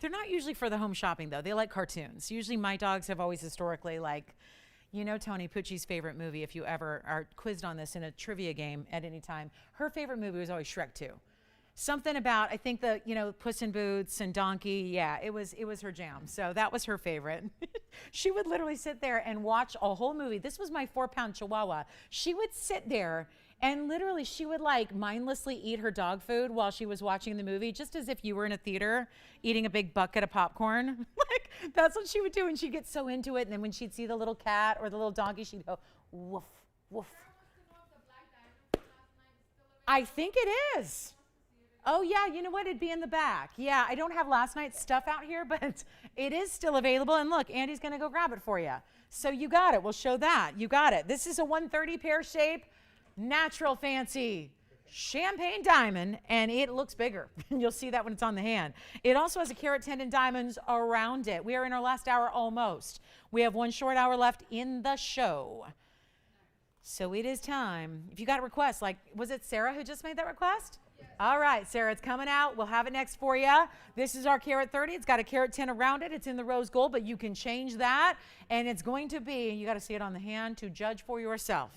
They're not usually for the home shopping, though. They like cartoons. Usually my dogs have always historically Tony Pucci's favorite movie, if you ever are quizzed on this in a trivia game at any time, her favorite movie was always Shrek 2. Something about, I think Puss in Boots and Donkey. Yeah, it was her jam. So that was her favorite. She would literally sit there and watch a whole movie. This was my 4-pound Chihuahua. She would sit there and literally she would like mindlessly eat her dog food while she was watching the movie, just as if you were in a theater eating a big bucket of popcorn. Like that's what she would do. And she'd get so into it. And then when she'd see the little cat or the little donkey, she'd go, woof, woof. I think it is. Oh, yeah, you know what? It'd be in the back. Yeah, I don't have last night's stuff out here, but it is still available. And look, Andy's going to go grab it for you. So you got it. We'll show that. You got it. This is a 130 pear shape, natural fancy champagne diamond, and it looks bigger. You'll see that when it's on the hand. It also has a carat tendon diamonds around it. We are in our last hour almost. We have 1 short hour left in the show. So it is time. If you got a request, like, was it Sarah who just made that request? Yes. All right, Sarah, it's coming out. We'll have it next for you. This is our carat 30. It's got a carat 10 around it. It's in the rose gold, but you can change that. And it's going to be, and you got to see it on the hand to judge for yourself.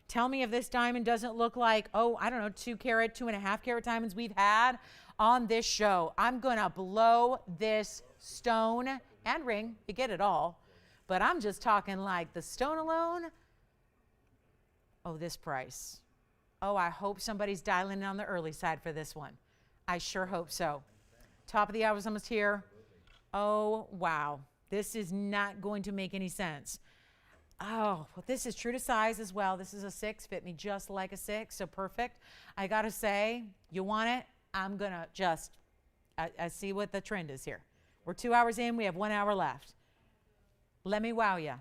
Tell me if this diamond doesn't look like, oh, I don't know, 2 carat, 2.5 carat diamonds we've had on this show. I'm going to blow this stone and ring. You get it all. But I'm just talking like the stone alone. Oh, this price. Oh, I hope somebody's dialing in on the early side for this one. I sure hope so. Top of the hour is almost here. Oh, wow. This is not going to make any sense. Oh, well, this is true to size as well. This is a 6, fit me just like a 6, so perfect. I got to say, you want it? I'm going to just, I see what the trend is here. We're 2 hours in. We have 1 hour left. Let me wow you.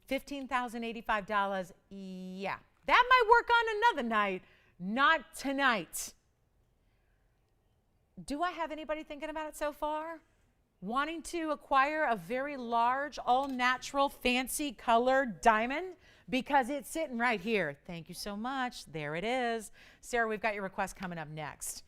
$15,085. Yeah, that might work on another night, not tonight. Do I have anybody thinking about it so far? Wanting to acquire a very large, all-natural, fancy colored diamond? Because it's sitting right here. Thank you so much. There it is. Sarah, we've got your request coming up next.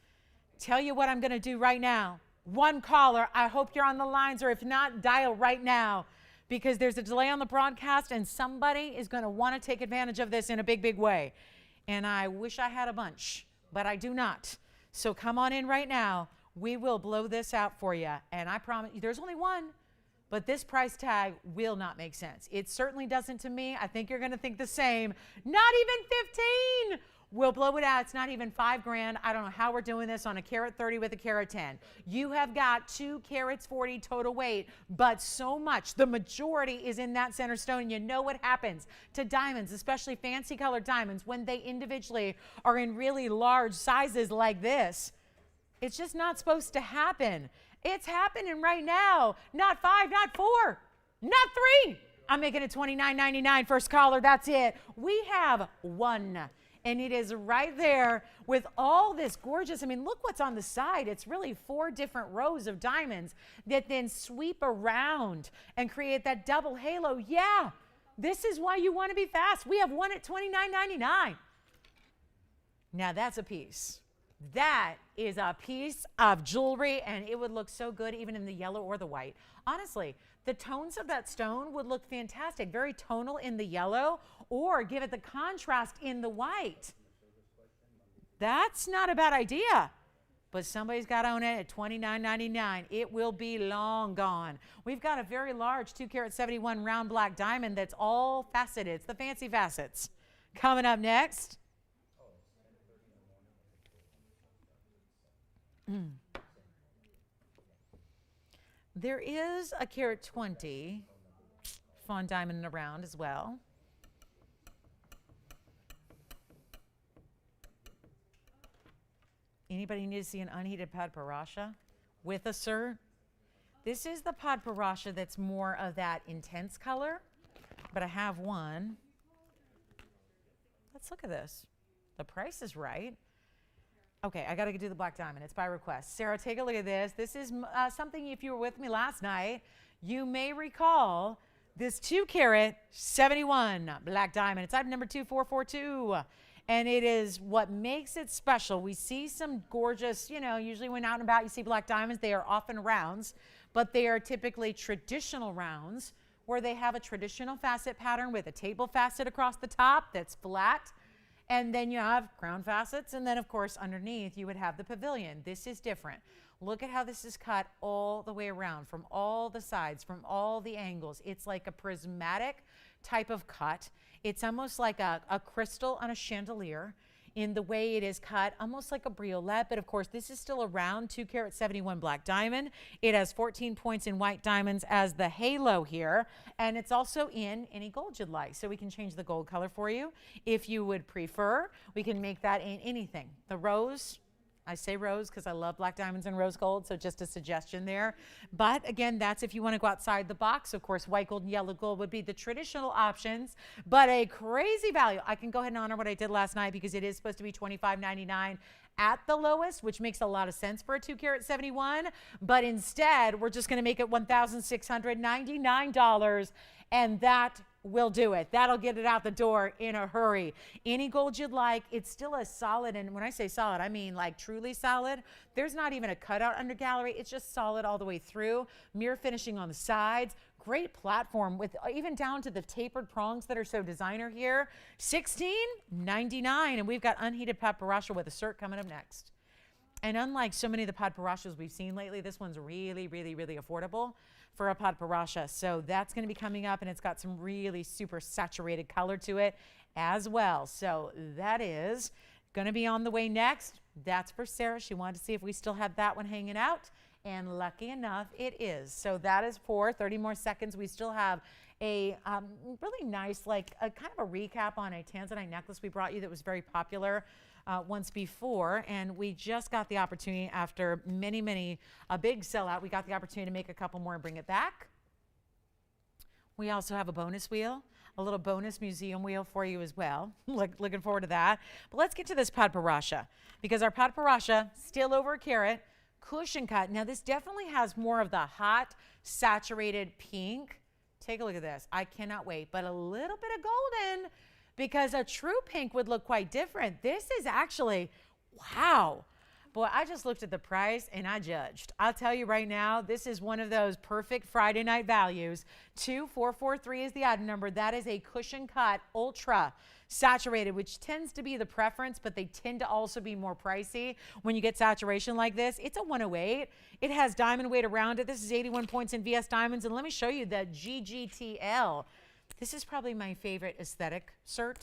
Tell you what I'm going to do right now. 1 caller. I hope you're on the lines, or if not, dial right now. Because there's a delay on the broadcast and somebody is going to want to take advantage of this in a big, big way. And I wish I had a bunch, but I do not. So come on in right now. We will blow this out for you. And I promise you, there's only 1, but this price tag will not make sense. It certainly doesn't to me. I think you're going to think the same. Not even 15. We'll blow it out. It's not even $5,000. I don't know how we're doing this on a carat 30 with a carat 10. You have got 2 carats 40 total weight, but so much, the majority is in that center stone. And you know what happens to diamonds, especially fancy colored diamonds, when they individually are in really large sizes like this. It's just not supposed to happen. It's happening right now. Not 5, not 4, not 3. I'm making it $29.99. First caller, that's it. We have 1. And it is right there with all this gorgeous, I mean, look what's on the side. It's really 4 different rows of diamonds that then sweep around and create that double halo. Yeah, this is why you want to be fast. We have 1 at $29.99. Now that's a piece. That is a piece of jewelry, and it would look so good even in the yellow or the white. Honestly, the tones of that stone would look fantastic, very tonal in the yellow, or give it the contrast in the white. That's not a bad idea, but somebody's got to own it at $29.99. It will be long gone. We've got a very large 2 carat 71 round black diamond that's all faceted. It's the fancy facets. Coming up next. There is a carat 20 fawn diamond around as well. Anybody need to see an unheated Padparadscha with a cert? This is the Padparadscha that's more of that intense color, but I have one. Let's look at this. The price is right. Okay, I got to do the black diamond. It's by request. Sarah, take a look at this. This is something, if you were with me last night, you may recall this 2 carat 71 black diamond. It's item number 2442. And it is what makes it special. We see some gorgeous, you know, usually when out and about you see black diamonds, they are often rounds, but they are typically traditional rounds where they have a traditional facet pattern with a table facet across the top that's flat. And then you have crown facets, and then of course underneath you would have the pavilion. This is different. Look at how this is cut all the way around, from all the sides, from all the angles. It's like a prismatic type of cut. It's almost like a crystal on a chandelier in the way it is cut, almost like a briolette, but of course this is still a round 2 carat 71 black diamond. It has 14 points in white diamonds as the halo here, and it's also in any gold you'd like. So we can change the gold color for you if you would prefer. We can make that in anything. The rose, I say rose because I love black diamonds and rose gold, so just a suggestion there. But again, that's if you want to go outside the box. Of course, white gold and yellow gold would be the traditional options, but a crazy value. I can go ahead and honor what I did last night because it is supposed to be $25.99 at the lowest, which makes a lot of sense for a 2 carat 71. But instead, we're just going to make it $1,699, and that will do it. That'll get it out the door in a hurry. Any gold you'd like, it's still a solid, and when I say solid, I mean like truly solid. There's not even a cutout under gallery. It's just solid all the way through. Mirror finishing on the sides. Great platform with even down to the tapered prongs that are so designer here. $16.99, and we've got unheated Padparadscha with a cert coming up next. And unlike so many of the Padparashas we've seen lately, this one's really, really, really affordable for a Padparadscha. So that's going to be coming up, and it's got some really super saturated color to it as well. So that is going to be on the way next. That's for Sarah. She wanted to see if we still have that one hanging out, and lucky enough it is. So that is for 30 more seconds. We still have a really nice, like a kind of a recap on a Tanzanite necklace we brought you that was very popular once before, and we just got the opportunity after a big sellout. We got the opportunity to make a couple more and bring it back. We also have a bonus wheel, a little bonus museum wheel for you as well. Looking forward to that. But let's get to this Padparadscha, because our Padparadscha, still over a carat, cushion cut. Now this definitely has more of the hot, saturated pink. Take a look at this. I cannot wait, but a little bit of golden, because a true pink would look quite different. This is actually, wow. Boy, I just looked at the price and I judged. I'll tell you right now, this is one of those perfect Friday night values. 2443 is the item number. That is a cushion cut ultra saturated, which tends to be the preference, but they tend to also be more pricey when you get saturation like this. It's a 108. It has diamond weight around it. This is 81 points in VS diamonds. And let me show you the GGTL. This is probably my favorite aesthetic cert.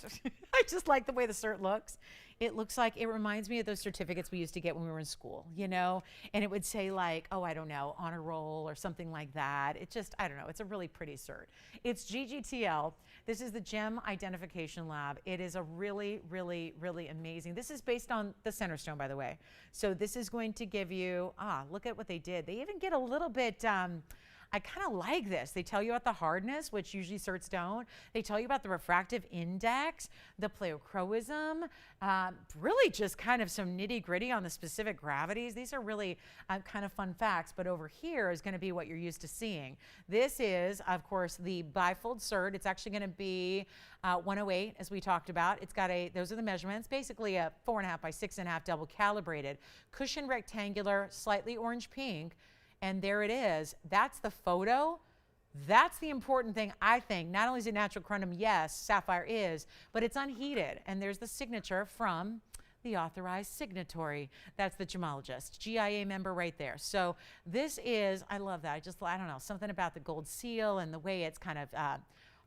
I just like the way the cert looks. It looks like, it reminds me of those certificates we used to get when we were in school, you know, and it would say like, oh, I don't know, honor roll or something like that. It just, I don't know, it's a really pretty cert. It's GGTL. This is the Gem Identification Lab. It is a really, really, really amazing. This is based on the center stone, by the way. So this is going to give you, look at what they did. They even get a little bit, I kind of like this. They tell you about the hardness, which usually certs don't. They tell you about the refractive index, the pleochroism, really just kind of some nitty gritty on the specific gravities. These are really kind of fun facts, but over here is going to be what you're used to seeing. This is, of course, the bifold cert. It's actually going to be 108, as we talked about. It's got those are the measurements, basically a 4.5 by 6.5 double calibrated, cushion rectangular, slightly orange pink. And there it is. That's the photo. That's the important thing, I think. Not only is it natural corundum, yes, sapphire is, but it's unheated. And there's the signature from the authorized signatory. That's the gemologist, GIA member right there. So this is, I love that. I don't know, something about the gold seal and the way it's kind of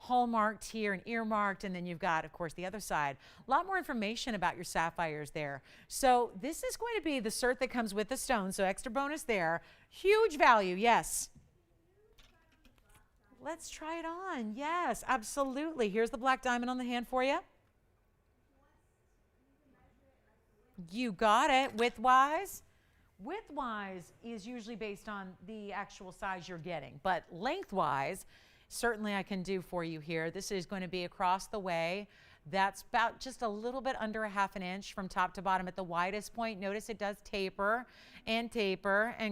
hallmarked here and earmarked, and then you've got, of course, the other side. A lot more information about your sapphires there. So this is going to be the cert that comes with the stone, so extra bonus there. Huge value, yes. Let's try it on. Yes, absolutely. Here's the black diamond on the hand for you. You got it. Width-wise? Width-wise is usually based on the actual size you're getting, but length-wise, certainly I can do for you here. This is going to be across the way. That's about just a little bit under 1/2 inch from top to bottom at the widest point. Notice it does taper and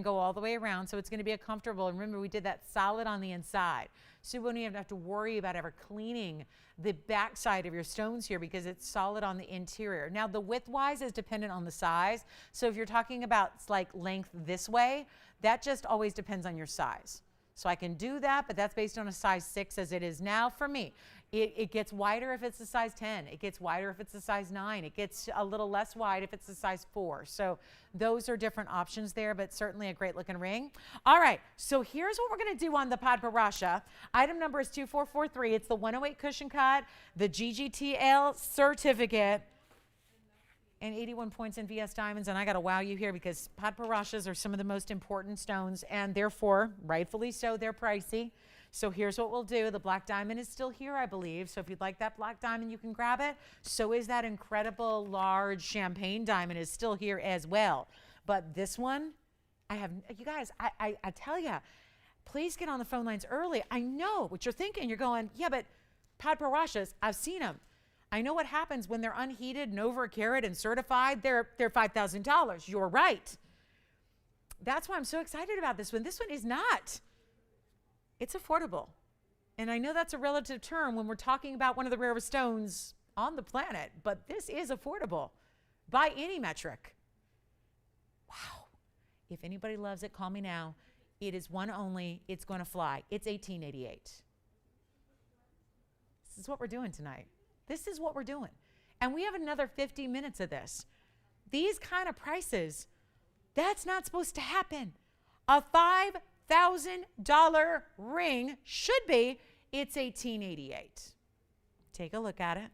go all the way around. So it's going to be a comfortable. And remember, we did that solid on the inside. So you won't even have to worry about ever cleaning the back side of your stones here because it's solid on the interior. Now the width-wise is dependent on the size. So if you're talking about like length this way, that just always depends on your size. So I can do that, but that's based on a size 6 as it is now for me. It gets wider if it's a size 10. It gets wider if it's a size 9. It gets a little less wide if it's a size 4. So those are different options there, but certainly a great looking ring. All right, so here's what we're going to do on the Padparadscha. Item number is 2443. It's the 108 cushion cut, the GGTL certificate, and 81 points in VS diamonds. And I got to wow you here because Padparadschas are some of the most important stones, and therefore, rightfully so, they're pricey. So here's what we'll do. The black diamond is still here, I believe. So if you'd like that black diamond, you can grab it. So is that incredible large champagne diamond is still here as well. But this one, you guys, I tell you, please get on the phone lines early. I know what you're thinking. You're going, yeah, but Padparadsschas, I've seen them. I know what happens when they're unheated and over a carat and certified. They're $5,000. You're right. That's why I'm so excited about this one. This one is not. It's affordable. And I know that's a relative term when we're talking about one of the rarest stones on the planet, but this is affordable by any metric. Wow. If anybody loves it, call me now. It is one only. It's going to fly. It's $18.88. This is what we're doing tonight. This is what we're doing. And we have another 50 minutes of this. These kind of prices, that's not supposed to happen. A $5,000 ring should be, it's $18.88. Take a look at it.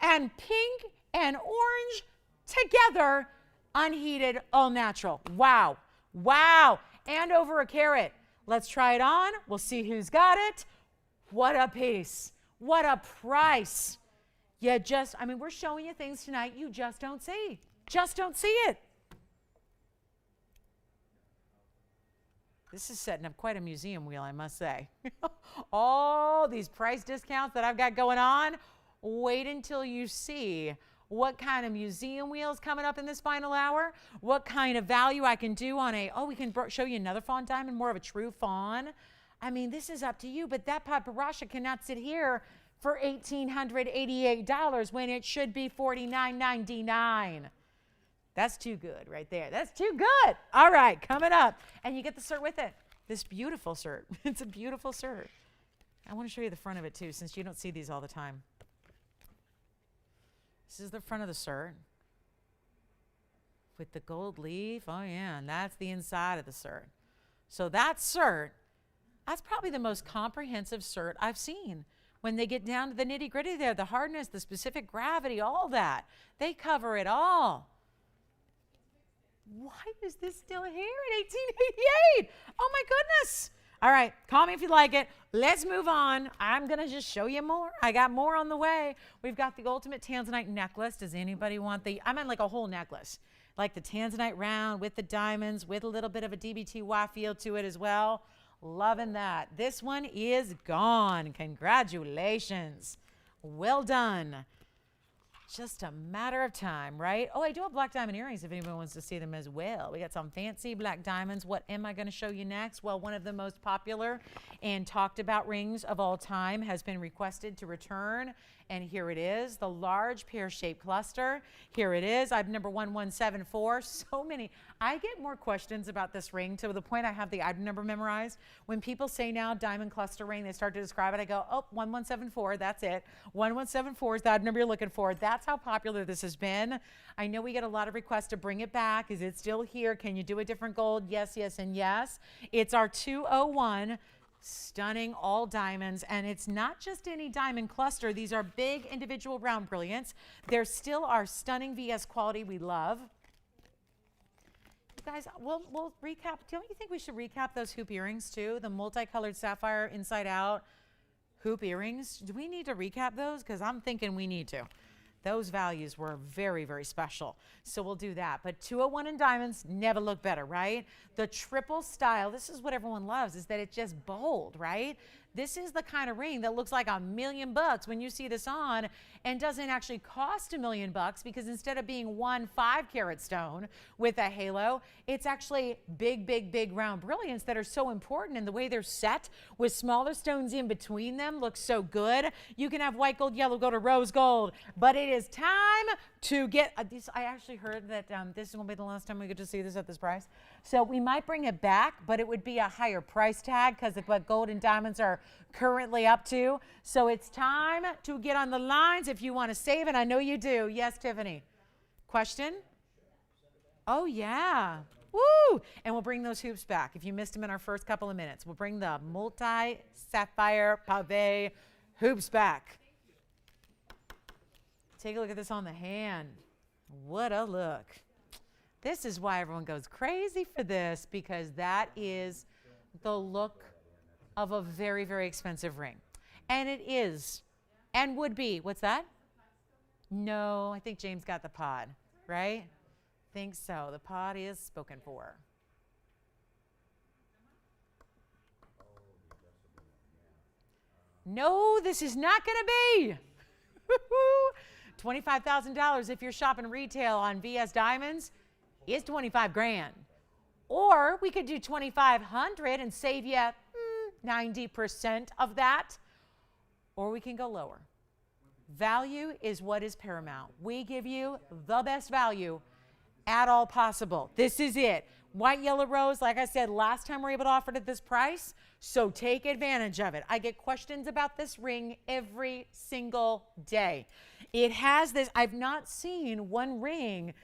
And pink and orange together, unheated, all natural. Wow. Wow. And over a carat. Let's try it on. We'll see who's got it. What a piece. What a price. We're showing you things tonight you just don't see. Just don't see it. This is setting up quite a museum wheel, I must say. All these price discounts that I've got going on, wait until you see what kind of museum wheels coming up in this final hour, what kind of value I can do on we can show you another fawn diamond, more of a true fawn. I mean, this is up to you, but that Padparadscha cannot sit here for $1,888 when it should be $49.99. That's too good right there. That's too good. All right, coming up. And you get the cert with it. This beautiful cert. It's a beautiful cert. I want to show you the front of it too, since you don't see these all the time. This is the front of the cert with the gold leaf. Oh yeah, and that's the inside of the cert. So that cert, that's probably the most comprehensive cert I've seen. When they get down to the nitty gritty there, the hardness, the specific gravity, all that, they cover it all. Why is this still here at $18.88? Oh my goodness. All right, call me if you like it. Let's move on. I'm going to just show you more. I got more on the way. We've got the ultimate Tanzanite necklace. Does anybody want I meant like a whole necklace, like the Tanzanite round with the diamonds, with a little bit of a DBTY feel to it as well. Loving that. This one is gone. Congratulations. Well done. Just a matter of time, right? Oh, I do have black diamond earrings if anyone wants to see them as well. We got some fancy black diamonds. What am I going to show you next? Well, one of the most popular and talked about rings of all time has been requested to return. And here it is, the large pear-shaped cluster. Here it is, item number 1174. So many. I get more questions about this ring to the point I have the item number memorized. When people say now diamond cluster ring, they start to describe it. I go, oh, 1174, that's it. 1174 is the item number you're looking for. That's how popular this has been. I know we get a lot of requests to bring it back. Is it still here? Can you do a different gold? Yes, yes, and yes. It's our 201. Stunning all diamonds, and it's not just any diamond cluster. These are big individual round brilliants. They're still our stunning VS quality we love. You guys, we'll recap. Don't you think we should recap those hoop earrings too? The multicolored sapphire inside out hoop earrings. Do we need to recap those? Because I'm thinking we need to. Those values were very, very special. So we'll do that. But 201 in diamonds never look better, right? The triple style, this is what everyone loves, is that it's just bold, right? This is the kind of ring that looks like $1 million when you see this on and doesn't actually cost $1 million because instead of being one 5-carat stone with a halo, it's actually big, big, big round brilliants that are so important, and the way they're set with smaller stones in between them looks so good. You can have white gold, yellow gold, or rose gold, but it is time to get this. I actually heard that this is going to be the last time we get to see this at this price. So we might bring it back, but it would be a higher price tag because of what gold and diamonds are currently up to. So it's time to get on the lines if you want to save it. I know you do. Yes, Tiffany. Question? Oh, yeah. Woo! And we'll bring those hoops back. If you missed them in our first couple of minutes, we'll bring the multi-sapphire pave hoops back. Take a look at this on the hand. What a look. This is why everyone goes crazy for this, because that is the look of a very, very expensive ring. And it is, and would be. What's that? No, I think James got the pod, right? Think so. The pod is spoken for. No, this is not going to be. $25,000 if you're shopping retail on VS Diamonds is 25 grand. Or we could do 2,500 and save you 90% of that. Or we can go lower. Value is what is paramount. We give you the best value at all possible. This is it. White, yellow, rose, like I said, last time we were able to offer it at this price, so take advantage of it. I get questions about this ring every single day. It has this, I've not seen one ring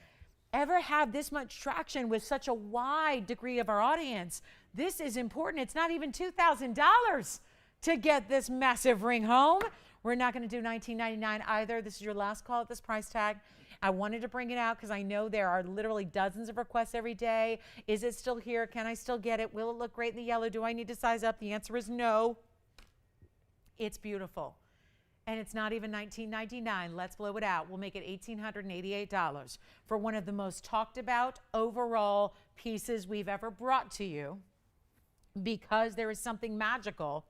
ever have this much traction with such a wide degree of our audience. This is important. It's not even $2,000 to get this massive ring home. We're not going to do $19.99 either. This is your last call at this price tag. I wanted to bring it out because I know there are literally dozens of requests every day. Is it still here? Can I still get it? Will it look great in the yellow? Do I need to size up? The answer is no. It's beautiful. And it's not even $19.99. Let's blow it out. We'll make it $1,888 for one of the most talked about overall pieces we've ever brought to you, because there is something magical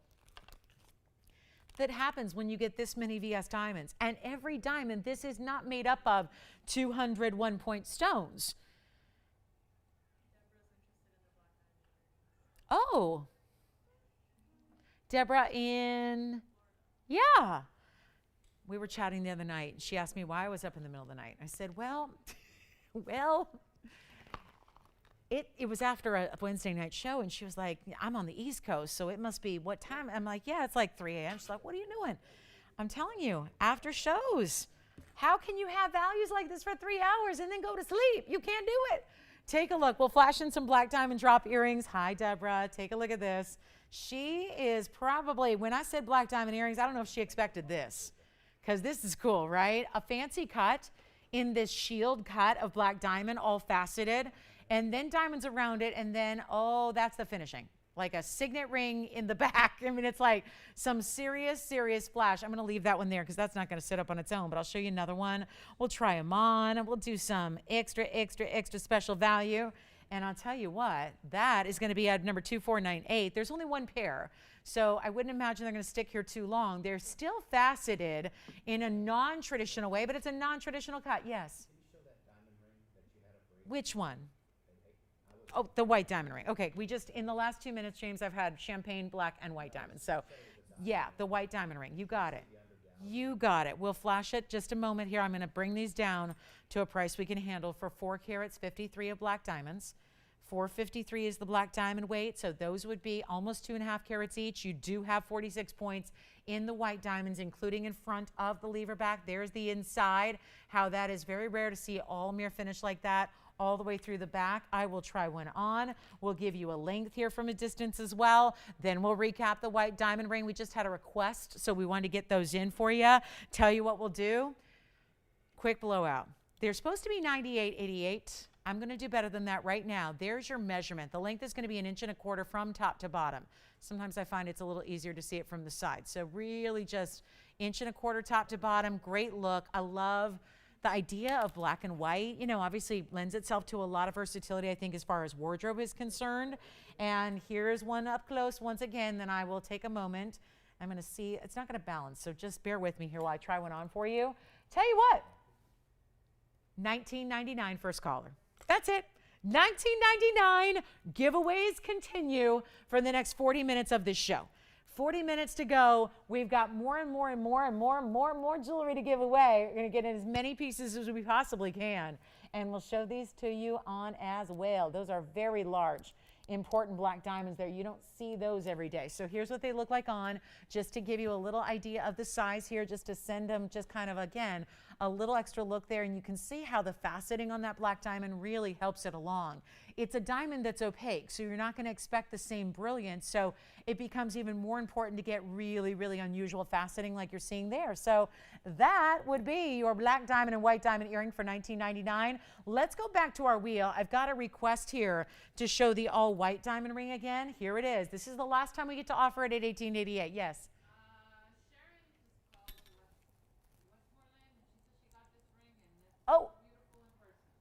that happens when you get this many VS diamonds. And every diamond, this is not made up of 200 one-point stones. Oh. Deborah yeah. We were chatting the other night. She asked me why I was up in the middle of the night. I said, well, it was after a Wednesday night show, and she was like, I'm on the East Coast, so it must be what time? I'm like, yeah, it's like 3 a.m. She's like, what are you doing? I'm telling you, after shows, how can you have values like this for 3 hours and then go to sleep? You can't do it. Take a look. We'll flash in some black diamond drop earrings. Hi, Deborah. Take a look at this. She is probably, when I said black diamond earrings, I don't know if she expected this, because this is cool, right? A fancy cut in this shield cut of black diamond, all faceted, and then diamonds around it, and then, oh, that's the finishing. Like a signet ring in the back. I mean, it's like some serious, serious flash. I'm going to leave that one there because that's not going to sit up on its own, but I'll show you another one. We'll try them on, and we'll do some extra special value. And I'll tell you what, that is going to be at number 2498. There's only one pair, so I wouldn't imagine they're going to stick here too long. They're still faceted in a non-traditional way, but it's a non-traditional cut. Yes? Can you show that diamond ring that you had up for? Which one? Oh, the white diamond ring. Okay, we just, in the last 2 minutes, James, I've had champagne, black, and white diamonds. So, yeah, the white diamond ring. You got it. You got it. We'll flash it just a moment here. I'm going to bring these down to a price we can handle for 4 carats, 53 of black diamonds. 453 is the black diamond weight, so those would be almost 2.5 carats each. You do have 46 points in the white diamonds, including in front of the lever back. There's the inside, how that is very rare to see all mirror finish like that all the way through the back. I will try one on. We'll give you a length here from a distance as well. Then we'll recap the white diamond ring. We just had a request, so we wanted to get those in for you. Tell you what we'll do. Quick blowout. They're supposed to be 98.88. I'm going to do better than that right now. There's your measurement. The length is going to be 1.25 inches from top to bottom. Sometimes I find it's a little easier to see it from the side. So really just 1.25 inches top to bottom. Great look. I love the idea of black and white. You know, obviously lends itself to a lot of versatility, I think, as far as wardrobe is concerned. And here's one up close once again. Then I will take a moment. I'm going to see. It's not going to balance, so just bear with me here while I try one on for you. Tell you what, $19.99 first caller. That's it. $19.99. Giveaways continue for the next 40 minutes of this show. 40 minutes to go. We've got more and more and more and more and more and more jewelry to give away. We're going to get in as many pieces as we possibly can. And we'll show these to you on as well. Those are very large, important black diamonds there. You don't see those every day. So here's what they look like on, just to give you a little idea of the size here, just to send them just kind of, again, a little extra look there. And you can see how the faceting on that black diamond really helps it along. It's a diamond that's opaque, so you're not going to expect the same brilliance. So it becomes even more important to get really, really unusual faceting like you're seeing there. So that would be your black diamond and white diamond earring for $19.99. Let's go back to our wheel. I've got a request here to show the all white diamond ring again. Here it is. This is the last time we get to offer it at $18.88. Yes. Oh.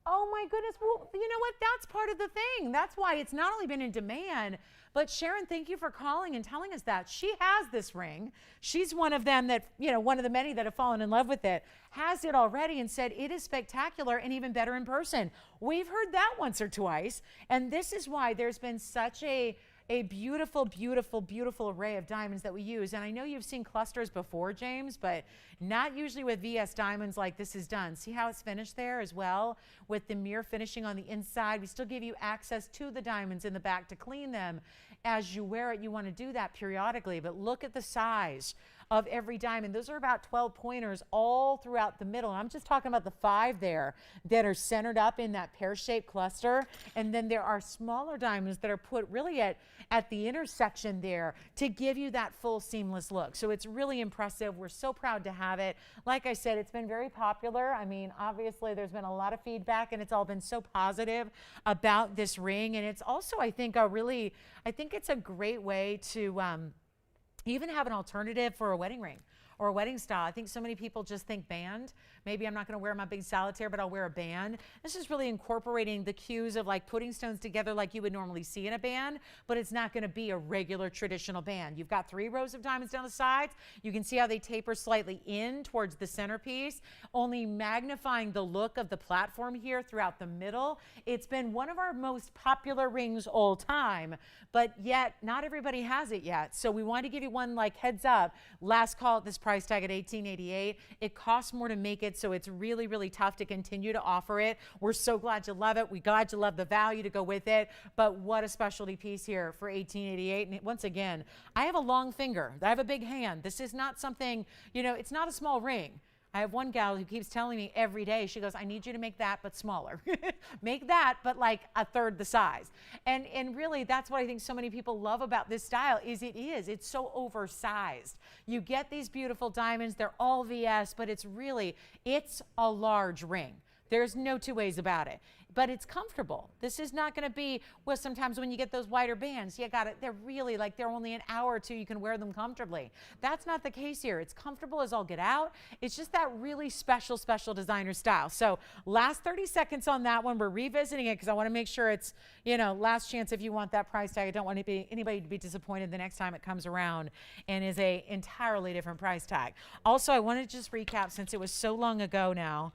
Oh my goodness. Well, you know what? That's part of the thing. That's why it's not only been in demand, but Sharon, thank you for calling and telling us that. She has this ring. She's one of them that, you know, one of the many that have fallen in love with it, has it already and said it is spectacular and even better in person. We've heard that once or twice. And this is why there's been such a beautiful, beautiful, beautiful array of diamonds that we use. And I know you've seen clusters before, James, but not usually with VS diamonds like this is done. See how it's finished there as well with the mirror finishing on the inside. We still give you access to the diamonds in the back to clean them. As you wear it, you want to do that periodically, but look at the size of every diamond. Those are about 12 pointers all throughout the middle. And I'm just talking about the 5 there that are centered up in that pear-shaped cluster. And then there are smaller diamonds that are put really at the intersection there to give you that full seamless look. So it's really impressive. We're so proud to have it. Like I said, it's been very popular. I mean, obviously there's been a lot of feedback and it's all been so positive about this ring. And it's also, I think it's a great way to even have an alternative for a wedding ring or a wedding style. I think so many people just think band. Maybe I'm not going to wear my big solitaire, but I'll wear a band. This is really incorporating the cues of like putting stones together like you would normally see in a band, but it's not going to be a regular traditional band. You've got 3 rows of diamonds down the sides. You can see how they taper slightly in towards the centerpiece, only magnifying the look of the platform here throughout the middle. It's been one of our most popular rings all time, but yet not everybody has it yet. So we wanted to give you one like heads up. Last call at this price tag at $18.88. It costs more to make it, so it's really, really tough to continue to offer it. We're so glad you love it. We're glad you love the value to go with it, but what a specialty piece here for $18.88. And once again, I have a long finger. I have a big hand. This is not something, you know, it's not a small ring. I have one gal who keeps telling me every day, she goes, I need you to make that, but smaller. Make that, but like a third the size. And really, that's what I think so many people love about this style it's so oversized. You get these beautiful diamonds, they're all VS, but it's a large ring. There's no two ways about it. But it's comfortable. This is not going to be, well, sometimes when you get those wider bands, they're really like they're only an hour or two, you can wear them comfortably. That's not the case here. It's comfortable as all get out. It's just that really special, special designer style. So last 30 seconds on that one. We're revisiting it because I want to make sure it's, you know, last chance if you want that price tag. I don't want anybody to be disappointed the next time it comes around and is a entirely different price tag. Also, I want to just recap since it was so long ago now.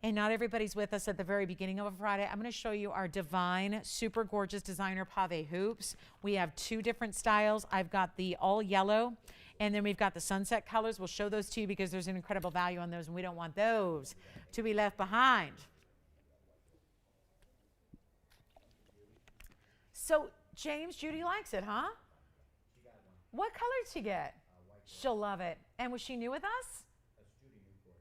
And not everybody's with us at the very beginning of a Friday. I'm going to show you our Divine, super gorgeous designer pave hoops. We have 2 different styles. I've got the all yellow, and then we've got the sunset colors. We'll show those to you because there's an incredible value on those, and we don't want those to be left behind. So, James, Judy likes it, huh? She got one. What color did she get? White. She'll love it. And was she new with us?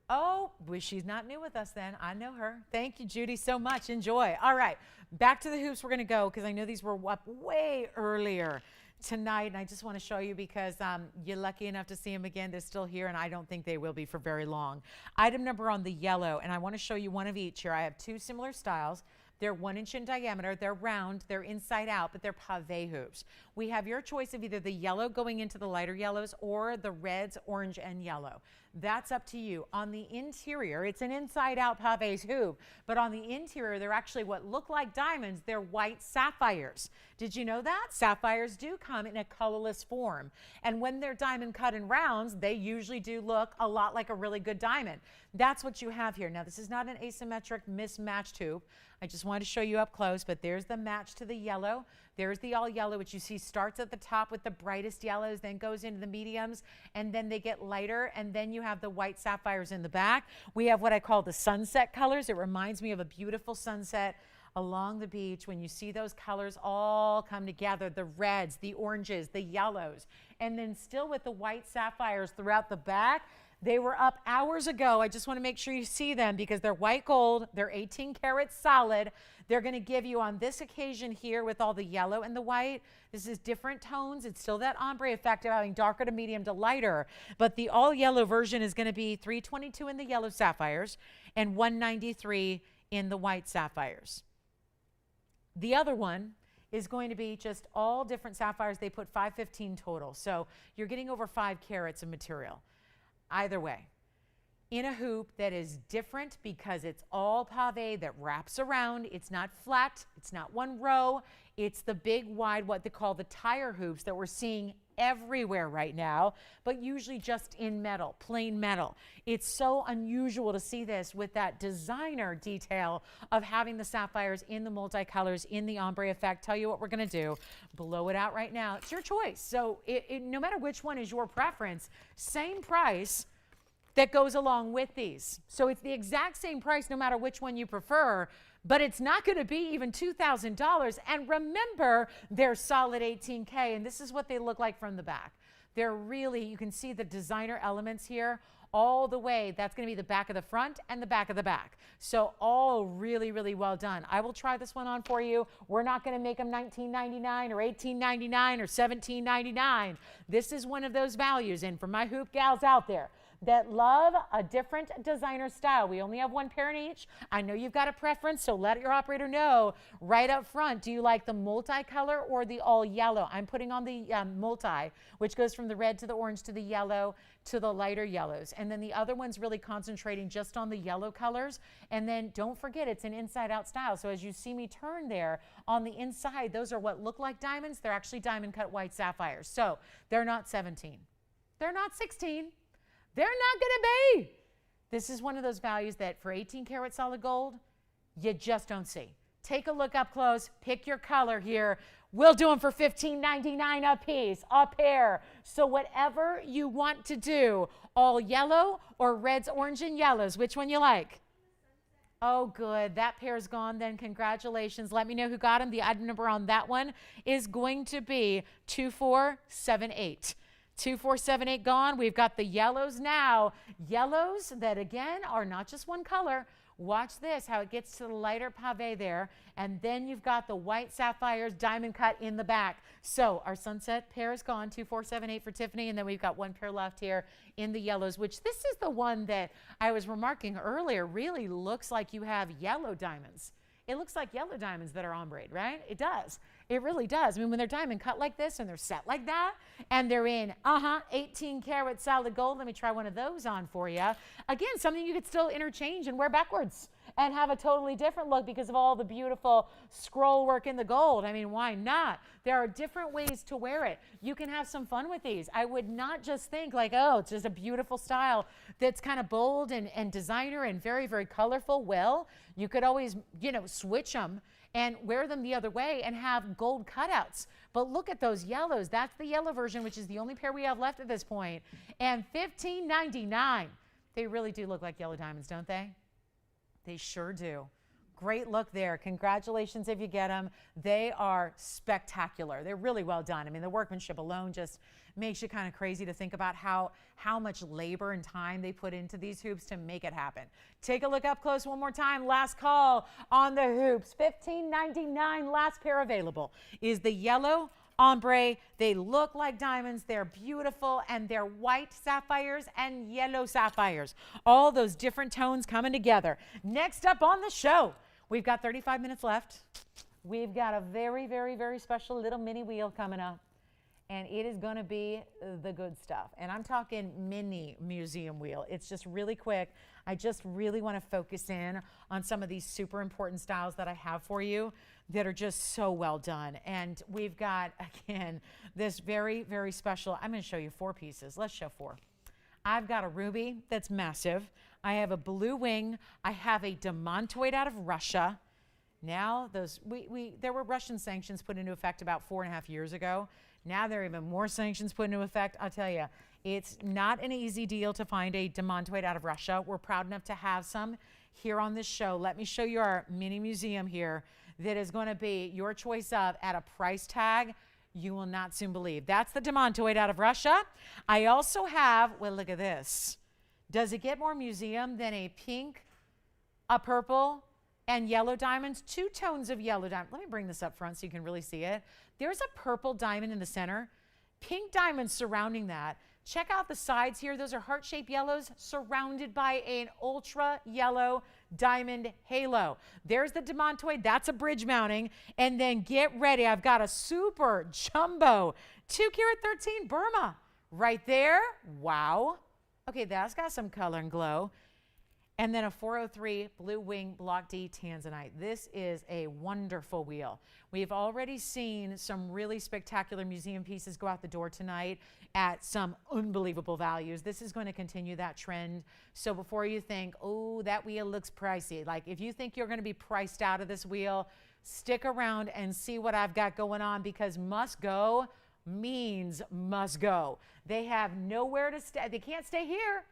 Oh, well, she's not new with us then. I know her. Thank you, Judy, so much. Enjoy. All right, back to the hoops we're going to go because I know these were up way earlier tonight, and I just want to show you because you're lucky enough to see them again. They're still here, and I don't think they will be for very long. Item number on the yellow, and I want to show you one of each here. I have 2 similar styles. They're 1 inch in diameter, they're round, they're inside out, but they're pave hoops. We have your choice of either the yellow going into the lighter yellows or the reds, orange, and yellow. That's up to you. On the interior, it's an inside out pave hoop, but on the interior, they're actually what look like diamonds. They're white sapphires. Did you know that? Sapphires do come in a colorless form. And when they're diamond cut in rounds, they usually do look a lot like a really good diamond. That's what you have here. Now, this is not an asymmetric mismatched hoop. I just wanted to show you up close, but there's the match to the yellow. There's the all yellow, which you see starts at the top with the brightest yellows, then goes into the mediums, and then they get lighter, and then you have the white sapphires in the back. We have what I call the sunset colors. It reminds me of a beautiful sunset along the beach when you see those colors all come together, the reds, the oranges, the yellows, and then still with the white sapphires throughout the back. They were up hours ago. I just want to make sure you see them because they're white gold. They're 18 karat solid. They're going to give you on this occasion here with all the yellow and the white. This is different tones. It's still that ombre effect of having darker to medium to lighter. But the all yellow version is going to be $322 in the yellow sapphires and $193 in the white sapphires. The other one is going to be just all different sapphires. They put 515 total. So you're getting over 5 carats of material. Either way, in a hoop that is different because it's all pave that wraps around. It's not flat. It's not one row. It's the big, wide, what they call the tire hoops that we're seeing everywhere right now, but usually just in metal, plain metal. It's so unusual to see this with that designer detail of having the sapphires in the multicolors, in the ombre effect. Tell you what we're going to do. Blow it out right now. It's your choice. So no matter which one is your preference, same price that goes along with these. So it's the exact same price no matter which one you prefer, but it's not going to be even $2,000. And remember, they're solid 18K, and this is what they look like from the back. They're really, you can see the designer elements here all the way. That's going to be the back of the front and the back of the back. So all really, really well done. I will try this one on for you. We're not going to make them $19.99 or $18.99 or $17.99. This is one of those values. And for my hoop gals out there that love a different designer style, we only have one pair in each. I know you've got a preference, so let your operator know right up front. Do you like the multicolor or the all yellow? I'm putting on the multi, which goes from the red to the orange to the yellow to the lighter yellows. And then the other one's really concentrating just on the yellow colors. And then don't forget, it's an inside out style. So as you see me turn there on the inside, those are what look like diamonds. They're actually diamond cut white sapphires. So they're not 17. They're not 16. They're not going to be. This is one of those values that for 18 karat solid gold, you just don't see. Take a look up close. Pick your color here. We'll do them for $15.99 a piece, a pair. So whatever you want to do, all yellow or reds, orange, and yellows, which one you like? Oh, good. That pair's gone then. Congratulations. Let me know who got them. The item number on that one is going to be 2478. 2478 gone. We've got the yellows now. Yellows that, again, are not just one color. Watch this, how it gets to the lighter pave there. And then you've got the white sapphires, diamond cut in the back. So our sunset pair is gone, 2478 for Tiffany. And then we've got one pair left here in the yellows, which this is the one that I was remarking earlier really looks like you have yellow diamonds. It looks like yellow diamonds that are ombre, right? It does. It really does. I mean, when they're diamond cut like this and they're set like that and they're in, 18 karat solid gold. Let me try one of those on for you. Again, something you could still interchange and wear backwards and have a totally different look because of all the beautiful scroll work in the gold. I mean, why not? There are different ways to wear it. You can have some fun with these. I would not just think like, oh, it's just a beautiful style that's kind of bold and designer and very, very colorful. Well, you could always, switch them and wear them the other way and have gold cutouts. But look at those yellows. That's the yellow version, which is the only pair we have left at this point. And $15.99. They really do look like yellow diamonds, don't they? They sure do. Great look there. Congratulations if you get them. They are spectacular. They're really well done. I mean, the workmanship alone just makes you kind of crazy to think about how much labor and time they put into these hoops to make it happen. Take a look up close one more time. Last call on the hoops. $15.99. Last pair available is the yellow ombre. They look like diamonds. They're beautiful, and they're white sapphires and yellow sapphires. All those different tones coming together. Next up on the show, we've got 35 minutes left. We've got a very, very, very special little mini wheel coming up, and it is going to be the good stuff. And I'm talking mini museum wheel. It's just really quick. I just really want to focus in on some of these super important styles that I have for you that are just so well done. And we've got, again, this very, very special, I'm going to show you 4 pieces. Let's show 4. I've got a ruby that's massive. I have a blue wing. I have a demantoid out of Russia. Now there were Russian sanctions put into effect about 4.5 years ago. Now there are even more sanctions put into effect. I'll tell you, it's not an easy deal to find a demantoid out of Russia. We're proud enough to have some here on this show. Let me show you our mini museum here that is going to be your choice of at a price tag you will not soon believe. That's the demantoid out of Russia. I also have, well, look at this. Does it get more museum than a pink, a purple, and yellow diamonds? 2 tones of yellow diamond. Let me bring this up front so you can really see it. There's a purple diamond in the center, pink diamonds surrounding that. Check out the sides here. Those are heart-shaped yellows surrounded by an ultra yellow diamond halo. There's the demantoid. That's a bridge mounting. And then get ready. I've got a super jumbo 2 karat 13 Burma right there. Wow. Okay, that's got some color and glow. And then a 403 Blue Wing Block D Tanzanite. This is a wonderful wheel. We've already seen some really spectacular museum pieces go out the door tonight at some unbelievable values. This is going to continue that trend. So before you think, oh, that wheel looks pricey, like if you think you're going to be priced out of this wheel, stick around and see what I've got going on, because must go means must go. They have nowhere to stay. They can't stay here.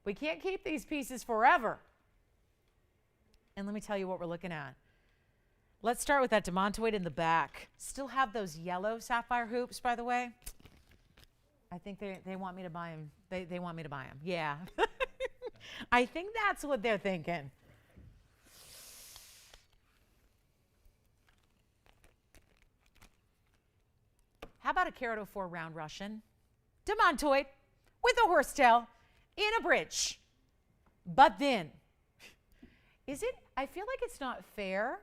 We can't keep these pieces forever. And let me tell you what we're looking at. Let's start with that demantoid in the back. Still have those yellow sapphire hoops, by the way. I think they want me to buy them. They want me to buy them. Yeah. I think that's what they're thinking. How about a carat 04 round Russian demantoid with a horsetail in a bridge? But then, I feel like it's not fair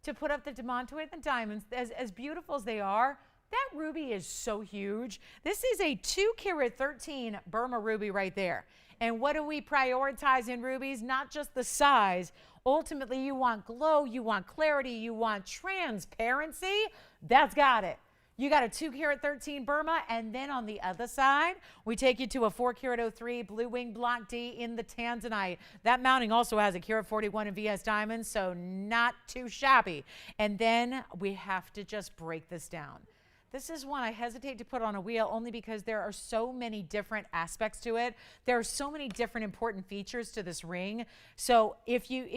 to put up the demantoid and the diamonds, as beautiful as they are. That ruby is so huge. This is a 2 karat 13 Burma ruby right there. And what do we prioritize in rubies? Not just the size. Ultimately, you want glow, you want clarity, you want transparency. That's got it. You got a 2 karat 13 Burma, and then on the other side, we take you to a 4 karat 03 Blue Wing Block D in the Tanzanite. That mounting also has a karat 41 in VS diamonds, so not too shabby. And then we have to just break this down. This is one I hesitate to put on a wheel only because there are so many different aspects to it. There are so many different important features to this ring. So if you're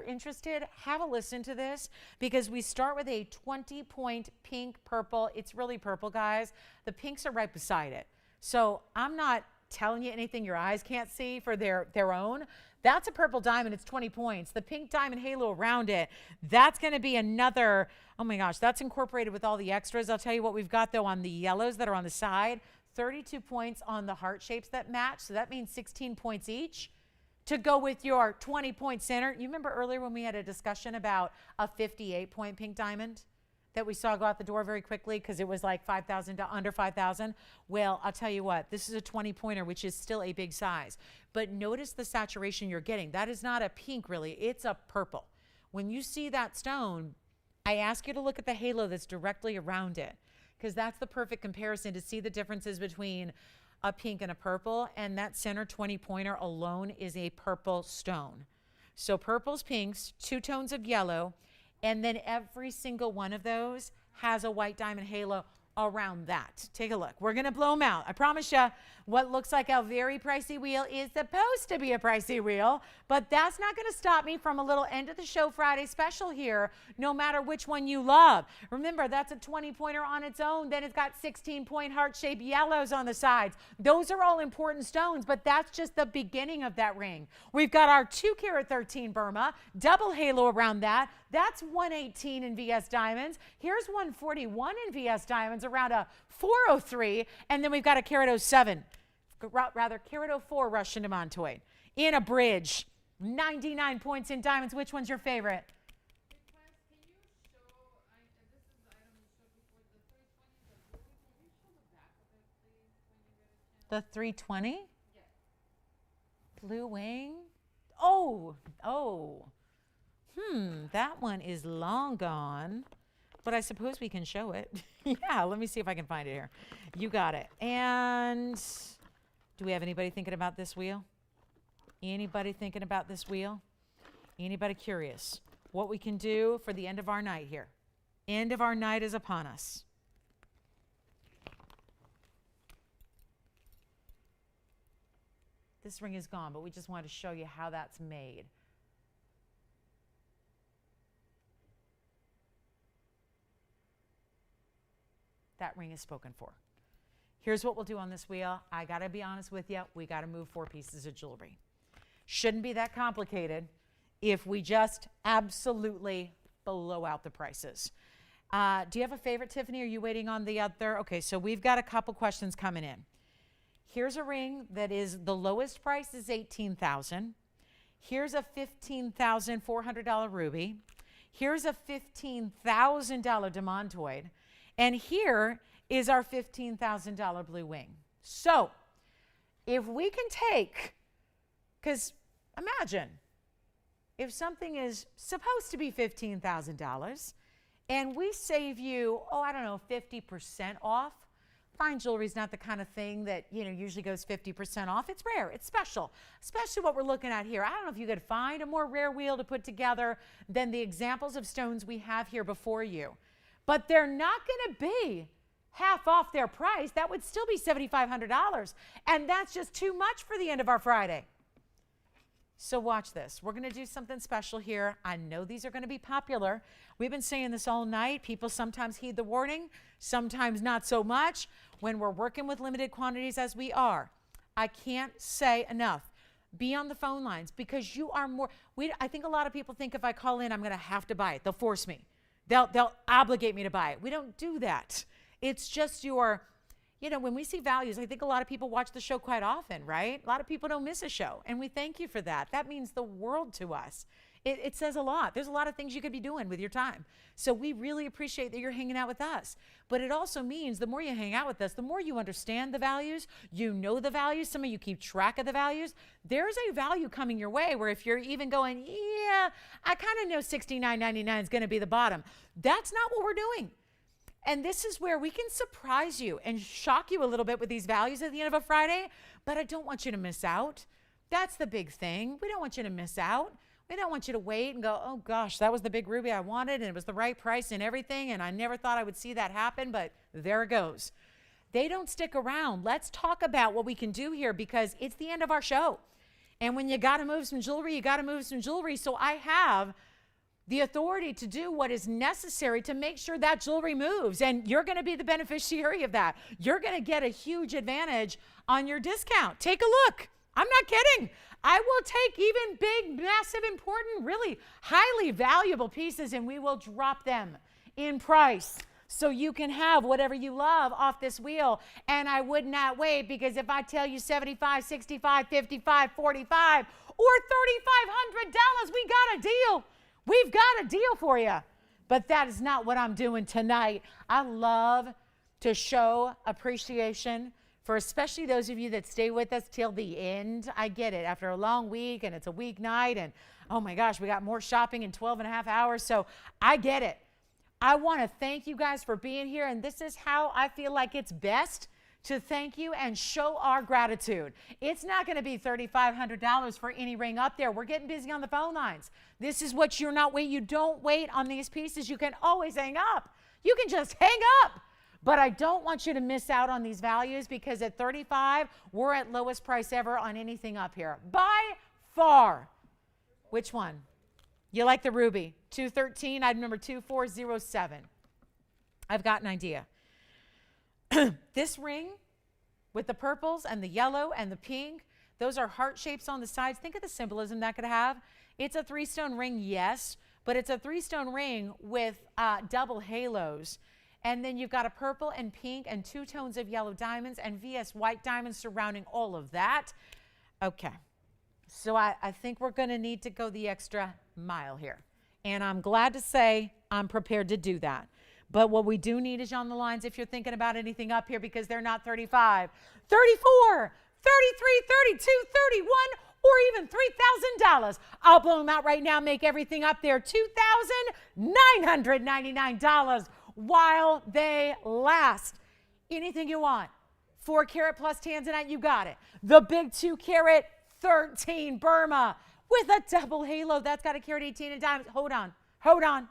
interested, have a listen to this, because we start with a 20-point pink purple. It's really purple, guys. The pinks are right beside it. So I'm not telling you anything your eyes can't see for their own. That's a purple diamond. It's 20 points. The pink diamond halo around it, that's going to be another, oh my gosh, that's incorporated with all the extras. I'll tell you what we've got, though, on the yellows that are on the side, 32 points on the heart shapes that match. So that means 16 points each to go with your 20-point center. You remember earlier when we had a discussion about a 58-point pink diamond that we saw go out the door very quickly because it was like 5,000 to under 5,000. Well, I'll tell you what, this is a 20-pointer, which is still a big size. But notice the saturation you're getting. That is not a pink, really. It's a purple. When you see that stone, I ask you to look at the halo that's directly around it, because that's the perfect comparison to see the differences between a pink and a purple. And that center 20-pointer alone is a purple stone. So purples, pinks, 2 tones of yellow, and then every single one of those has a white diamond halo around that. Take a look. We're going to blow them out. I promise you, what looks like a very pricey wheel is supposed to be a pricey wheel, but that's not going to stop me from a little end of the show Friday special here, no matter which one you love. Remember, that's a 20-pointer on its own. Then it's got 16-point heart-shaped yellows on the sides. Those are all important stones, but that's just the beginning of that ring. We've got our 2 karat 13 Burma, double halo around that. That's 118 in VS diamonds. Here's 141 in VS diamonds around a 403, and then we've got a carat 07, rather carat 04 Russian demantoid in a bridge. 99 points in diamonds. Which one's your favorite? The 320? Yes. Blue wing? Oh. That one is long gone, but I suppose we can show it. Yeah, let me see if I can find it here. You got it. And do we have anybody thinking about this wheel? Anybody thinking about this wheel? Anybody curious? what we can do for the end of our night here. End of our night is upon us. This ring is gone, but we just wanted to show you how that's made. That ring is spoken for. Here's what we'll do on this wheel. I got to be honest with you. We got to move 4 pieces of jewelry. Shouldn't be that complicated if we just absolutely blow out the prices. Do you have a favorite, Tiffany? Are you waiting on the other? Okay, so we've got a couple questions coming in. Here's a ring that is the lowest price is $18,000. Here's a $15,400 ruby. Here's a $15,000 demontoid. And here is our $15,000 blue wing. So if we can take, because imagine if something is supposed to be $15,000 and we save you, 50% off. Fine jewelry is not the kind of thing that, usually goes 50% off. It's rare. It's special, especially what we're looking at here. I don't know if you could find a more rare wheel to put together than the examples of stones we have here before you. But they're not going to be half off their price. That would still be $7,500. And that's just too much for the end of our Friday. So watch this. We're going to do something special here. I know these are going to be popular. We've been saying this all night. People sometimes heed the warning, sometimes not so much. When we're working with limited quantities as we are, I can't say enough. Be on the phone lines because you are more. I think a lot of people think if I call in, I'm going to have to buy it. They'll force me. They'll obligate me to buy it. We don't do that. It's just when we see values, I think a lot of people watch the show quite often, right? A lot of people don't miss a show, and we thank you for that. That means the world to us. It says a lot. There's a lot of things you could be doing with your time. So we really appreciate that you're hanging out with us. But it also means the more you hang out with us, the more you understand the values, you know the values, some of you keep track of the values. There's a value coming your way where if you're even going, yeah, I kind of know $69.99 is going to be the bottom. That's not what we're doing. And this is where we can surprise you and shock you a little bit with these values at the end of a Friday, but I don't want you to miss out. That's the big thing. We don't want you to miss out. We don't want you to wait and go, oh gosh, that was the big ruby I wanted and it was the right price and everything and I never thought I would see that happen, but there it goes. They don't stick around. Let's talk about what we can do here because it's the end of our show. And when you got to move some jewelry, you got to move some jewelry. So I have the authority to do what is necessary to make sure that jewelry moves. And you're going to be the beneficiary of that. You're going to get a huge advantage on your discount. Take a look. I'm not kidding. I will take even big, massive, important, really highly valuable pieces and we will drop them in price so you can have whatever you love off this wheel. And I would not wait because if I tell you $75, $65, $55, $45, or $3,500, we got a deal. We've got a deal for you. But that is not what I'm doing tonight. I love to show appreciation for especially those of you that stay with us till the end. I get it. After a long week and it's a weeknight and oh my gosh, we got more shopping in 12 and a half hours. So I get it. I want to thank you guys for being here. And this is how I feel like it's best to thank you and show our gratitude. It's not going to be $3,500 for any ring up there. We're getting busy on the phone lines. This is what you're not wait. You don't wait on these pieces. You can always hang up. You can just hang up. But I don't want you to miss out on these values because at $35, we're at lowest price ever on anything up here. By far. Which one? You like the ruby. 213, item number 2407. I've got an idea. This ring with the purples and the yellow and the pink, those are heart shapes on the sides. Think of the symbolism that could have. It's a 3-stone ring, yes, but it's a 3-stone ring with double halos. And then you've got a purple and pink and 2 tones of yellow diamonds and VS white diamonds surrounding all of that. Okay, so I think we're going to need to go the extra mile here. And I'm glad to say I'm prepared to do that. But what we do need is you on the lines if you're thinking about anything up here because they're not 35, 34, 33, 32, 31, or even $3,000. I'll blow them out right now, make everything up there $2,999 while they last. Anything you want. 4 carat plus Tanzanite, you got it. The big 2 carat 13 Burma with a double halo. That's got a carat 18 in diamonds. Hold on. Hold on.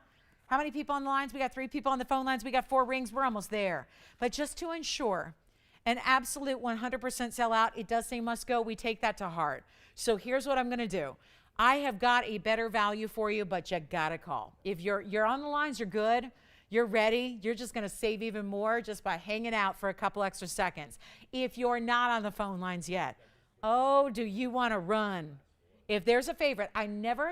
How many people on the lines? We got 3 people on the phone lines. We got 4 rings. We're almost there. But just to ensure an absolute 100% sellout, it does say must go. We take that to heart. So here's what I'm going to do. I have got a better value for you, but you got to call. If you're on the lines, you're good. You're ready. You're just going to save even more just by hanging out for a couple extra seconds. If you're not on the phone lines yet, oh, do you want to run? If there's a favorite, I never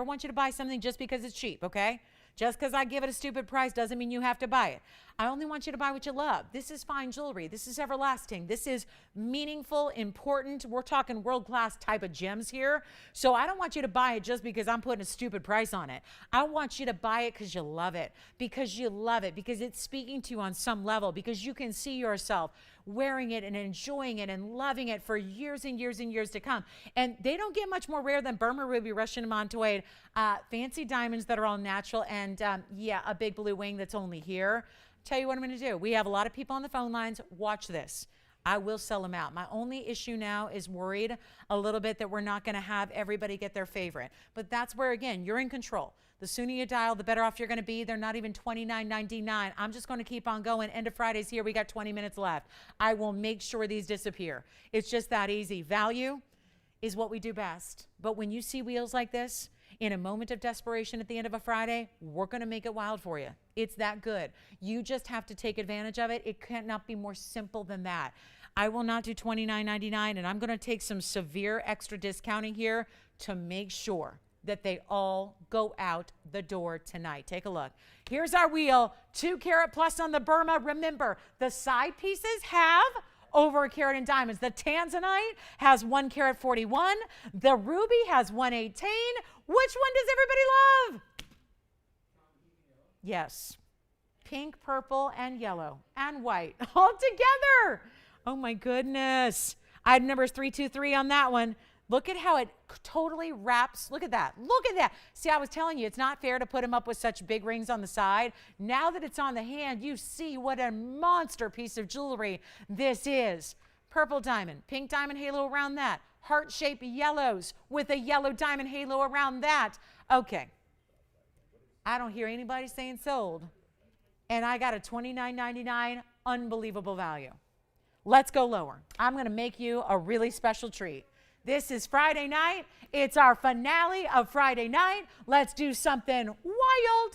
want you to buy something just because it's cheap, okay? Just because I give it a stupid price doesn't mean you have to buy it. I only want you to buy what you love. This is fine jewelry. This is everlasting. This is meaningful, important. We're talking world-class type of gems here. So I don't want you to buy it just because I'm putting a stupid price on it. I want you to buy it because you love it, because it's speaking to you on some level, because you can see yourself wearing it and enjoying it and loving it for years and years and years to come. And they don't get much more rare than Burma ruby, Russian montoid, fancy diamonds that are all natural, and a big blue wing that's only here. Tell you what I'm going to do. We have a lot of people on the phone lines. Watch this. I will sell them out. My only issue now is worried a little bit that we're not going to have everybody get their favorite. But that's where, again, you're in control. The sooner you dial, the better off you're going to be. They're not even $29.99. I'm just going to keep on going. End of Friday's here. We got 20 minutes left. I will make sure these disappear. It's just that easy. Value is what we do best. But when you see wheels like this, in a moment of desperation at the end of a Friday, we're going to make it wild for you. It's that good. You just have to take advantage of it. It cannot be more simple than that. I will not do $29.99, and I'm going to take some severe extra discounting here to make sure that they all go out the door tonight. Take a look. Here's our wheel, 2 carat plus on the Burma. Remember, the side pieces have over a carat in diamonds. The Tanzanite has 1 carat 41. The ruby has 118. Which one does everybody love? Yes. Pink, purple, and yellow, and white all together. Oh my goodness. Item number is 323 on that one. Look at how it totally wraps. Look at that. Look at that. See, I was telling you, it's not fair to put him up with such big rings on the side. Now that it's on the hand, you see what a monster piece of jewelry this is. Purple diamond, pink diamond halo around that. Heart-shaped yellows with a yellow diamond halo around that. Okay. I don't hear anybody saying sold. And I got a $29.99 unbelievable value. Let's go lower. I'm going to make you a really special treat. This is Friday night. It's our finale of Friday night. Let's do something wild.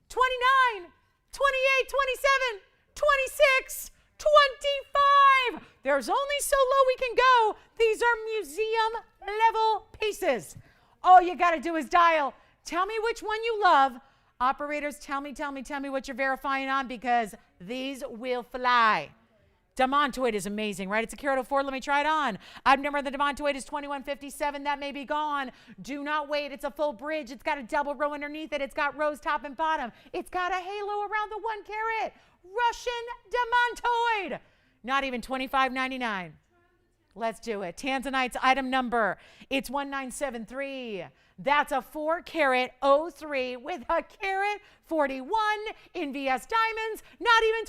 29, 28, 27, 26, 25. There's only so low we can go. These are museum level pieces. All you got to do is dial. Tell me which one you love. Operators, tell me what you're verifying on, because these will fly. Demontoid is amazing, right? It's a carat 04. Let me try it on. Item number of the Demontoid is 2157. That may be gone. Do not wait. It's a full bridge. It's got a double row underneath it. It's got rows top and bottom. It's got a halo around the 1 carat. Russian Demontoid. Not even $25.99. Let's do it. Tanzanite's item number. It's 1973. That's a 4 carat 03 with a carat 41 in VS diamonds. Not even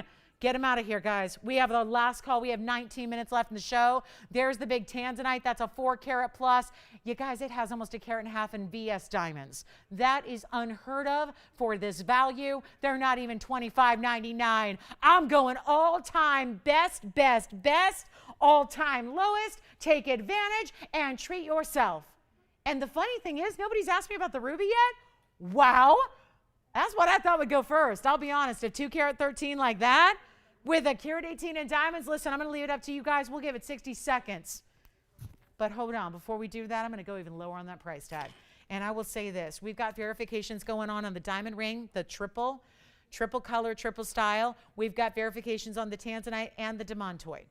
$25.99. Get them out of here, guys. We have the last call. We have 19 minutes left in the show. There's the big Tanzanite. That's a 4 carat plus. You guys, it has almost a carat and a half in VS diamonds. That is unheard of for this value. They're not even $25.99. I'm going all-time best, all-time lowest. Take advantage and treat yourself. And the funny thing is, nobody's asked me about the ruby yet. Wow. That's what I thought would go first. I'll be honest, a 2 carat 13 like that with a carat 18 in diamonds. Listen, I'm going to leave it up to you guys. We'll give it 60 seconds. But hold on. Before we do that, I'm going to go even lower on that price tag. And I will say this. We've got verifications going on the diamond ring, the triple color, triple style. We've got verifications on the Tanzanite and the Demontoid.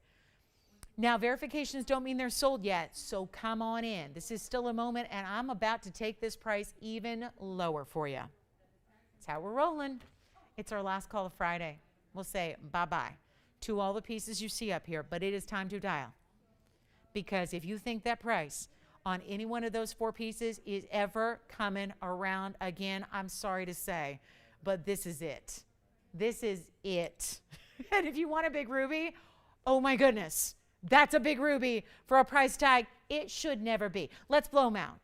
Now, verifications don't mean they're sold yet, so come on in. This is still a moment, and I'm about to take this price even lower for you. That's how we're rolling. It's our last call of Friday. We'll say bye-bye to all the pieces you see up here, but it is time to dial. Because if you think that price on any one of those 4 pieces is ever coming around again, I'm sorry to say, but this is it. This is it. And if you want a big ruby, oh my goodness, that's a big ruby for a price tag it should never be. Let's blow them out.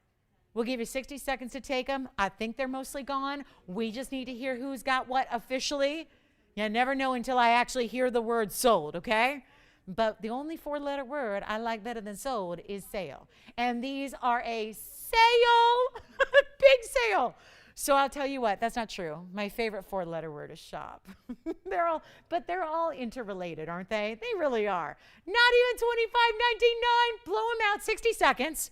We'll give you 60 seconds to take them. I think they're mostly gone. We just need to hear who's got what officially. You never know until I actually hear the word sold, okay? But the only 4-letter word I like better than sold is sale. And these are a sale, big sale. So I'll tell you what, that's not true. My favorite 4-letter word is shop. They're all interrelated, aren't they? They really are. Not even $25.99. Blow them out, 60 seconds.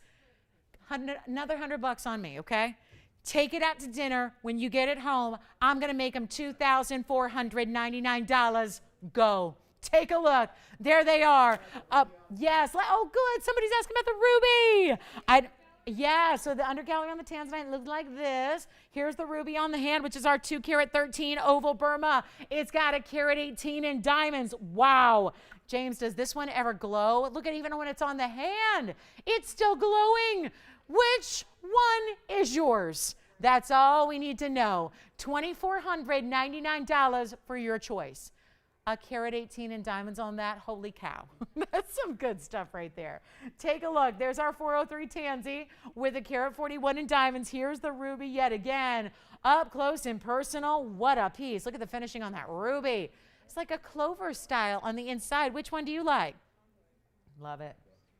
Another $100 on me, okay? Take it out to dinner. When you get it home, I'm going to make them $2,499. Go. Take a look. There they are. Yes. Oh, good. Somebody's asking about the ruby. Yeah, so the undergallery on the Tanzanite looked like this. Here's the ruby on the hand, which is our 2-carat 13 oval Burma. It's got a carat 18 in diamonds. Wow. James, does this one ever glow? Look at even when it's on the hand. It's still glowing. Which one is yours? That's all we need to know. $2,499 for your choice. A carat 18 in diamonds on that. Holy cow. That's some good stuff right there. Take a look. There's our 403 Tansy with a carat 41 in diamonds. Here's the ruby yet again. Up close and personal. What a piece. Look at the finishing on that ruby. It's like a clover style on the inside. Which one do you like? Love it.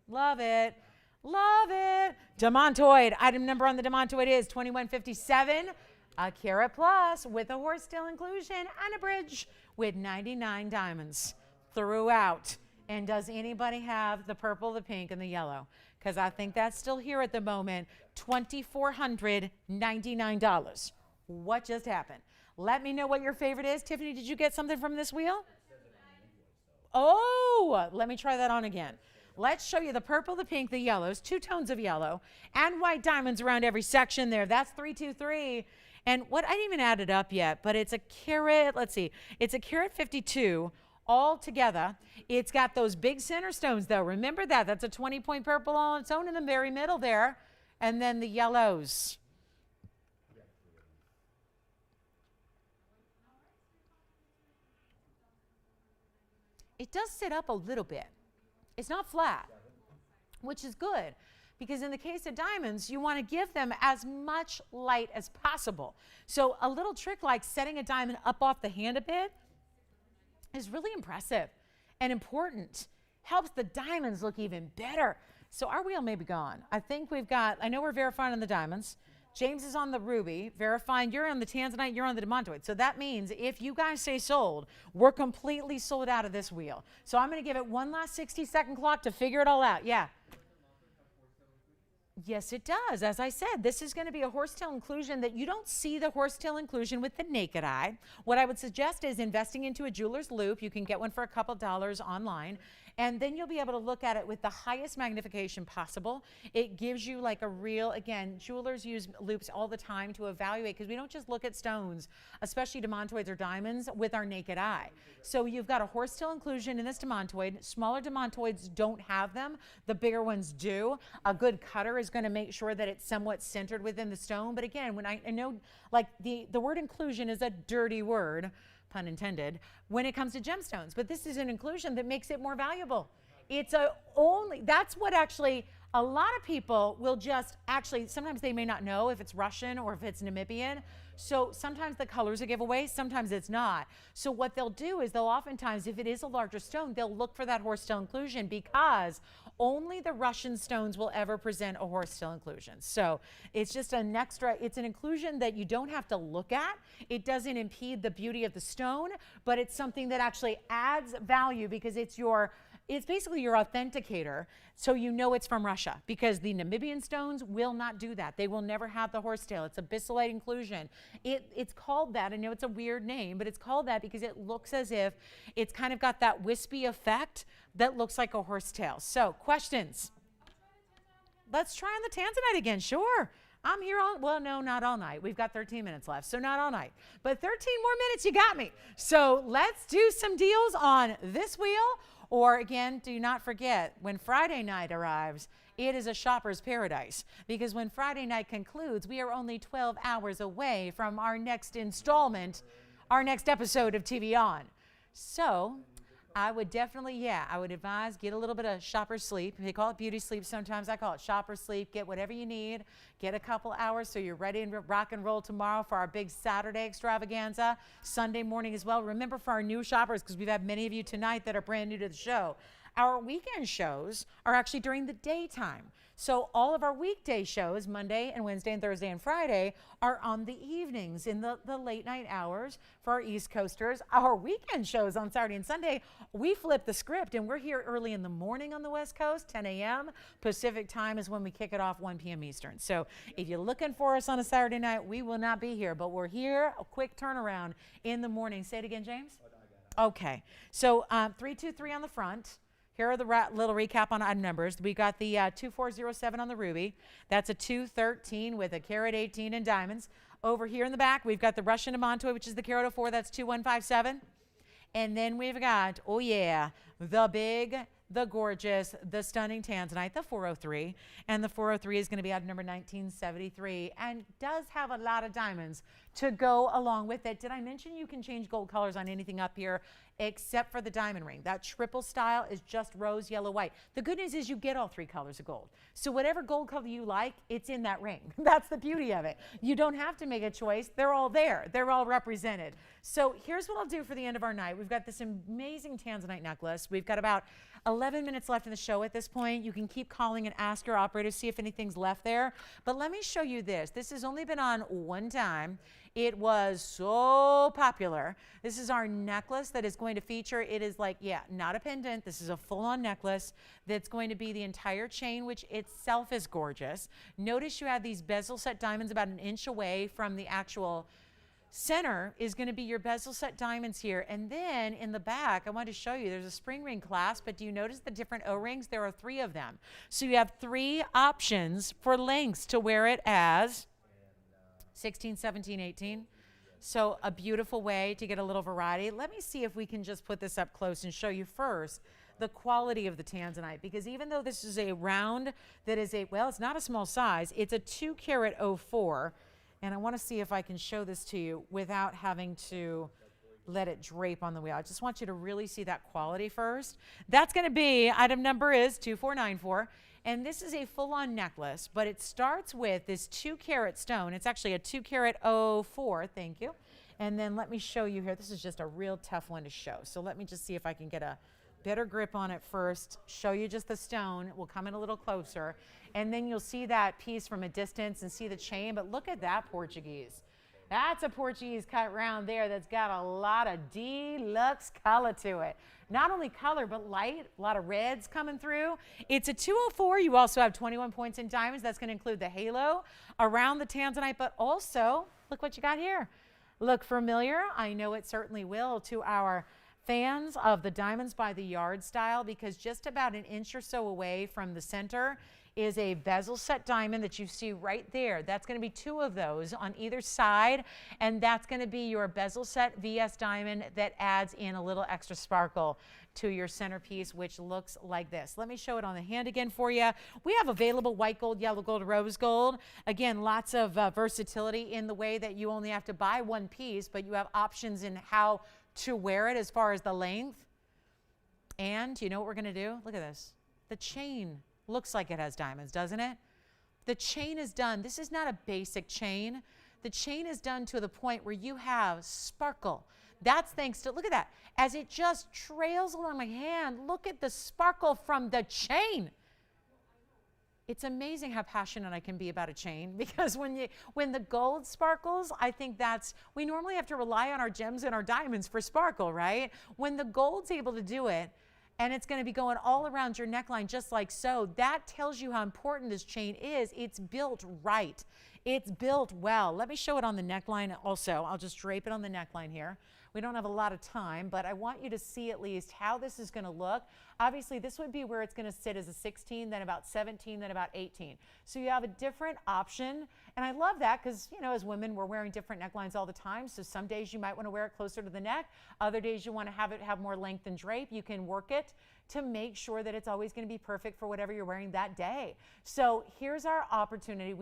Love it. Love it. Demontoid. Item number on the Demontoid is 2157. A carat plus with a horsetail inclusion and a bridge with 99 diamonds throughout. And does anybody have the purple, the pink, and the yellow? Because I think that's still here at the moment. $2,499. What just happened? Let me know what your favorite is. Tiffany, did you get something from this wheel? Oh, let me try that on again. Let's show you the purple, the pink, the yellows, 2 tones of yellow, and white diamonds around every section there. That's 323. And what, I didn't even add it up yet, but it's a carat, let's see, it's a carat 52 all together. It's got those big center stones though. Remember that. That's a 20-point purple on its own in the very middle there. And then the yellows. It does sit up a little bit. It's not flat, which is good. Because in the case of diamonds, you want to give them as much light as possible. So a little trick like setting a diamond up off the hand a bit is really impressive and important. Helps the diamonds look even better. So our wheel may be gone. I think we've got, I know we're verifying on the diamonds. James is on the ruby, verifying you're on the Tanzanite, you're on the Demontoid. So that means if you guys say sold, we're completely sold out of this wheel. So I'm going to give it one last 60-second clock to figure it all out. Yeah. Yes, it does. As I said, this is going to be a horsetail inclusion that you don't see the horsetail inclusion with the naked eye. What I would suggest is investing into a jeweler's loupe. You can get one for a couple dollars online. And then you'll be able to look at it with the highest magnification possible. It gives you like a real, again, jewelers use loupes all the time to evaluate because we don't just look at stones, especially Demontoids or diamonds, with our naked eye. So you've got a horsetail inclusion in this Demontoid. Smaller Demontoids don't have them. The bigger ones do. A good cutter is going to make sure that it's somewhat centered within the stone. But again, when I know like the word inclusion is a dirty word, pun intended, when it comes to gemstones. But this is an inclusion that makes it more valuable. It's that's what actually a lot of people will just actually, sometimes they may not know if it's Russian or if it's Namibian. So sometimes the color's a giveaway, sometimes it's not. So what they'll do is they'll oftentimes, if it is a larger stone, they'll look for that horsetail inclusion because only the Russian stones will ever present a horsetail inclusion. So it's just an extra, it's an inclusion that you don't have to look at. It doesn't impede the beauty of the stone, but it's something that actually adds value because it's basically your authenticator, so you know it's from Russia, because the Namibian stones will not do that. They will never have the horsetail. It's a bisylite inclusion. It's called that. I know it's a weird name, but it's called that because it looks as if it's kind of got that wispy effect that looks like a horsetail. So, questions? Let's try on the Tanzanite again, sure. I'm here well, no, not all night. We've got 13 minutes left, so not all night. But 13 more minutes, you got me. So let's do some deals on this wheel. Or again, do not forget, when Friday night arrives, it is a shopper's paradise. Because when Friday night concludes, we are only 12 hours away from our next installment, our next episode of TVON. So I would definitely, yeah, I would advise get a little bit of shopper sleep. They call it beauty sleep sometimes. I call it shopper sleep. Get whatever you need. Get a couple hours so you're ready to rock and roll tomorrow for our big Saturday extravaganza. Sunday morning as well. Remember, for our new shoppers, because we've had many of you tonight that are brand new to the show, our weekend shows are actually during the daytime. So all of our weekday shows, Monday and Wednesday and Thursday and Friday, are on the evenings in the late night hours for our East Coasters. Our weekend shows on Saturday and Sunday, we flip the script and we're here early in the morning on the West Coast, 10 a.m. Pacific time is when we kick it off, 1 p.m. Eastern. So if you're looking for us on a Saturday night, we will not be here, but we're here, a quick turnaround in the morning. Say it again, James. Okay, so 323 on the front. Here are the little recap on item numbers. We got the 2407 on the ruby. That's a 213 with a carat 18 in diamonds. Over here in the back, we've got the Russian Montoy, which is the carat 04. That's 2157. And then we've got, oh yeah, the big, the gorgeous, the stunning Tanzanite, the 403. And the 403 is going to be item number 1973 and does have a lot of diamonds to go along with it. Did I mention you can change gold colors on anything up here except for the diamond ring? That triple style is just rose, yellow, white. The good news is you get all three colors of gold. So whatever gold color you like, it's in that ring. That's the beauty of it. You don't have to make a choice. They're all there. They're all represented. So here's what I'll do for the end of our night. We've got this amazing Tanzanite necklace. We've got about 11 minutes left in the show at this point. You can keep calling and ask your operator, see if anything's left there. But let me show you this. This has only been on one time. It was so popular. This is our necklace that is going to feature, it is like, yeah, not a pendant. This is a full-on necklace that's going to be the entire chain, which itself is gorgeous. Notice you have these bezel set diamonds about 1 inch away from the actual center is going to be your bezel set diamonds here. And then in the back, I wanted to show you, there's a spring ring clasp, but do you notice the different O-rings? There are 3 of them. So you have 3 options for lengths to wear it as 16, 17, 18. So a beautiful way to get a little variety. Let me see if we can just put this up close and show you first the quality of the Tanzanite, because even though this is a round that is well, it's not a small size, it's a 2 carat 04. And I want to see if I can show this to you without having to let it drape on the wheel. I just want you to really see that quality first. That's going to be, item number is 2494. And this is a full-on necklace, but it starts with this 2 carat stone. It's actually a 2 carat 04, thank you. And then let me show you here. This is just a real tough one to show. So let me just see if I can get a better grip on it first, show you just the stone. We'll come in a little closer. And then you'll see that piece from a distance and see the chain. But look at that Portuguese. That's a Portuguese cut round there that's got a lot of deluxe color to it. Not only color, but light, a lot of reds coming through. It's a 204. You also have 21 points in diamonds. That's going to include the halo around the Tanzanite, but also, look what you got here. Look familiar? I know it certainly will to our fans of the diamonds by the yard style, because just about 1 inch or so away from the center is a bezel set diamond that you see right there. That's going to be 2 of those on either side, and that's going to be your bezel set VS diamond that adds in a little extra sparkle to your centerpiece, which looks like this. Let me show it on the hand again for you. We have available white gold, yellow gold, rose gold. Again, lots of versatility in the way that you only have to buy 1 piece, but you have options in how to wear it as far as the length. And you know what we're going to do? Look at this. The chain looks like it has diamonds, doesn't it? The chain is done. This is not a basic chain. The chain is done to the point where you have sparkle. That's thanks to, look at that. As it just trails along my hand, look at the sparkle from the chain. It's amazing how passionate I can be about a chain, because when the gold sparkles, I think we normally have to rely on our gems and our diamonds for sparkle, right? When the gold's able to do it, and it's going to be going all around your neckline just like so, that tells you how important this chain is. It's built right. It's built well. Let me show it on the neckline also. I'll just drape it on the neckline here. We don't have a lot of time, but I want you to see at least how this is going to look. Obviously, this would be where it's going to sit as a 16, then about 17, then about 18. So you have a different option, and I love that because, you know, as women, we're wearing different necklines all the time. So some days you might want to wear it closer to the neck. Other days you want to have it have more length and drape. You can work it to make sure that it's always going to be perfect for whatever you're wearing that day. So here's our opportunity.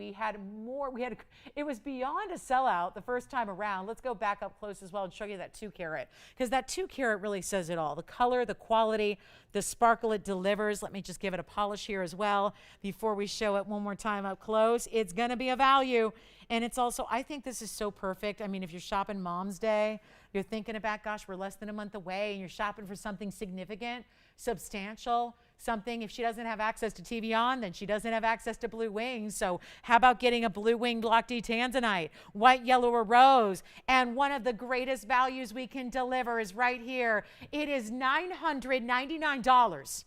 It was beyond a sellout the first time around. Let's go back up close as well and show you that 2 carat, because that 2 carat really says it all. The color, the quality, the sparkle it delivers. Let me just give it a polish here as well before we show it one more time up close. It's going to be a value. And it's also, I think this is so perfect. I mean, if you're shopping Mom's Day, you're thinking about, gosh, we're less than a month away, and you're shopping for something significant, substantial, something. If she doesn't have access to TVON, then she doesn't have access to Blue Wings. So how about getting a Blue Wing Block D Tanzanite, white, yellow, or rose? And one of the greatest values we can deliver is right here. It is $999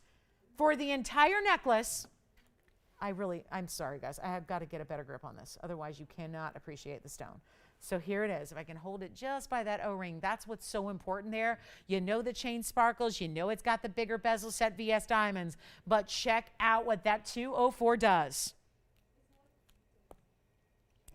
for the entire necklace. I'm sorry, guys. I have got to get a better grip on this. Otherwise, you cannot appreciate the stone. So here it is. If I can hold it just by that O-ring, that's what's so important there. You know the chain sparkles. You know it's got the bigger bezel set VS diamonds. But check out what that 204 does.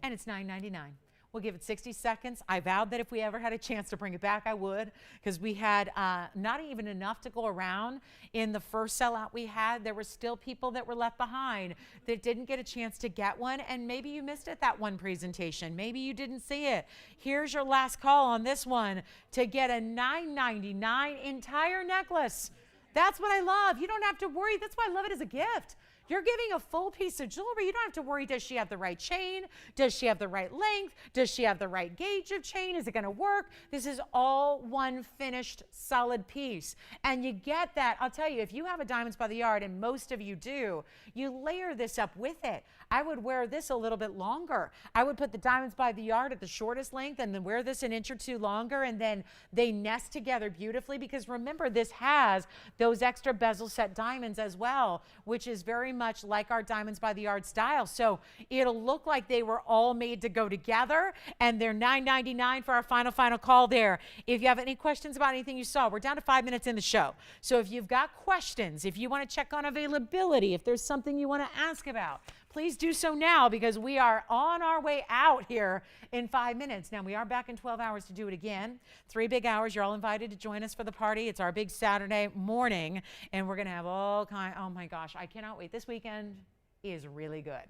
And it's $999. We'll give it 60 seconds. I vowed that if we ever had a chance to bring it back, I would, because we had not even enough to go around. In the first sellout we had, there were still people that were left behind that didn't get a chance to get one, and maybe you missed it that one presentation. Maybe you didn't see it. Here's your last call on this one to get a $999 entire necklace. That's what I love. You don't have to worry. That's why I love it as a gift. You're giving a full piece of jewelry. You don't have to worry, does she have the right chain? Does she have the right length? Does she have the right gauge of chain? Is it going to work? This is all one finished solid piece. And you get that. I'll tell you, if you have a Diamonds by the Yard, and most of you do, you layer this up with it. I would wear this a little bit longer. I would put the Diamonds by the Yard at the shortest length and then wear this an inch or two longer, and then they nest together beautifully, because remember, this has those extra bezel set diamonds as well, which is very much like our Diamonds by the Yard style. So it'll look like they were all made to go together, and they're $999 for our final call there. If you have any questions about anything you saw, we're down to 5 minutes in the show. So if you've got questions, if you want to check on availability, if there's something you want to ask about, please do so now, because we are on our way out here in 5 minutes. Now, we are back in 12 hours to do it again. 3 big hours. You're all invited to join us for the party. It's our big Saturday morning, and we're going to have all kinds. Oh, my gosh. I cannot wait. This weekend is really good.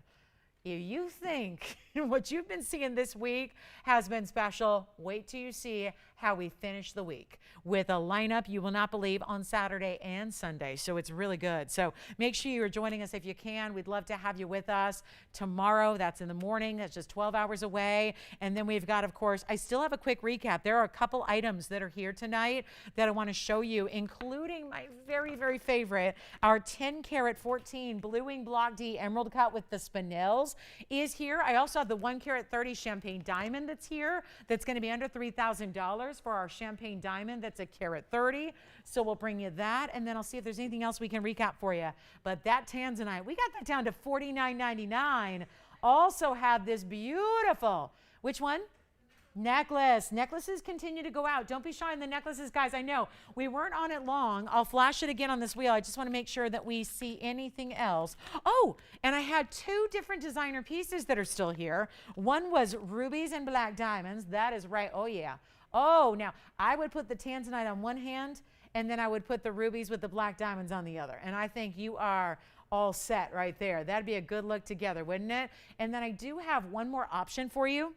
If you think what you've been seeing this week has been special, wait till you see how we finish the week with a lineup you will not believe on Saturday and Sunday. So it's really good. So make sure you're joining us if you can. We'd love to have you with us tomorrow. That's in the morning. That's just 12 hours away. And then we've got, of course, I still have a quick recap. There are a couple items that are here tonight that I want to show you, including my very, very favorite, our 10 karat 14 Blue Wing Block D Emerald Cut with the spinels is here. I also have the 1 carat 30 champagne diamond that's here. That's going to be under $3,000 for our champagne diamond. That's a carat 30. So we'll bring you that, and then I'll see if there's anything else we can recap for you. But that Tanzanite, we got that down to $49.99. Also have this beautiful, which one? Necklace. Necklaces continue to go out. Don't be shy on the necklaces, guys. I know we weren't on it long. I'll flash it again on this wheel. I just want to make sure that we see anything else. Oh, and I had 2 different designer pieces that are still here. One was rubies and black diamonds. That is right. Oh, yeah. Oh, now I would put the Tanzanite on one hand, and then I would put the rubies with the black diamonds on the other. And I think you are all set right there. That'd be a good look together, wouldn't it? And then I do have one more option for you.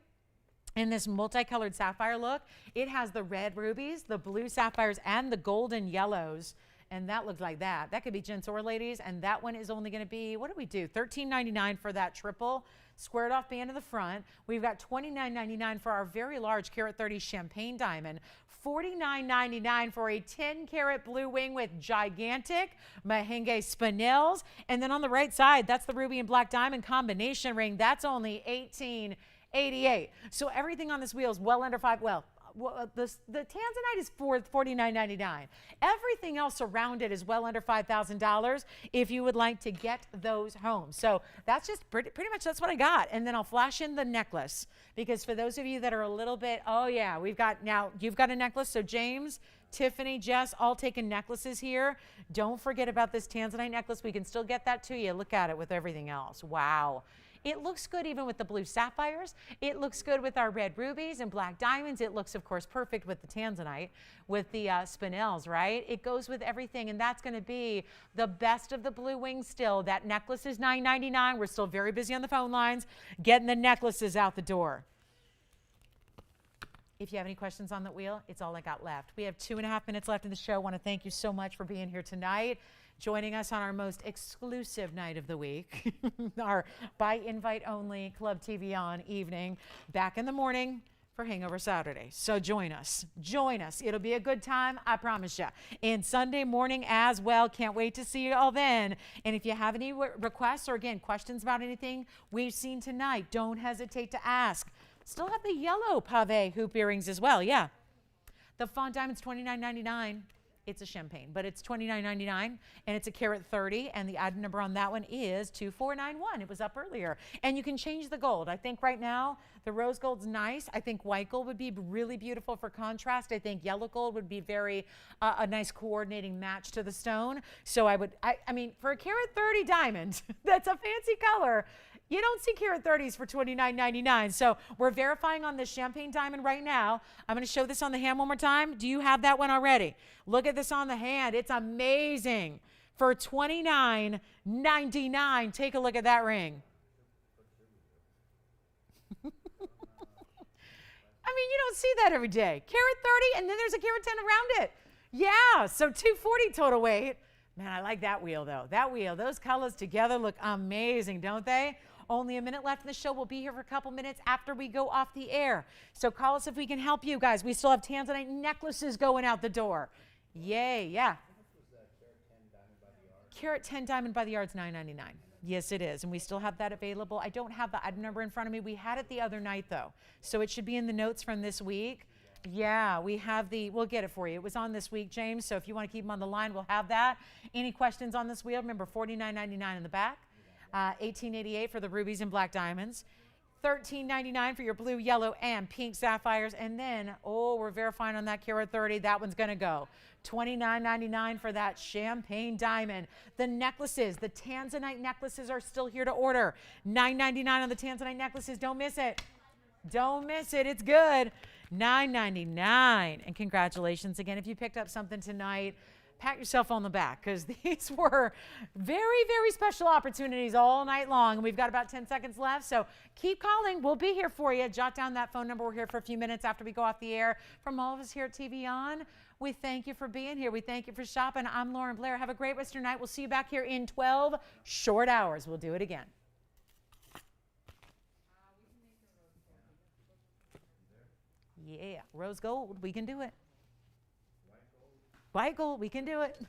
In this multicolored sapphire look, it has the red rubies, the blue sapphires, and the golden yellows. And that looks like that. That could be gents or ladies. And that one is only going to be, what do we do? $13.99 for that triple squared off band in the front. We've got $29.99 for our very large carat 30 champagne diamond. $49.99 for a 10 karat blue wing with gigantic Mahenge spinels. And then on the right side, that's the ruby and black diamond combination ring. That's only $18.88. So everything on this wheel is well under the Tanzanite is for $49.99. Everything else around it is well under $5,000 if you would like to get those home. So that's just pretty much that's what I got. And then I'll flash in the necklace, because for those of you that are a little bit, oh yeah, you've got a necklace. So James, Tiffany, Jess, all taking necklaces here. Don't forget about this Tanzanite necklace. We can still get that to you. Look at it with everything else. Wow. It looks good even with the blue sapphires. It looks good with our red rubies and black diamonds. It looks, of course, perfect with the Tanzanite, with the spinels, right? It goes with everything, and that's going to be the best of the blue wings still. That necklace is $9.99. We're still very busy on the phone lines getting the necklaces out the door. If you have any questions on the wheel, it's all I got left. We have 2.5 minutes left in the show. I want to thank you so much for being here tonight, joining us on our most exclusive night of the week, our by invite only Club TVON evening, back in the morning for Hangover Saturday. So join us. Join us. It'll be a good time, I promise you. And Sunday morning as well. Can't wait to see you all then. And if you have any requests or, again, questions about anything we've seen tonight, don't hesitate to ask. Still have the yellow pave hoop earrings as well, yeah. The Fawn Diamond's $29.99. It's a champagne, but it's $29.99, and it's a carat 30, and the item number on that one is 2491. It was up earlier. And you can change the gold. I think right now the rose gold's nice. I think white gold would be really beautiful for contrast. I think yellow gold would be very a nice coordinating match to the stone. So I mean, for a carat 30 diamond, that's a fancy color. You don't see carat 30s for $29.99. So we're verifying on this champagne diamond right now. I'm going to show this on the hand one more time. Do you have that one already? Look at this on the hand. It's amazing. For $29.99, take a look at that ring. I mean, you don't see that every day. Carat 30, and then there's a carat 10 around it. Yeah, so 240 total weight. Man, I like that wheel, though. That wheel, those colors together look amazing, don't they? Only a minute left in the show. We'll be here for a couple minutes after we go off the air. So call us if we can help you guys. We still have Tanzanite necklaces going out the door. Yay, yeah. Carat 10 diamond by the yard's $9.99. Yes, it is. And we still have that available. I don't have the item number in front of me. We had it the other night, though. So it should be in the notes from this week. Yeah, we have we'll get it for you. It was on this week, James. So if you want to keep them on the line, we'll have that. Any questions on this wheel? Remember, $49.99 in the back. $18.88 for the rubies and black diamonds, $13.99 for your blue, yellow, and pink sapphires, and then, we're verifying on that carat 30. That one's going to go $29.99 for that champagne diamond. The necklaces, the Tanzanite necklaces are still here to order. $9.99 on the Tanzanite necklaces. Don't miss it. Don't miss it. It's good. $9.99. And congratulations again if you picked up something tonight. Pat yourself on the back, because these were very, very special opportunities all night long. And we've got about 10 seconds left, so keep calling. We'll be here for you. Jot down that phone number. We're here for a few minutes after we go off the air. From all of us here at TVON, we thank you for being here. We thank you for shopping. I'm Lauren Blair. Have a great rest of your night. We'll see you back here in 12 short hours. We'll do it again. Yeah, rose gold. We can do it. White gold, we can do it.